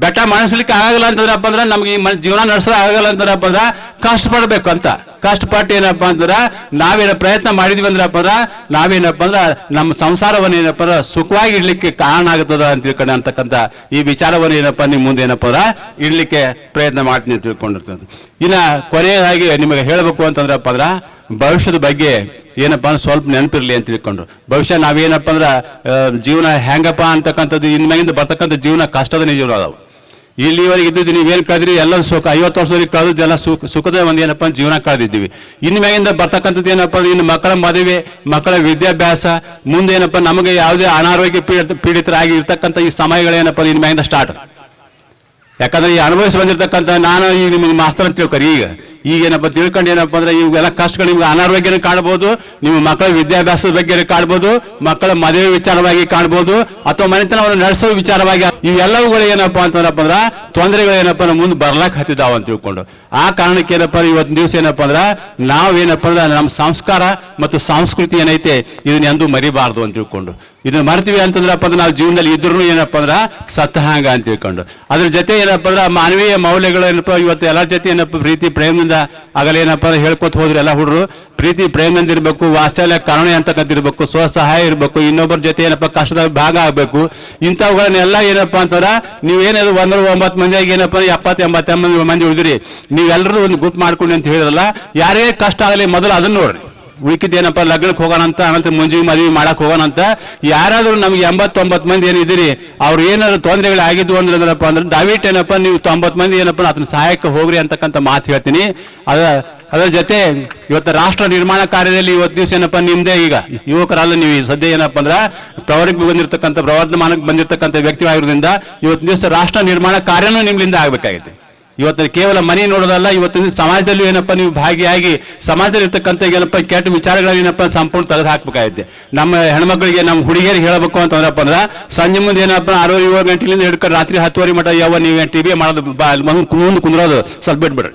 ಬೆಟ್ಟ ಮನಸ್ಲಿಕ್ಕೆ ಆಗಲ್ಲ ಅಂತಂದ್ರಪ್ಪ ಅಂದ್ರೆ ನಮ್ಗೆ ಈ ಜೀವನ ನಡೆಸೋದು ಆಗಲ್ಲ ಅಂತಂದ್ರಪ್ಪ ಅಂದ್ರೆ ಕಷ್ಟಪಡ್ಬೇಕು ಅಂತ. ಕಷ್ಟಪಟ್ಟು ಏನಪ್ಪ ಅಂದ್ರೆ ನಾವೇನ ಪ್ರಯತ್ನ ಮಾಡಿದ್ವಿ ಅಂದ್ರಪ್ಪ ಅಂದ್ರೆ ನಾವೇನಪ್ಪ ಅಂದ್ರೆ ನಮ್ಮ ಸಂಸಾರವನ್ನು ಏನಪ್ಪ ಅಂದ್ರೆ ಸುಖವಾಗಿ ಇಡ್ಲಿಕ್ಕೆ ಕಾರಣ ಆಗ್ತದ ಅಂತ ತಿಳ್ಕೊಂಡು ಅಂತಕ್ಕಂಥ ಈ ವಿಚಾರವನ್ನು ಏನಪ್ಪ ನಿಮ್ಮ ಮುಂದೆ ಏನಪ್ಪ ಅಂದ್ರೆ ಇಡ್ಲಿಕ್ಕೆ ಪ್ರಯತ್ನ ಮಾಡ್ತೀನಿ ಅಂತ ತಿಳ್ಕೊಂಡಿರ್ತದೆ. ಇನ್ನ ಕೊನೆಯದಾಗಿ ನಿಮಗೆ ಹೇಳಬೇಕು ಅಂತಂದ್ರಪ್ಪ ಅಂದ್ರೆ ಭವಿಷ್ಯದ ಬಗ್ಗೆ ಏನಪ್ಪ ಅಂದ್ರೆ ಸ್ವಲ್ಪ ನೆನಪಿರ್ಲಿ ಅಂತ ತಿಳ್ಕೊಂಡು. ಭವಿಷ್ಯ ನಾವೇನಪ್ಪ ಅಂದ್ರೆ ಜೀವನ ಹೆಂಗಪ್ಪ ಅಂತಕ್ಕಂಥದ್ದು ಇನ್ಮ್ಯಾಗಿಂದ ಬರ್ತಕ್ಕಂಥ ಜೀವನ ಕಷ್ಟದ ಜೀವನ ಅದಾವ. ಇಲ್ಲಿವರೆಗೆ ಇದ್ದಿದ್ದು ನೀವೇನು ಕಳೆದ್ರಿ ಎಲ್ಲ ಸುಖ 50 ವರ್ಷದಲ್ಲಿ ಕಳೆದೆಲ್ಲ ಸುಖದ ಒಂದು ಏನಪ್ಪ ಜೀವನ ಕಳೆದಿದ್ದೀವಿ. ಇನ್ನು ಮ್ಯಾಗಿಂದ ಬರ್ತಕ್ಕಂಥದ್ದು ಏನಪ್ಪ ಇನ್ನು ಮಕ್ಕಳ ಮದುವೆ, ಮಕ್ಕಳ ವಿದ್ಯಾಭ್ಯಾಸ, ಮುಂದೆ ಏನಪ್ಪ ನಮಗೆ ಯಾವುದೇ ಅನಾರೋಗ್ಯ ಪೀಡಿತರಾಗಿ ಇರ್ತಕ್ಕಂಥ ಈ ಸಮಯಗಳೇನಪ್ಪ ಇನ್ನು ಮ್ಯಾಗಿಂದ ಸ್ಟಾರ್ಟ್. ಯಾಕಂದ್ರೆ ಈ ಅನುಭವಿಸಿ ಬಂದಿರತಕ್ಕಂಥ ನಾನು ಈಗ ನಿಮಗೆ ಮಾಸ್ತರ್ ಅಂತ ತಿಳ್ಕೊರಿ. ಈಗೇನಪ್ಪ ತಿಳ್ಕೊಂಡು ಏನಪ್ಪ ಅಂದ್ರೆ ಇವೆಲ್ಲ ಕಷ್ಟಗಳು ನಿಮ್ಗೆ ಅನಾರೋಗ್ಯನ ಕಾಣ್ಬೋದು, ನಿಮ್ಮ ಮಕ್ಕಳ ವಿದ್ಯಾಭ್ಯಾಸದ ಬಗ್ಗೆ ಕಾಣ್ಬೋದು, ಮಕ್ಕಳ ಮದುವೆ ವಿಚಾರವಾಗಿ ಕಾಣ್ಬೋದು, ಅಥವಾ ಮನೆತನವನ್ನು ನಡೆಸೋ ವಿಚಾರವಾಗಿ ಇವೆಲ್ಲವುಗಳು ಏನಪ್ಪಾ ಅಂತಂದ್ರಪ್ಪ ಅಂದ್ರೆ ತೊಂದರೆಗಳು ಏನಪ್ಪ ಮುಂದೆ ಬರ್ಲಾಕ್ ಹತ್ತಿದಾವ ಅಂತ ತಿಳ್ಕೊಂಡು. ಆ ಕಾರಣಕ್ಕೆ ಏನಪ್ಪ ಇವತ್ತಿನ ದಿವಸ ಏನಪ್ಪ ಅಂದ್ರೆ ನಾವೇನಪ್ಪ ಅಂದ್ರೆ ನಮ್ಮ ಸಂಸ್ಕಾರ ಮತ್ತು ಸಂಸ್ಕೃತಿ ಏನೈತೆ ಇದನ್ನ ಎಂದೂ ಮರಿಬಾರ್ದು ಅಂತ ತಿಳ್ಕೊಂಡು. ಇದನ್ನ ಮರ್ತೀವಿ ಅಂತಂದ್ರಪ್ಪ ಅಂದ್ರೆ ನಾವು ಜೀವನದಲ್ಲಿ ಇದ್ರೂ ಏನಪ್ಪ ಅಂದ್ರೆ ಸತ್ತ ಹಾಂಗ ಅಂತ ತಿಳ್ಕೊಂಡು. ಅದ್ರ ಜೊತೆ ಏನಪ್ಪ ಅಂದ್ರೆ ಮಾನವೀಯ ಮೌಲ್ಯಗಳು ಏನಪ್ಪ ಇವತ್ತು ಎಲ್ಲರ ಜೊತೆ ಏನಪ್ಪ ಪ್ರೀತಿ ಪ್ರೇಮದಿಂದ ಆಗಲೇನಪ್ಪ ಅಂದ್ರೆ ಹೇಳ್ಕೊತ ಹೋದ್ರೆ ಎಲ್ಲ ಹುಡುಗರು ಪ್ರೀತಿ ಪ್ರೇಮದಿಂದ ಇರಬೇಕು, ವಾತ್ಸಲ್ಯ ಕರುಣೆ ಅಂತಕ್ಕಂತಿರ್ಬೇಕು, ಸ್ವಸಹಾಯ ಇರಬೇಕು, ಇನ್ನೊಬ್ಬರ ಜೊತೆ ಏನಪ್ಪ ಕಷ್ಟದ ಭಾಗ ಆಗಬೇಕು. ಇಂಥವುಗಳನ್ನೆಲ್ಲ ಏನಪ್ಪ ಅಂತಂದ್ರೆ ನೀವೇನದು 109 ಮಂದಿಯಾಗಿ ಏನಪ್ಪ 70-80 ಮಂದಿ ಉಳಿದ್ರಿ, ನೀವೆಲ್ಲರೂ ಒಂದು ಗುಂಪು ಮಾಡ್ಕೊಂಡು ಅಂತ ಹೇಳಿದ್ರಲ್ಲ, ಯಾರೇ ಕಷ್ಟ ಆಗಲಿ ಮೊದಲು ಅದನ್ನ ನೋಡ್ರಿ. ಉಳಿಕಿದ್ದೇನಪ್ಪ ಲಗ್ನಕ್ಕೆ ಹೋಗೋಣಂತ ಅನಂತರ ಮುಂಜಿ ಮದುವೆ ಮಾಡಕ್ ಹೋಗೋಣಂತ ಯಾರಾದ್ರೂ ನಮ್ಗೆ 80-90 ಮಂದಿ ಏನಿದ್ದೀರಿ ಅವ್ರು ಏನಾದ್ರು ತೊಂದರೆಗಳು ಆಗಿದ್ವು ಅಂದ್ರಪ್ಪ ಅಂದ್ರೆ ದಯವಿಟ್ಟು ಏನಪ್ಪ ನೀವು 90 ಮಂದಿ ಏನಪ್ಪ ಅದನ್ನ ಸಹಾಯಕ್ಕೆ ಹೋಗ್ರಿ ಅಂತಕ್ಕಂಥ ಮಾತು ಹೇಳ್ತೀನಿ. ಅದರ ಜೊತೆ ಇವತ್ತು ರಾಷ್ಟ್ರ ನಿರ್ಮಾಣ ಕಾರ್ಯದಲ್ಲಿ ಇವತ್ತು ದಿವಸ ಏನಪ್ಪ ನಿಮ್ದೇ ಈಗ ಯುವಕರಲ್ಲ ನೀವು ಸದ್ಯ ಏನಪ್ಪ ಅಂದ್ರೆ ಪ್ರವರ್ಧಮಾನಕ್ಕೆ ಬಂದಿರತಕ್ಕಂಥ ವ್ಯಕ್ತಿ ಆಗಿರೋದ್ರಿಂದ ಇವತ್ತು ದಿವಸ ರಾಷ್ಟ್ರ ನಿರ್ಮಾಣ ಕಾರ್ಯನೂ ನಿಮ್ಮಿಂದ ಆಗ್ಬೇಕಾಗಿದೆ. ಇವತ್ತು ಕೇವಲ ಮನೆ ನೋಡೋದಲ್ಲ, ಇವತ್ತಿನ ಸಮಾಜದಲ್ಲೂ ಏನಪ್ಪ ನೀವು ಭಾಗಿಯಾಗಿ ಸಮಾಜದಲ್ಲಿ ಇರ್ತಕ್ಕಂಥ ಏನಪ್ಪ ಕೆಟ್ಟ ವಿಚಾರಗಳೇನಪ್ಪ ಸಂಪೂರ್ಣ ತೆಗೆದು ಹಾಕ್ಬೇಕಾಗಿದೆ. ನಮ್ಮ ಹೆಣ್ಮಕ್ಳಿಗೆ ನಮ್ಮ ಹುಡುಗಿಯರಿಗೆ ಹೇಳಬೇಕು ಅಂತಂದ್ರಪ್ಪ ಅಂದ್ರೆ ಸಂಜೆ ಮುಂದೆ ಏನಪ್ಪ 6-7 ಗಂಟೆಲಿಂದ ಹಿಡ್ಕೊಂಡು ರಾತ್ರಿ 10 ಮಟ್ಟ ಯಾವ ನೀವು ಟಿವಿ ಮಾಡೋದು ಮುಂದೆ ಕುಂದ್ರೋದು ಸ್ವಲ್ಪ ಬಿಟ್ಬಿಡ್ರಿ.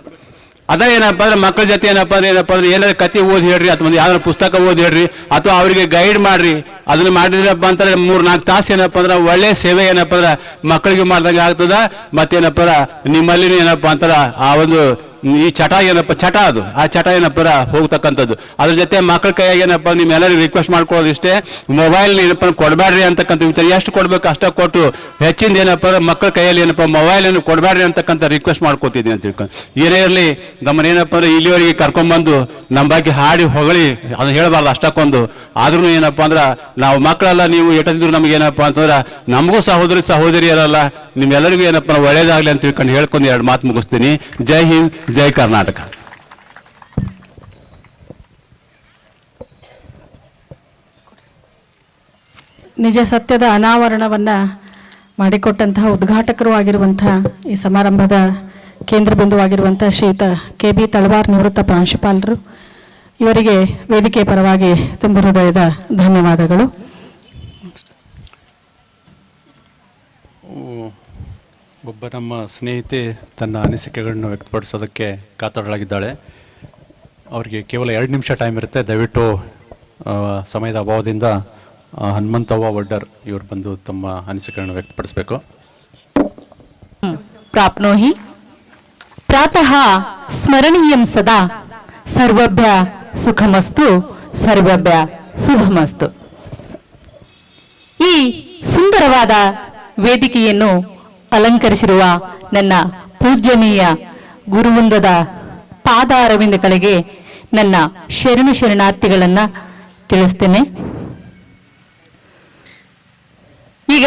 ಅದ ಏನಪ್ಪ ಅಂದ್ರೆ ಮಕ್ಕಳ ಜೊತೆ ಏನಪ್ಪ ಅಂದ್ರೆ ಏನಾದ್ರು ಕತೆ ಓದಿ ಹೇಳ್ರಿ, ಅಥವಾ ಯಾವ್ದಾದ್ರು ಪುಸ್ತಕ ಓದಿ ಹೇಳ್ರಿ, ಅಥವಾ ಅವರಿಗೆ ಗೈಡ್ ಮಾಡ್ರಿ. ಅದನ್ನ ಮಾಡಿದ್ರಪ್ಪ ಅಂತಂದ್ರೆ 3-4 ತಾಸು ಏನಪ್ಪ ಅಂದ್ರೆ ಒಳ್ಳೆ ಸೇವೆ ಏನಪ್ಪ ಅಂದ್ರೆ ಮಕ್ಕಳಿಗೆ ಮಾಡ್ದಂಗೆ ಆಗ್ತದ. ಮತ್ತೇನಪ್ಪ ನಿಮ್ಮಲ್ಲಿ ಏನಪ್ಪ ಅಂತಾರ ಆ ಒಂದು ಈ ಚಟ ಏನಪ್ಪ ಚಟ ಅದು ಆ ಚಟ ಏನಪ್ಪ ಹೋಗ್ತಕ್ಕಂಥದ್ದು. ಅದ್ರ ಜೊತೆ ಮಕ್ಕಳ ಕೈಯಾಗ ಏನಪ್ಪ ನಿಮ್ಮೆಲ್ಲರಿಗೂ ರಿಕ್ವೆಸ್ಟ್ ಮಾಡ್ಕೊಳ್ಳೋದು ಇಷ್ಟೇ, ಮೊಬೈಲ್ ಏನಪ್ಪ ಕೊಡಬೇಡ್ರಿ ಅಂತಕ್ಕಂಥ ವಿಚಾರ. ಎಷ್ಟು ಕೊಡ್ಬೇಕು ಅಷ್ಟ ಕೊಟ್ಟು ಹೆಚ್ಚಿಂದ ಏನಪ್ಪ ಮಕ್ಕಳ ಕೈಯಲ್ಲಿ ಏನಪ್ಪ ಮೊಬೈಲ್ ಅನ್ನು ಕೊಡಬೇಡ್ರಿ ಅಂತಕ್ಕಂಥ ರಿಕ್ವೆಸ್ಟ್ ಮಾಡ್ಕೊತಿದ್ದೀನಿ ಅಂತ ತಿಳ್ಕೊಂಡು. ಏನೇ ಇರಲಿ ನಮ್ಮನ್ನ ಏನಪ್ಪ ಅಂದ್ರೆ ಇಲ್ಲಿವರೆಗೆ ಕರ್ಕೊಂಡ್ಬಂದು ನಮ್ಮ ಬಗ್ಗೆ ಹಾಡಿ ಹೊಗಳಿ ಅದನ್ನ ಹೇಳಬಾರ್ದು ಅಷ್ಟಕ್ಕೊಂದು. ಆದ್ರೂ ಏನಪ್ಪ ಅಂದ್ರೆ ನಾವು ಮಕ್ಕಳೆಲ್ಲ ನೀವು ಎಟ್ಟಿದ್ರು ನಮ್ಗೆ ಏನಪ್ಪ ಅಂತಂದ್ರೆ ನಮಗೂ ಸಹೋದರಿಯರಲ್ಲ, ನಿಮ್ಮೆಲ್ಲರಿಗೂ ಏನಪ್ಪ ಒಳ್ಳೇದಾಗ್ಲಿ ಅಂತ ತಿಳ್ಕೊಂಡು ಹೇಳ್ಕೊಂಡು 2 ಮಾತು ಮುಗಿಸ್ತೀನಿ. ಜೈ ಹಿಂದ್, ಜೈ ಕರ್ನಾಟಕ. ನಿಜ ಸತ್ಯದ ಅನಾವರಣವನ್ನ ಮಾಡಿಕೊಟ್ಟಂತಹ ಉದ್ಘಾಟಕರು ಆಗಿರುವಂತಹ ಈ ಸಮಾರಂಭದ ಕೇಂದ್ರ ಬಿಂದುವಾಗಿರುವಂತಹ ಶ್ರೀಯುತ KB ತಳವಾರ್ ನಿವೃತ್ತ ಪ್ರಾಂಶುಪಾಲರು, ಇವರಿಗೆ ವೇದಿಕೆ ಪರವಾಗಿ ತುಂಬ ಹೃದಯದ ಧನ್ಯವಾದಗಳು. ಒಬ್ಬ ನಮ್ಮ ಸ್ನೇಹಿತೆ ತನ್ನ ಅನಿಸಿಕೆಗಳನ್ನು ವ್ಯಕ್ತಪಡಿಸೋದಕ್ಕೆ ಕಾತರರಾಗಿದ್ದಾಳೆ. ಅವರಿಗೆ ಕೇವಲ 2 ನಿಮಿಷ ಟೈಮ್ ಇರುತ್ತೆ. ದಯವಿಟ್ಟು ಸಮಯದ ಅಭಾವದಿಂದ ಹನುಮಂತವ್ವ ವಡ್ಡರ್ ಇವರು ಬಂದು ತಮ್ಮ ಅನಿಸಿಕೆಗಳನ್ನು ವ್ಯಕ್ತಪಡಿಸಬೇಕು. ಪ್ರಾಪ್ನೋಹಿ ಪ್ರಾತಃ ಸ್ಮರಣೀಯಂ ಸದಾ ಸರ್ವಭ್ಯ ಸುಖಮಸ್ತು ಸರ್ವಭ್ಯ ಶುಭಮಸ್ತು. ಈ ಸುಂದರವಾದ ವೇದಿಕೆಯನ್ನು ಅಲಂಕರಿಸಿರುವ ನನ್ನ ಪೂಜ್ಯನೀಯ ಗುರುವೃಂದದ ಪಾದ ಅರವಿಂದಗಳಿಗೆ ನನ್ನ ಶರಣಾರ್ಥಿಗಳನ್ನ ತಿಳಿಸ್ತೇನೆ. ಈಗ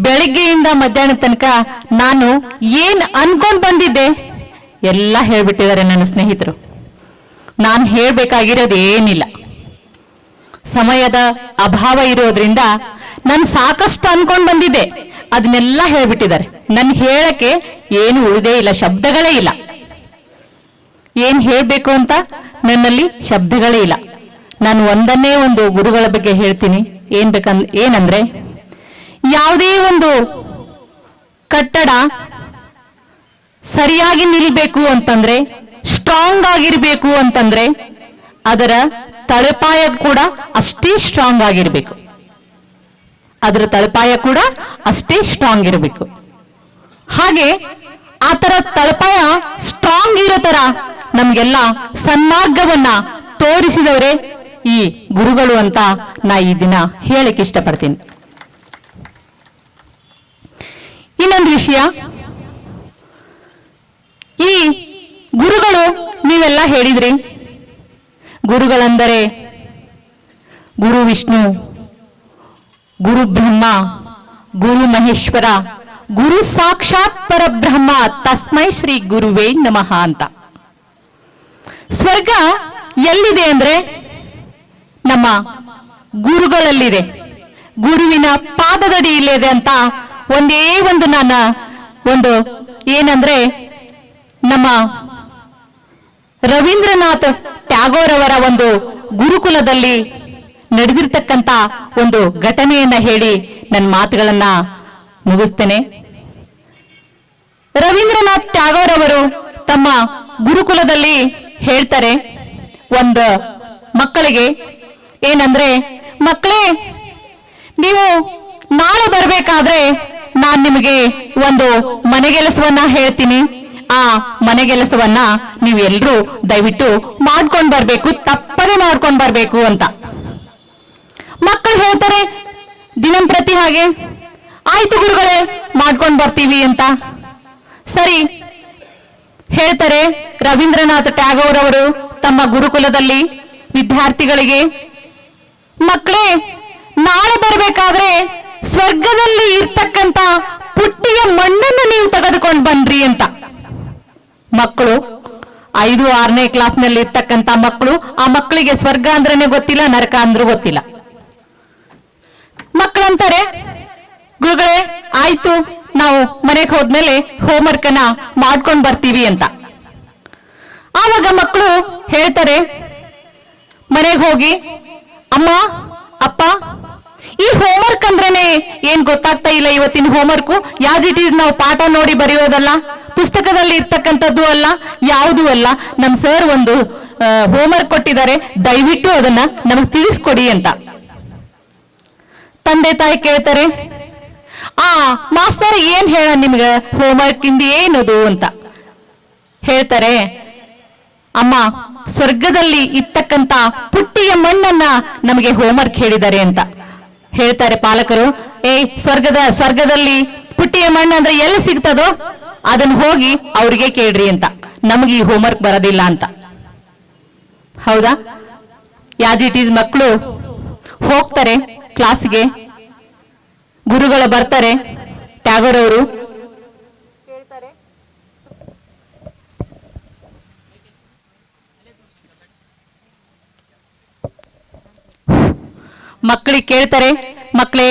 ಬೆಳಿಗ್ಗೆಯಿಂದ ಮಧ್ಯಾಹ್ನ ತನಕ ನಾನು ಏನ್ ಅನ್ಕೊಂಡ್ ಬಂದಿದ್ದೆ ಎಲ್ಲ ಹೇಳ್ಬಿಟ್ಟಿದ್ದಾರೆ ನನ್ನ ಸ್ನೇಹಿತರು. ನಾನು ಹೇಳ್ಬೇಕಾಗಿರೋದು ಏನಿಲ್ಲ. ಸಮಯದ ಅಭಾವ ಇರೋದ್ರಿಂದ ನಾನು ಸಾಕಷ್ಟು ಅನ್ಕೊಂಡ್ ಬಂದಿದ್ದೆ, ಅದನ್ನೆಲ್ಲ ಹೇಳ್ಬಿಟ್ಟಿದ್ದಾರೆ. ನನ್ ಹೇಳಕ್ಕೆ ಏನು ಉಳಿದೇ ಇಲ್ಲ, ಶಬ್ದಗಳೇ ಇಲ್ಲ. ಏನ್ ಹೇಳ್ಬೇಕು ಅಂತ ನನ್ನಲ್ಲಿ ಶಬ್ದಗಳೇ ಇಲ್ಲ. ನಾನು ಒಂದನ್ನೇ ಒಂದು ಗುರುಗಳ ಬಗ್ಗೆ ಹೇಳ್ತೀನಿ. ಏನಂದ್ರೆ, ಯಾವುದೇ ಒಂದು ಕಟ್ಟಡ ಸರಿಯಾಗಿ ನಿಲ್ಬೇಕು ಅಂತಂದ್ರೆ, ಸ್ಟ್ರಾಂಗ್ ಆಗಿರ್ಬೇಕು ಅಂತಂದ್ರೆ, ಅದರ ತಳಪಾಯ ಕೂಡ ಅಷ್ಟೇ ಸ್ಟ್ರಾಂಗ್ ಆಗಿರ್ಬೇಕು. ಅದರ ತಳಪಾಯ ಕೂಡ ಅಷ್ಟೇ ಸ್ಟ್ರಾಂಗ್ ಇರಬೇಕು. ಹಾಗೆ ಆ ತರ ತಳಪಾಯ ಸ್ಟ್ರಾಂಗ್ ಇರೋ ತರ ನಮ್ಗೆಲ್ಲ ಸನ್ಮಾರ್ಗವನ್ನ ತೋರಿಸಿದವರೇ ಈ ಗುರುಗಳು ಅಂತ ನಾ ಈ ದಿನ ಹೇಳಕ್ ಇಷ್ಟಪಡ್ತೀನಿ. ಇನ್ನೊಂದು ವಿಷಯ, ಈ ಗುರುಗಳು ನೀವೆಲ್ಲ ಹೇಳಿದ್ರಿ, ಗುರುಗಳೆಂದರೆ ಗುರು ವಿಷ್ಣು, ಗುರು ಬ್ರಹ್ಮ, ಗುರು ಮಹೇಶ್ವರ, ಗುರು ಸಾಕ್ಷಾತ್ ಪರಬ್ರಹ್ಮ, ತಸ್ಮೈ ಶ್ರೀ ಗುರುವೇ ನಮಃ ಅಂತ. ಸ್ವರ್ಗ ಎಲ್ಲಿದೆ ಅಂದ್ರೆ ನಮ್ಮ ಗುರುಗಳಲ್ಲಿದೆ, ಗುರುವಿನ ಪಾದದಡಿ ಇಲ್ಲಿದೆ ಅಂತ ಒಂದೇ ಒಂದು ಏನಂದ್ರೆ, ನಮ್ಮ ರವೀಂದ್ರನಾಥ್ ಟ್ಯಾಗೋರ್ ಅವರ ಒಂದು ಗುರುಕುಲದಲ್ಲಿ ನಡೆದಿರ್ತಕ್ಕಂಥ ಒಂದು ಘಟನೆಯನ್ನ ಹೇಳಿ ನನ್ನ ಮಾತುಗಳನ್ನ ಮುಗಿಸ್ತೇನೆ. ರವೀಂದ್ರನಾಥ್ ಟ್ಯಾಗೋರ್ ಅವರು ತಮ್ಮ ಗುರುಕುಲದಲ್ಲಿ ಹೇಳ್ತಾರೆ ಒಂದು ಮಕ್ಕಳಿಗೆ, ಏನಂದ್ರೆ, ಮಕ್ಕಳೇ, ನೀವು ನಾಳೆ ಬರ್ಬೇಕಾದ್ರೆ ನಾನ್ ನಿಮಗೆ ಒಂದು ಮನೆಗೆಲಸವನ್ನ ಹೇಳ್ತೀನಿ. ಆ ಮನೆಗೆಲಸವನ್ನ ನೀವೆಲ್ಲರೂ ದಯವಿಟ್ಟು ಮಾಡ್ಕೊಂಡ್ ಬರ್ಬೇಕು, ತಪ್ಪದೆ ಮಾಡ್ಕೊಂಡ್ ಬರ್ಬೇಕು ಅಂತ. ಮಕ್ಕಳು ಹೇಳ್ತಾರೆ ದಿನಂಪ್ರತಿ ಹಾಗೆ, ಆಯ್ತು ಗುರುಗಳೇ ಮಾಡ್ಕೊಂಡ್ ಬರ್ತೀವಿ ಅಂತ. ಸರಿ ಹೇಳ್ತಾರೆ ರವೀಂದ್ರನಾಥ್ ಟ್ಯಾಗೋರ್ ಅವರು ತಮ್ಮ ಗುರುಕುಲದಲ್ಲಿ ವಿದ್ಯಾರ್ಥಿಗಳಿಗೆ, ಮಕ್ಕಳೇ, ನಾಳೆ ಬರ್ಬೇಕಾದ್ರೆ ಸ್ವರ್ಗದಲ್ಲಿ ಇರ್ತಕ್ಕಂತ ಪುಟ್ಟಿಯ ಮಣ್ಣನ್ನು ನೀವು ತೆಗೆದುಕೊಂಡು ಬನ್ರಿ ಅಂತ. ಮಕ್ಕಳು 5, 6ನೇ ಕ್ಲಾಸ್ನಲ್ಲಿ ಇರ್ತಕ್ಕಂತ ಮಕ್ಕಳು, ಆ ಮಕ್ಕಳಿಗೆ ಸ್ವರ್ಗ ಅಂದ್ರೇನೆ ಗೊತ್ತಿಲ್ಲ, ನರಕ ಅಂದ್ರೂ ಗೊತ್ತಿಲ್ಲ. ಮಕ್ಕಳಂತಾರೆ, ಗುರುಗಳೇ ಆಯ್ತು, ನಾವು ಮನೆಗೆ ಹೋದ್ಮೇಲೆ ಹೋಮ್ವರ್ಕ್ ಅನ್ನ ಮಾಡ್ಕೊಂಡ್ ಬರ್ತೀವಿ ಅಂತ. ಆವಾಗ ಮಕ್ಕಳು ಹೇಳ್ತಾರೆ, ಮನೆಗೆ ಹೋಗಿ, ಅಮ್ಮ, ಅಪ್ಪ, ಈ ಹೋಮ್ವರ್ಕ್ ಅಂದ್ರೇನೆ ಏನ್ ಗೊತ್ತಾಗ್ತಾ ಇಲ್ಲ. ಇವತ್ತಿನ ಹೋಮ್ವರ್ಕ್ ಯಾಸ್ ಇಟ್ ಈಸ್ ನಾವು ಪಾಠ ನೋಡಿ ಬರೆಯೋದಲ್ಲ, ಪುಸ್ತಕದಲ್ಲಿ ಇರ್ತಕ್ಕಂಥದ್ದು ಅಲ್ಲ, ಯಾವುದೂ ಅಲ್ಲ. ನಮ್ ಸರ್ ಒಂದು ಹೋಮ್ವರ್ಕ್ ಕೊಟ್ಟಿದ್ದಾರೆ, ದಯವಿಟ್ಟು ಅದನ್ನ ನಮಗ್ ತಿಳಿಸ್ಕೊಡಿ ಅಂತ. ತಂದೆ ತಾಯಿ ಕೇಳ್ತಾರೆ, ಮಾಸ್ಟರ್ ಏನ್ ಹೇಳ ನಿಮ್ಗೆ ಹೋಮ್ವರ್ಕ್ ಇಂದ ಏನದು ಅಂತ. ಹೇಳ್ತಾರೆ, ಅಮ್ಮ, ಸ್ವರ್ಗದಲ್ಲಿ ಇರ್ತಕ್ಕಂತ ಪುಟ್ಟಿಯ ಮಣ್ಣನ್ನ ನಮಗೆ ಹೋಮ್ವರ್ಕ್ ಹೇಳಿದ್ದಾರೆ ಅಂತ. ಹೇಳ್ತಾರೆ ಪಾಲಕರು, ಸ್ವರ್ಗದಲ್ಲಿ ಪುಟ್ಟಿಯ ಮಣ್ಣು ಅಂದ್ರೆ ಎಲ್ಲಿ ಸಿಗ್ತದೋ ಅದನ್ನ ಹೋಗಿ ಅವ್ರಿಗೆ ಕೇಳ್ರಿ ಅಂತ, ನಮಗೆ ಈ ಹೋಮ್ವರ್ಕ್ ಬರೋದಿಲ್ಲ ಅಂತ. ಹೌದಾ? ಯಾಸ್ ಇಟ್ ಈಸ್ ಮಕ್ಕಳು ಹೋಗ್ತಾರೆ ಕ್ಲಾಸ್ಗೆ, ಗುರುಗಳು ಬರ್ತಾರೆ, ಟ್ಯಾಗೋರ್ ಅವರು ಮಕ್ಕಳಿಗೆ ಕೇಳ್ತಾರೆ, ಮಕ್ಕಳೇ,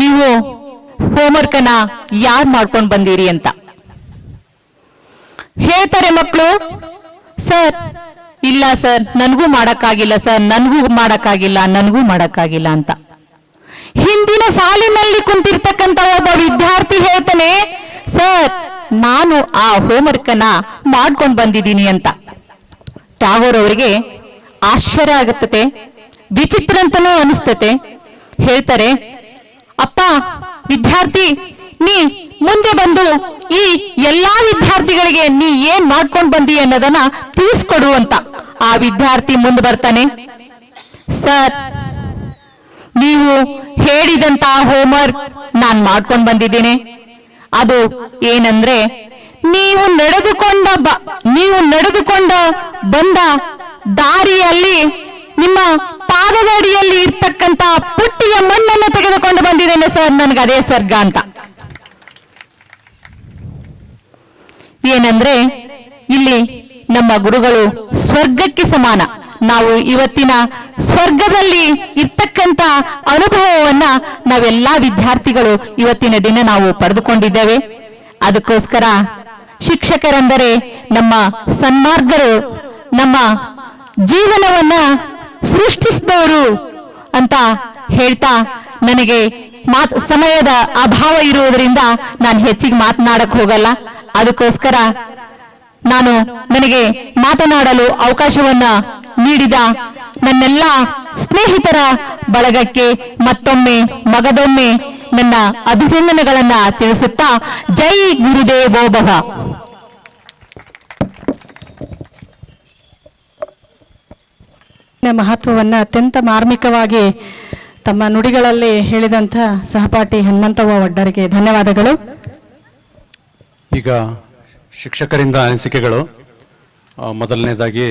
ನೀವು ಹೋಮ್ವರ್ಕ್ ಅನ್ನ ಯಾರು ಮಾಡ್ಕೊಂಡು ಬಂದಿರಿ ಅಂತ. ಹೇಳ್ತಾರೆ ಮಕ್ಕಳು, ಸರ್, ಇಲ್ಲ ಸರ್, ನನಗೂ ಮಾಡಕ್ಕಾಗಿಲ್ಲ ಸರ್, ನನಗೂ ಮಾಡಕ್ಕಾಗಿಲ್ಲ ಅಂತ. ಹಿಂದಿನ ಸಾಲಿನಲ್ಲಿ ಕುಂತಿರ್ತಕ್ಕಂತ ಒಬ್ಬ ವಿದ್ಯಾರ್ಥಿ ಹೇಳ್ತಾನೆ, ಸರ್, ನಾನು ಆ ಹೋಮ್ವರ್ಕ್ ಅನ್ನ ಮಾಡ್ಕೊಂಡು ಬಂದಿದ್ದೀನಿ ಅಂತ. ಟ್ಯಾಗೋರ್ ಅವರಿಗೆ ಆಶ್ಚರ್ಯ ಆಗುತ್ತದೆ, ವಿಚಿತ್ರ ಅಂತಾನೂ ಅನಿಸ್ತತೆ. ಹೇಳ್ತಾರೆ, ಅಪ್ಪ ವಿದ್ಯಾರ್ಥಿ, ನೀ ಮುಂದೆ ಬಂದು ಈ ಎಲ್ಲಾ ವಿದ್ಯಾರ್ಥಿಗಳಿಗೆ ನೀ ಏನ್ ಮಾಡ್ಕೊಂಡ್ ಬಂದಿ ಅನ್ನೋದನ್ನ ತಿಳಿಸ್ಕೊಡು ಅಂತ. ಆ ವಿದ್ಯಾರ್ಥಿ ಮುಂದೆ ಬರ್ತಾನೆ, ಸರ್, ನೀವು ಹೇಳಿದಂತ ಹೋಮ್ವರ್ಕ್ ನಾನ್ ಮಾಡ್ಕೊಂಡ್ ಬಂದಿದ್ದೀನಿ. ಅದು ಏನಂದ್ರೆ, ನೀವು ನಡೆದುಕೊಂಡ ಬಂದ ದಾರಿಯಲ್ಲಿ ನಿಮ್ಮ ಪಾದದ ಅಡಿಯಲ್ಲಿ ಇರ್ತಕ್ಕಂತ ಪುಟ್ಟಿಯ ಮಣ್ಣನ್ನು ತೆಗೆದುಕೊಂಡು ಬಂದಿದ್ದೇನೆ ಸರ್, ನನಗೆ ಅದೇ ಸ್ವರ್ಗ ಅಂತ. ಏನಂದ್ರೆ ಇಲ್ಲಿ ನಮ್ಮ ಗುರುಗಳು ಸ್ವರ್ಗಕ್ಕೆ ಸಮಾನ. ನಾವು ಇವತ್ತಿನ ಸ್ವರ್ಗದಲ್ಲಿ ಇರ್ತಕ್ಕಂತ ಅನುಭವವನ್ನ ನಾವೆಲ್ಲಾ ವಿದ್ಯಾರ್ಥಿಗಳು ಇವತ್ತಿನ ದಿನ ನಾವು ಪಡೆದುಕೊಂಡಿದ್ದೇವೆ. ಅದಕ್ಕೋಸ್ಕರ ಶಿಕ್ಷಕರೆಂದರೆ ನಮ್ಮ ಸನ್ಮಾರ್ಗರು, ನಮ್ಮ ಜೀವನವನ್ನ ಸೃಷ್ಟಿಸಿದವರು ಅಂತ ಹೇಳ್ತಾ, ನನಗೆ ಸಮಯದ ಅಭಾವ ಇರುವುದರಿಂದ ನಾನು ಹೆಚ್ಚಿಗೆ ಮಾತನಾಡಕ್ ಹೋಗಲ್ಲ. ಅದಕ್ಕೋಸ್ಕರ ನನಗೆ ಮಾತನಾಡಲು ಅವಕಾಶವನ್ನ ನೀಡಿದ ನನ್ನೆಲ್ಲ ಸ್ನೇಹಿತರ ಬಳಗಕ್ಕೆ ಮಗದೊಮ್ಮೆ ನನ್ನ ಅಭಿನಂದನೆಗಳನ್ನ ತಿಳಿಸುತ್ತಾ, ಜೈ ಗುರುದೇವೋ ಭವ. ಮಹತ್ವವನ್ನ ಅತ್ಯಂತ ಮಾರ್ಮಿಕವಾಗಿ ತಮ್ಮ ನುಡಿಗಳಲ್ಲಿ ಹೇಳಿದಂಥ ಸಹಪಾಠಿ ಹನುಮಂತವ್ವ ವಡ್ಡರಿಗೆ ಧನ್ಯವಾದಗಳು. ಈಗ ಶಿಕ್ಷಕರಿಂದ ಅನಿಸಿಕೆಗಳು. ಮೊದಲನೇದಾಗಿ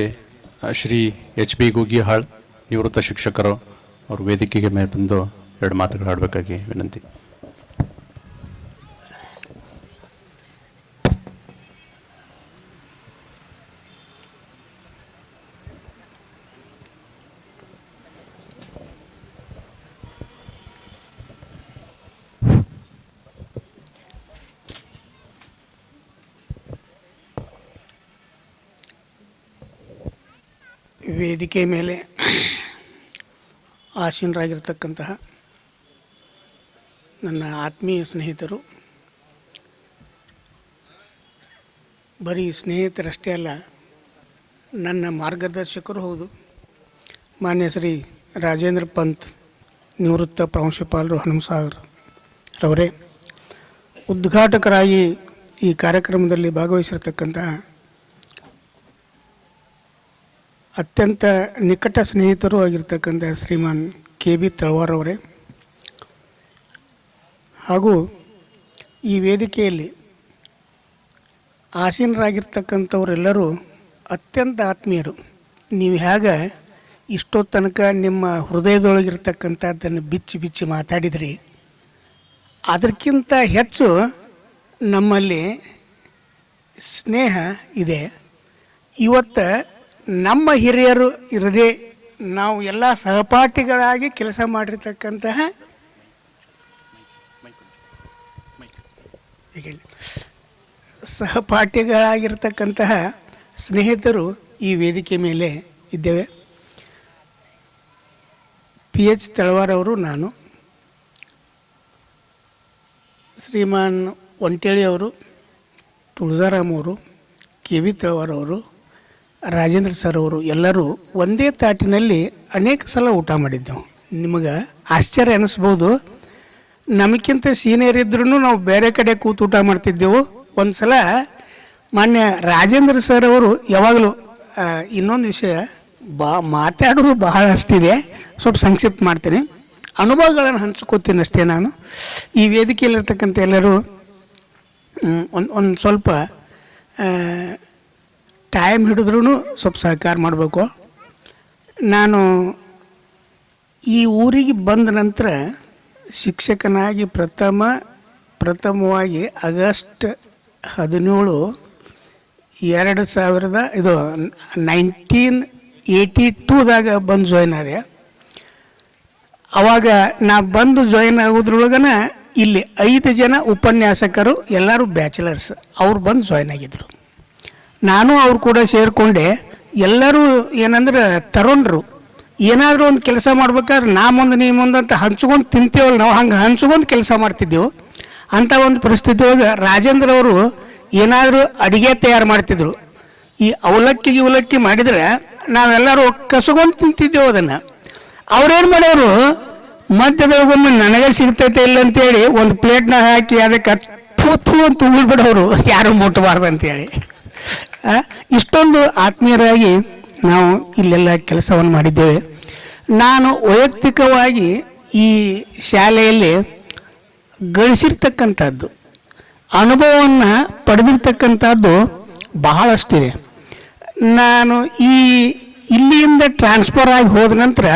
ಶ್ರೀ HB ಗೂಗಿಹಾಳ್, ನಿವೃತ್ತ ಶಿಕ್ಷಕರು, ಅವರು ವೇದಿಕೆಗೆ ಮೇಲೆ ಬಂದು 2 ಮಾತುಗಳು ಆಡಬೇಕಾಗಿ ವಿನಂತಿ. ವೇದಿಕೆ ಮೇಲೆ ಆಸೀನರಾಗಿರ್ತಕ್ಕಂತಹ ನನ್ನ ಆತ್ಮೀಯ ಸ್ನೇಹಿತರು, ಬರೀ ಸ್ನೇಹಿತರಷ್ಟೇ ಅಲ್ಲ, ನನ್ನ ಮಾರ್ಗದರ್ಶಕರು ಹೌದು. ಮಾನ್ಯ ಶ್ರೀ ರಾಜೇಂದ್ರ ಪಂತ್, ನಿವೃತ್ತ ಪ್ರಾಂಶುಪಾಲರು, ಹನುಮಸಾಗರ್ ರವರೇ, ಉದ್ಘಾಟಕರಾಗಿ ಈ ಕಾರ್ಯಕ್ರಮದಲ್ಲಿ ಭಾಗವಹಿಸಿರ್ತಕ್ಕಂತಹ ಅತ್ಯಂತ ನಿಕಟ ಸ್ನೇಹಿತರು ಆಗಿರ್ತಕ್ಕಂಥ ಶ್ರೀಮಾನ್ KB ತಳವಾರ್ ಅವರೇ, ಹಾಗೂ ಈ ವೇದಿಕೆಯಲ್ಲಿ ಆಸೀನರಾಗಿರ್ತಕ್ಕಂಥವರೆಲ್ಲರೂ ಅತ್ಯಂತ ಆತ್ಮೀಯರು. ನೀವು ಹೇಗೆ ಇಷ್ಟೊತ್ತು ತನಕ ನಿಮ್ಮ ಹೃದಯದೊಳಗಿರ್ತಕ್ಕಂಥದ್ದನ್ನು ಬಿಚ್ಚಿ ಮಾತಾಡಿದ್ರಿ, ಅದಕ್ಕಿಂತ ಹೆಚ್ಚು ನಮ್ಮಲ್ಲಿ ಸ್ನೇಹ ಇದೆ. ಇವತ್ತು ನಮ್ಮ ಹಿರಿಯರು ಇರದೆ ನಾವು ಎಲ್ಲ ಸಹಪಾಠಿಗಳಾಗಿ ಕೆಲಸ ಮಾಡಿರ್ತಕ್ಕಂತಹ ಸಹಪಾಠಿಗಳಾಗಿರ್ತಕ್ಕಂತಹ ಸ್ನೇಹಿತರು ಈ ವೇದಿಕೆ ಮೇಲೆ ಇದ್ದೇವೆ. PH ತಳವಾರ್ ಅವರು, ನಾನು, ಶ್ರೀಮಾನ್ ಒಂಟೇಳಿ ಅವರು, ತುಳಜಾರಾಮ್ ಅವರು, KB ತಳವಾರ್ ಅವರು, ರಾಜೇಂದ್ರ ಸರ್ ಅವರು ಎಲ್ಲರೂ ಒಂದೇ ತಾಟಿನಲ್ಲಿ ಅನೇಕ ಸಲ ಊಟ ಮಾಡಿದ್ದೆವು. ನಿಮಗೆ ಆಶ್ಚರ್ಯ ಅನ್ನಿಸ್ಬೋದು, ನಮಗಿಂತ ಸೀನಿಯರ್ ಇದ್ರೂ ನಾವು ಬೇರೆ ಕಡೆ ಕೂತು ಊಟ ಮಾಡ್ತಿದ್ದೆವು. ಒಂದು ಸಲ ಮಾನ್ಯ ರಾಜೇಂದ್ರ ಸರ್ ಅವರು ಯಾವಾಗಲೂ ಇನ್ನೊಂದು ವಿಷಯ ಮಾತಾಡೋದು ಬಹಳಷ್ಟಿದೆ, ಸ್ವಲ್ಪ ಸಂಕ್ಷಿಪ್ತ ಮಾಡ್ತೀನಿ, ಅನುಭವಗಳನ್ನು ಹಂಚ್ಕೋತೀನಿ ಅಷ್ಟೇ. ನಾನು ಈ ವೇದಿಕೆಯಲ್ಲಿರ್ತಕ್ಕಂಥ ಎಲ್ಲರೂ ಒಂದು ಸ್ವಲ್ಪ ಟೈಮ್ ಹಿಡಿದ್ರೂ ಸ್ವಲ್ಪ ಸಹಕಾರ ಮಾಡಬೇಕು. ನಾನು ಈ ಊರಿಗೆ ಬಂದ ನಂತರ ಶಿಕ್ಷಕನಾಗಿ ಪ್ರಥಮವಾಗಿ ಆಗಸ್ಟ್ 17, 1982ದಾಗ ಬಂದು ಜಾಯ್ನ್ ಆದೆ. ಅವಾಗ ನಾ ಬಂದು ಜಾಯ್ನ್ ಆಗೋದ್ರೊಳಗನ ಇಲ್ಲಿ 5 ಜನ ಉಪನ್ಯಾಸಕರು, ಎಲ್ಲರೂ ಬ್ಯಾಚಲರ್ಸ್, ಅವ್ರು ಬಂದು ಜಾಯ್ನ್ ಆಗಿದ್ರು. ನಾನು ಅವ್ರು ಕೂಡ ಸೇರಿಕೊಂಡೆ. ಎಲ್ಲರೂ ಏನಂದ್ರೆ ತರುಣರು, ಏನಾದರೂ ಒಂದು ಕೆಲಸ ಮಾಡ್ಬೇಕಾದ್ರೆ ನಾ ಮುಂದೆ ನೀ ಮುಂದೆ ಅಂತ ಹಂಚ್ಕೊಂಡು ತಿಂತೇವಲ್ಲ, ನಾವು ಹಂಗೆ ಹಂಚ್ಕೊಂಡು ಕೆಲಸ ಮಾಡ್ತಿದ್ದೆವು. ಅಂಥ ಒಂದು ಪರಿಸ್ಥಿತಿ ಒಳಗೆ ರಾಜೇಂದ್ರ ಅವರು ಏನಾದರೂ ಅಡುಗೆ ತಯಾರು ಮಾಡ್ತಿದ್ರು. ಈ ಅವಲಕ್ಕಿ ಮಾಡಿದರೆ ನಾವೆಲ್ಲರೂ ಕಸಗೊಂಡು ತಿಂತಿದ್ದೆವು ಅದನ್ನು. ಅವ್ರೇನು ಮಾಡೋರು, ಮಧ್ಯದೊಳಗೊಮ್ಮೆ ನನಗೆ ಸಿಗ್ತೈತೆ ಇಲ್ಲ ಅಂತೇಳಿ ಒಂದು ಪ್ಲೇಟ್ನಾಗ ಹಾಕಿ ಅದಕ್ಕೆ ಥೂ ಅಂತ ಉಳ್ಬಿಡೋರು, ಯಾರು ಮುಟ್ಟಬಾರ್ದು ಅಂತೇಳಿ. ಇಷ್ಟೊಂದು ಆತ್ಮೀಯರಾಗಿ ನಾವು ಇಲ್ಲೆಲ್ಲ ಕೆಲಸವನ್ನು ಮಾಡಿದ್ದೇವೆ. ನಾನು ವೈಯಕ್ತಿಕವಾಗಿ ಈ ಶಾಲೆಯಲ್ಲಿ ಗಳಿಸಿರ್ತಕ್ಕಂಥದ್ದು ಅನುಭವವನ್ನು ಪಡೆದಿರ್ತಕ್ಕಂಥದ್ದು ಬಹಳಷ್ಟಿದೆ. ನಾನು ಇಲ್ಲಿಂದ ಟ್ರಾನ್ಸ್ಫರ್ ಆಗಿ ಹೋದ ನಂತರ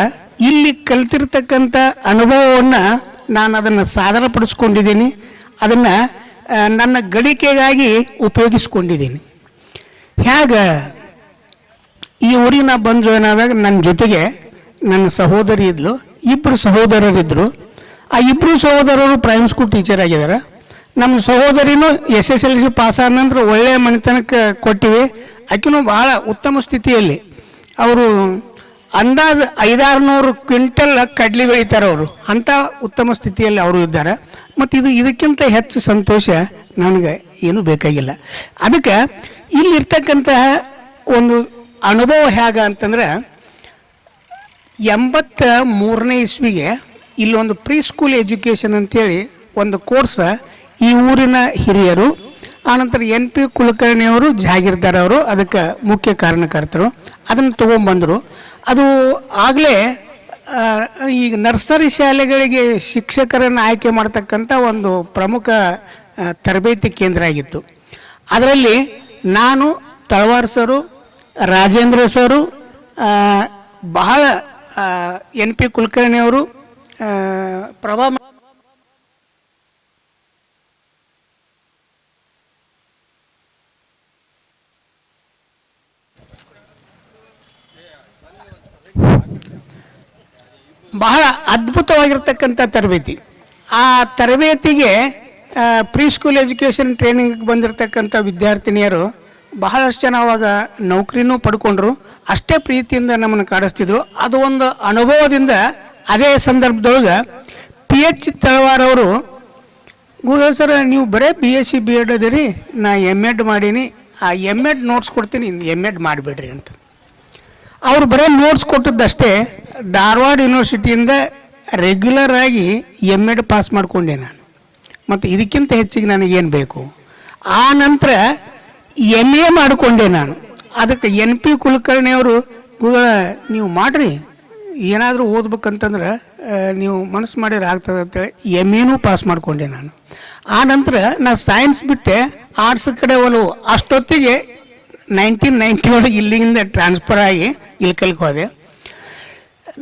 ಇಲ್ಲಿ ಕಲ್ತಿರ್ತಕ್ಕಂಥ ಅನುಭವವನ್ನು ನಾನು ಅದನ್ನು ಸಾಧನಪಡಿಸ್ಕೊಂಡಿದ್ದೀನಿ, ಅದನ್ನು ನನ್ನ ಗಳಿಕೆಗಾಗಿ ಉಪಯೋಗಿಸ್ಕೊಂಡಿದ್ದೀನಿ. ಹೇಗೆ ಈ ಊರಿಗೆ ನಾ ಬಂದು ಜಾಯ್ನ್ ಆದಾಗ ನನ್ನ ಜೊತೆಗೆ ನನ್ನ ಸಹೋದರಿ ಇದ್ಲು, ಇಬ್ಬರು ಸಹೋದರರಿದ್ದರು. ಆ ಇಬ್ಬರು ಸಹೋದರರು ಪ್ರೈಮರಿ ಸ್ಕೂಲ್ ಟೀಚರ್ ಆಗಿದ್ದಾರೆ. ನಮ್ಮ ಸಹೋದರಿನೂ SSLC ಪಾಸ್ ಆದ ನಂತರ ಒಳ್ಳೆಯ ಮನೆತನಕ್ಕೆ ಕೊಟ್ಟಿವಿ. ಆಕೆನೂ ಭಾಳ ಉತ್ತಮ ಸ್ಥಿತಿಯಲ್ಲಿ, ಅವರು ಅಂದಾಜು 500-600 ಕ್ವಿಂಟಲ್ ಕಡ್ಲಿ ಬೆಳೀತಾರೆ ಅವರು, ಅಂಥ ಉತ್ತಮ ಸ್ಥಿತಿಯಲ್ಲಿ ಅವರು ಇದ್ದಾರೆ. ಮತ್ತು ಇದಕ್ಕಿಂತ ಹೆಚ್ಚು ಸಂತೋಷ ನನಗೆ ಏನೂ ಬೇಕಾಗಿಲ್ಲ. ಅದಕ್ಕೆ ಇಲ್ಲಿರ್ತಕ್ಕಂತಹ ಒಂದು ಅನುಭವ ಹೇಗೆ ಅಂತಂದ್ರೆ, 83ನೇ ಇಸ್ವಿಗೆ ಇಲ್ಲೊಂದು ಪ್ರೀ ಸ್ಕೂಲ್ ಎಜುಕೇಷನ್ ಅಂತೇಳಿ ಒಂದು ಕೋರ್ಸ್ ಈ ಊರಿನ ಹಿರಿಯರು, ಆನಂತರ NP ಕುಲಕರ್ಣಿಯವರು, ಜಾಗೀರ್ದಾರ್ ಅವರು ಅದಕ್ಕೆ ಮುಖ್ಯ ಕಾರಣಕರ್ತರು, ಅದನ್ನು ತೊಗೊಂಬಂದರು. ಅದು ಆಗಲೇ ಈಗ ನರ್ಸರಿ ಶಾಲೆಗಳಿಗೆ ಶಿಕ್ಷಕರನ್ನು ಆಯ್ಕೆ ಮಾಡ್ತಕ್ಕಂಥ ಒಂದು ಪ್ರಮುಖ ತರಬೇತಿ ಕೇಂದ್ರ ಆಗಿತ್ತು. ಅದರಲ್ಲಿ ನಾನು, ತಳವಾರ್ ಸರು, ರಾಜೇಂದ್ರ ಸರು, ಬಹಳ NP ಕುಲಕರ್ಣಿಯವರು, ಪ್ರಭಾ ಬಹಳ ಅದ್ಭುತವಾಗಿರ್ತಕ್ಕಂಥ ತರಬೇತಿ. ಆ ತರಬೇತಿಗೆ ಪ್ರೀ ಸ್ಕೂಲ್ ಎಜುಕೇಷನ್ ಟ್ರೈನಿಂಗ್ ಬಂದಿರತಕ್ಕಂಥ ವಿದ್ಯಾರ್ಥಿನಿಯರು ಬಹಳಷ್ಟು ಜನ ಅವಾಗ ನೌಕರಿನೂ ಪಡ್ಕೊಂಡ್ರು, ಅಷ್ಟೇ ಪ್ರೀತಿಯಿಂದ ನಮ್ಮನ್ನು ಕಾಡಿಸ್ತಿದ್ರು. ಅದು ಒಂದು ಅನುಭವದಿಂದ ಅದೇ ಸಂದರ್ಭದೊಳಗೆ PH ತಳವಾರ್ ಅವರು, ಗೂಗಲ್ ಸರ್ ನೀವು ಬರೀ BSc B.Ed ಅದಿರಿ, ನಾ M.Ed ಮಾಡೀನಿ, ಆ M.Ed ನೋಟ್ಸ್ ಕೊಡ್ತೀನಿ, M.Ed ಮಾಡಿಬಿಡ್ರಿ ಅಂತ. ಅವರು ಬರೀ ನೋಟ್ಸ್ ಕೊಟ್ಟದ್ದಷ್ಟೇ. ಧಾರವಾಡ ಯೂನಿವರ್ಸಿಟಿಯಿಂದ ರೆಗ್ಯುಲರ್ ಆಗಿ M.Ed ಪಾಸ್ ಮಾಡಿಕೊಂಡೆ ನಾನು. ಮತ್ತು ಇದಕ್ಕಿಂತ ಹೆಚ್ಚಿಗೆ ನನಗೇನು ಬೇಕು. ಆ ನಂತರ MA ಮಾಡಿಕೊಂಡೆ ನಾನು. ಅದಕ್ಕೆ NP ಕುಲಕರ್ಣಿಯವರು, ನೀವು ಮಾಡಿರಿ, ಏನಾದರೂ ಓದ್ಬೇಕಂತಂದ್ರೆ ನೀವು ಮನಸ್ಸು ಮಾಡಿದ್ರೆ ಆಗ್ತದೆ ಅಂತೇಳಿ MAನೂ ಪಾಸ್ ಮಾಡಿಕೊಂಡೆ ನಾನು. ಆ ನಂತರ ನಾನು ಸೈನ್ಸ್ ಬಿಟ್ಟೆ, ಆರ್ಟ್ಸ್ ಕಡೆ ಒಲವು. ಅಷ್ಟೊತ್ತಿಗೆ 1991 ಇಲ್ಲಿಂದ ಟ್ರಾನ್ಸ್ಫರ್ ಆಗಿ ಇಲ್ಕಲ್ಗೆ ಹೋದೆ.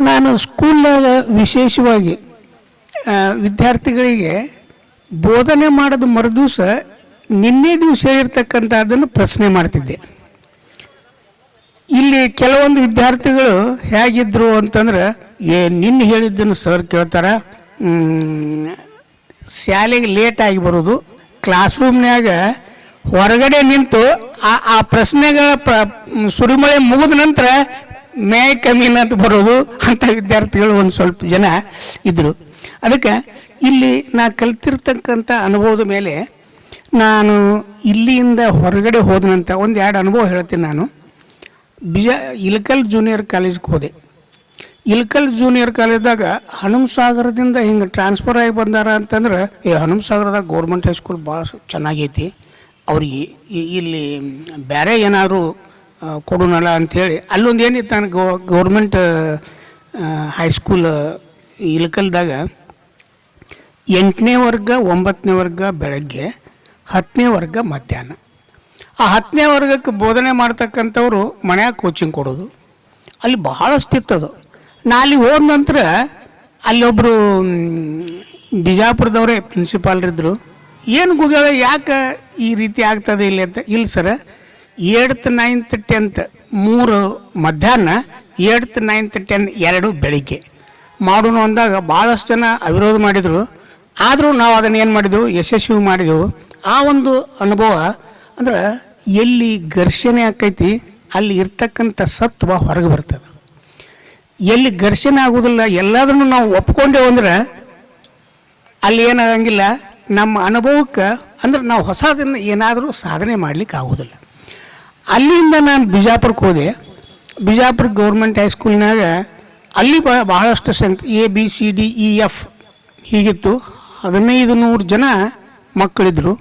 ನಾನು ಸ್ಕೂಲ್ನಾಗ ವಿಶೇಷವಾಗಿ ವಿದ್ಯಾರ್ಥಿಗಳಿಗೆ ಬೋಧನೆ ಮಾಡೋದು ಮರುದಿವಸ ನಿನ್ನೆ ದಿವಸ ಹೇಳಿರ್ತಕ್ಕಂಥದ್ದನ್ನು ಪ್ರಶ್ನೆ ಮಾಡ್ತಿದ್ದೆ. ಇಲ್ಲಿ ಕೆಲವೊಂದು ವಿದ್ಯಾರ್ಥಿಗಳು ಹೇಗಿದ್ರು ಅಂತಂದ್ರೆ, ನಿನ್ನೆ ಹೇಳಿದ್ದನ್ನು ಸರ್ ಕೇಳ್ತಾರ, ಶಾಲೆಗೆ ಲೇಟಾಗಿ ಬರೋದು, ಕ್ಲಾಸ್ ರೂಮ್ನ್ಯಾಗ ಹೊರಗಡೆ ನಿಂತು ಆ ಪ್ರಶ್ನೆಗಳ ಸುರಿಮಳೆ ಮುಗಿದ ನಂತರ ಮೇ ಕಮ್ಮಿನ ಅಂತ ಬರೋದು, ಅಂಥ ವಿದ್ಯಾರ್ಥಿಗಳು ಒಂದು ಸ್ವಲ್ಪ ಜನ ಇದ್ದರು. ಅದಕ್ಕೆ ಇಲ್ಲಿ ನಾ ಕಲ್ತಿರ್ತಕ್ಕಂಥ ಅನುಭವದ ಮೇಲೆ ನಾನು ಇಲ್ಲಿಂದ ಹೊರಗಡೆ ಹೋದನಂತ 1-2 ಅನುಭವ ಹೇಳ್ತೀನಿ. ನಾನು ಇಳಕಲ್ ಜೂನಿಯರ್ ಕಾಲೇಜ್ಗೆ ಹೋದೆ. ಇಳಕಲ್ ಜೂನಿಯರ್ ಕಾಲೇಜ್ದಾಗ ಹನುಮಸಾಗರದಿಂದ ಹಿಂಗೆ ಟ್ರಾನ್ಸ್ಫರ್ ಆಗಿ ಬಂದಾರ ಅಂತಂದ್ರೆ, ಹನುಮಸಾಗರದಾಗ ಗೌರ್ಮೆಂಟ್ ಹೈಸ್ಕೂಲ್ ಭಾಳ ಚೆನ್ನಾಗೈತಿ, ಅವ್ರಿಗೆ ಇಲ್ಲಿ ಬೇರೆ ಏನಾದರೂ ಕೊಡೋಣಲ್ಲ ಅಂಥೇಳಿ ಅಲ್ಲೊಂದು ಏನಿತ್ತು, ನಾನು ಗೌರ್ಮೆಂಟ್ ಹೈಸ್ಕೂಲ್ ಇಳಕಲ್ದಾಗ 8ನೇ ವರ್ಗ 9ನೇ ವರ್ಗ ಬೆಳಗ್ಗೆ, 10ನೇ ವರ್ಗ ಮಧ್ಯಾಹ್ನ. ಆ 10ನೇ ವರ್ಗಕ್ಕೆ ಬೋಧನೆ ಮಾಡ್ತಕ್ಕಂಥವ್ರು ಮನ್ಯಾಗ ಕೋಚಿಂಗ್ ಕೊಡೋದು. ಅಲ್ಲಿ ಬಹಳಷ್ಟಿತ್ತದು. ನಾ ಅಲ್ಲಿ ಹೋದ ನಂತರ ಅಲ್ಲೊಬ್ಬರು ಬಿಜಾಪುರದವರೇ ಪ್ರಿನ್ಸಿಪಾಲ್ರಿದ್ದರು. ಏನು ಗೂಗಲ್ ಯಾಕೆ ಈ ರೀತಿ ಆಗ್ತದೆ ಇಲ್ಲಿ ಅಂತ. ಇಲ್ಲ ಸರ, 8th 9th 10th 3 ಮಧ್ಯಾಹ್ನ, 8th 9th 10 2 ಬೆಳಿಗ್ಗೆ ಮಾಡೋಣ ಅಂದಾಗ ಭಾಳಷ್ಟು ಜನ ಅವಿರೋಧ ಮಾಡಿದರು. ಆದರೂ ನಾವು ಅದನ್ನು ಏನು ಮಾಡಿದೆವು, ಯಶಸ್ವಿ ಮಾಡಿದೆವು. ಆ ಒಂದು ಅನುಭವ ಅಂದ್ರೆ, ಎಲ್ಲಿ ಘರ್ಷಣೆ ಆಕೈತಿ ಅಲ್ಲಿ ಇರ್ತಕ್ಕಂಥ ಸತ್ವ ಹೊರಗೆ ಬರ್ತದೆ. ಎಲ್ಲಿ ಘರ್ಷಣೆ ಆಗೋದಿಲ್ಲ, ಎಲ್ಲದನ್ನು ನಾವು ಒಪ್ಕೊಂಡೇವು ಅಂದ್ರೆ ಅಲ್ಲಿ ಏನಾಗಂಗಿಲ್ಲ. ನಮ್ಮ ಅನುಭವಕ್ಕೆ ಅಂದ್ರೆ ನಾವು ಹೊಸದನ್ನು ಏನಾದರೂ ಸಾಧನೆ ಮಾಡಲಿಕ್ಕೆ ಆಗೋದಿಲ್ಲ. ಅಲ್ಲಿಂದ ನಾನು ಬಿಜಾಪುರಕ್ಕೆ ಹೋದೆ. ಬಿಜಾಪುರ ಗೌರ್ಮೆಂಟ್ ಹೈಸ್ಕೂಲ್ನಾಗ ಅಲ್ಲಿ ಬಹಳಷ್ಟು ಸಂಖ್ಯೆ ABCDEF ಹೀಗಿತ್ತು. 1500 ಜನ ಮಕ್ಕಳಿದ್ರು,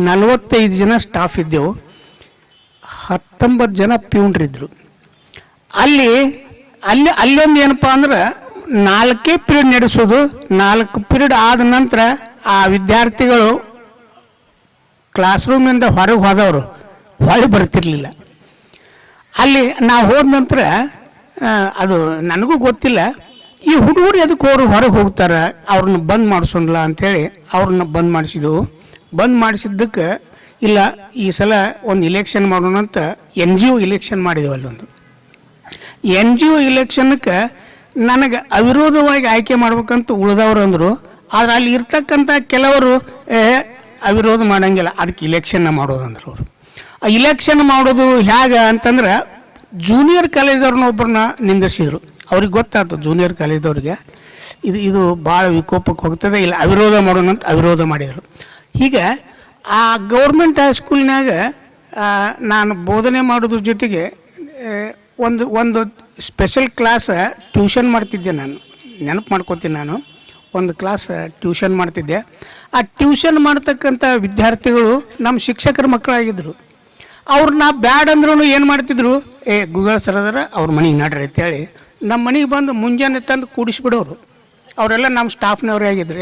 45 ಜನ ಸ್ಟಾಫ್ ಇದ್ದೆವು, 19 ಜನ ಪ್ಯೂನ್ರಿದ್ರು. ಅಲ್ಲೊಂದು ಏನಪ್ಪ ಅಂದ್ರೆ, 4 ಪೀರಿಯಡ್ ನಡೆಸೋದು. 4 ಪೀರಿಯಡ್ ಆದ ನಂತರ ಆ ವಿದ್ಯಾರ್ಥಿಗಳು ಕ್ಲಾಸ್ ರೂಮಿಂದ ಹೊರಗೆ ಹೋದವರು ಹೊಳೆ ಬರ್ತಿರ್ಲಿಲ್ಲ. ಅಲ್ಲಿ ನಾವು ಹೋದ ನಂತರ ಅದು ನನಗೂ ಗೊತ್ತಿಲ್ಲ, ಈ ಹುಡುಗರು ಎದಕ್ಕೆ ಅವರು ಹೊರಗೆ ಹೋಗ್ತಾರೆ, ಅವ್ರನ್ನ ಬಂದ್ ಮಾಡಿಸೋಲ್ಲ ಅಂಥೇಳಿ ಅವ್ರನ್ನ ಬಂದ್ ಮಾಡಿಸಿದೆವು. ಬಂದ್ ಮಾಡಿಸಿದ್ದಕ್ಕೆ ಇಲ್ಲ ಈ ಸಲ ಒಂದು ಇಲೆಕ್ಷನ್ ಮಾಡೋಣ ಅಂತ NGO ಇಲೆಕ್ಷನ್ ಮಾಡಿದೆವು. ಅಲ್ಲೊಂದು NGO ಇಲೆಕ್ಷನ್ಕ್ಕೆ ನನಗೆ ಅವಿರೋಧವಾಗಿ ಆಯ್ಕೆ ಮಾಡ್ಬೇಕಂತ ಉಳಿದವರು ಅಂದರು. ಆದರೆ ಅಲ್ಲಿ ಇರ್ತಕ್ಕಂಥ ಕೆಲವರು ಅವಿರೋಧ ಮಾಡೋಂಗಿಲ್ಲ, ಅದಕ್ಕೆ ಇಲೆಕ್ಷನ್ನ ಮಾಡೋದಂದ್ರು ಅವರು. ಆ ಇಲೆಕ್ಷನ್ ಮಾಡೋದು ಹೇಗೆ ಅಂತಂದ್ರೆ ಜೂನಿಯರ್ ಕಾಲೇಜವ್ರನ್ನ ಒಬ್ಬರನ್ನ ನಿಂದಿಸಿದ್ರು. ಅವ್ರಿಗೆ ಗೊತ್ತಾಯ್ತು ಜೂನಿಯರ್ ಕಾಲೇಜ್ದವ್ರಿಗೆ ಇದು ಭಾಳ ವಿಕೋಪಕ್ಕೆ ಹೋಗ್ತದೆ, ಇಲ್ಲ ಅವಿರೋಧ ಮಾಡೋಣ ಅಂತ ಅವಿರೋಧ ಮಾಡಿದರು. ಹೀಗೆ ಆ ಗೌರ್ಮೆಂಟ್ ಹೈಸ್ಕೂಲ್ನಾಗ ನಾನು ಬೋಧನೆ ಮಾಡೋದ್ರ ಜೊತೆಗೆ ಒಂದು ಸ್ಪೆಷಲ್ ಕ್ಲಾಸ್ ಟ್ಯೂಷನ್ ಮಾಡ್ತಿದ್ದೆ. ನಾನು ನೆನಪು ಮಾಡ್ಕೋತೀನಿ, ನಾನು ಒಂದು ಕ್ಲಾಸ್ ಟ್ಯೂಷನ್ ಮಾಡ್ತಿದ್ದೆ. ಆ ಟ್ಯೂಷನ್ ಮಾಡ್ತಕ್ಕಂಥ ವಿದ್ಯಾರ್ಥಿಗಳು ನಮ್ಮ ಶಿಕ್ಷಕರ ಮಕ್ಕಳಾಗಿದ್ದರು. ಅವ್ರನ್ನ ಬ್ಯಾಡ್ ಅಂದ್ರೂ ಏನು ಮಾಡ್ತಿದ್ರು, ಗೂಗಲ್ ಸರ್ ಅದರ ಅವ್ರ ಮನೆಗೆ ನಡ್ರಿ ಅಂತೇಳಿ ನಮ್ಮ ಮನೆಗೆ ಬಂದು ಮುಂಜಾನೆ ತಂದು ಕೂಡಿಸ್ಬಿಡೋರು. ಅವರೆಲ್ಲ ನಮ್ಮ ಸ್ಟಾಫ್ನವರೇ ಆಗಿದ್ರು.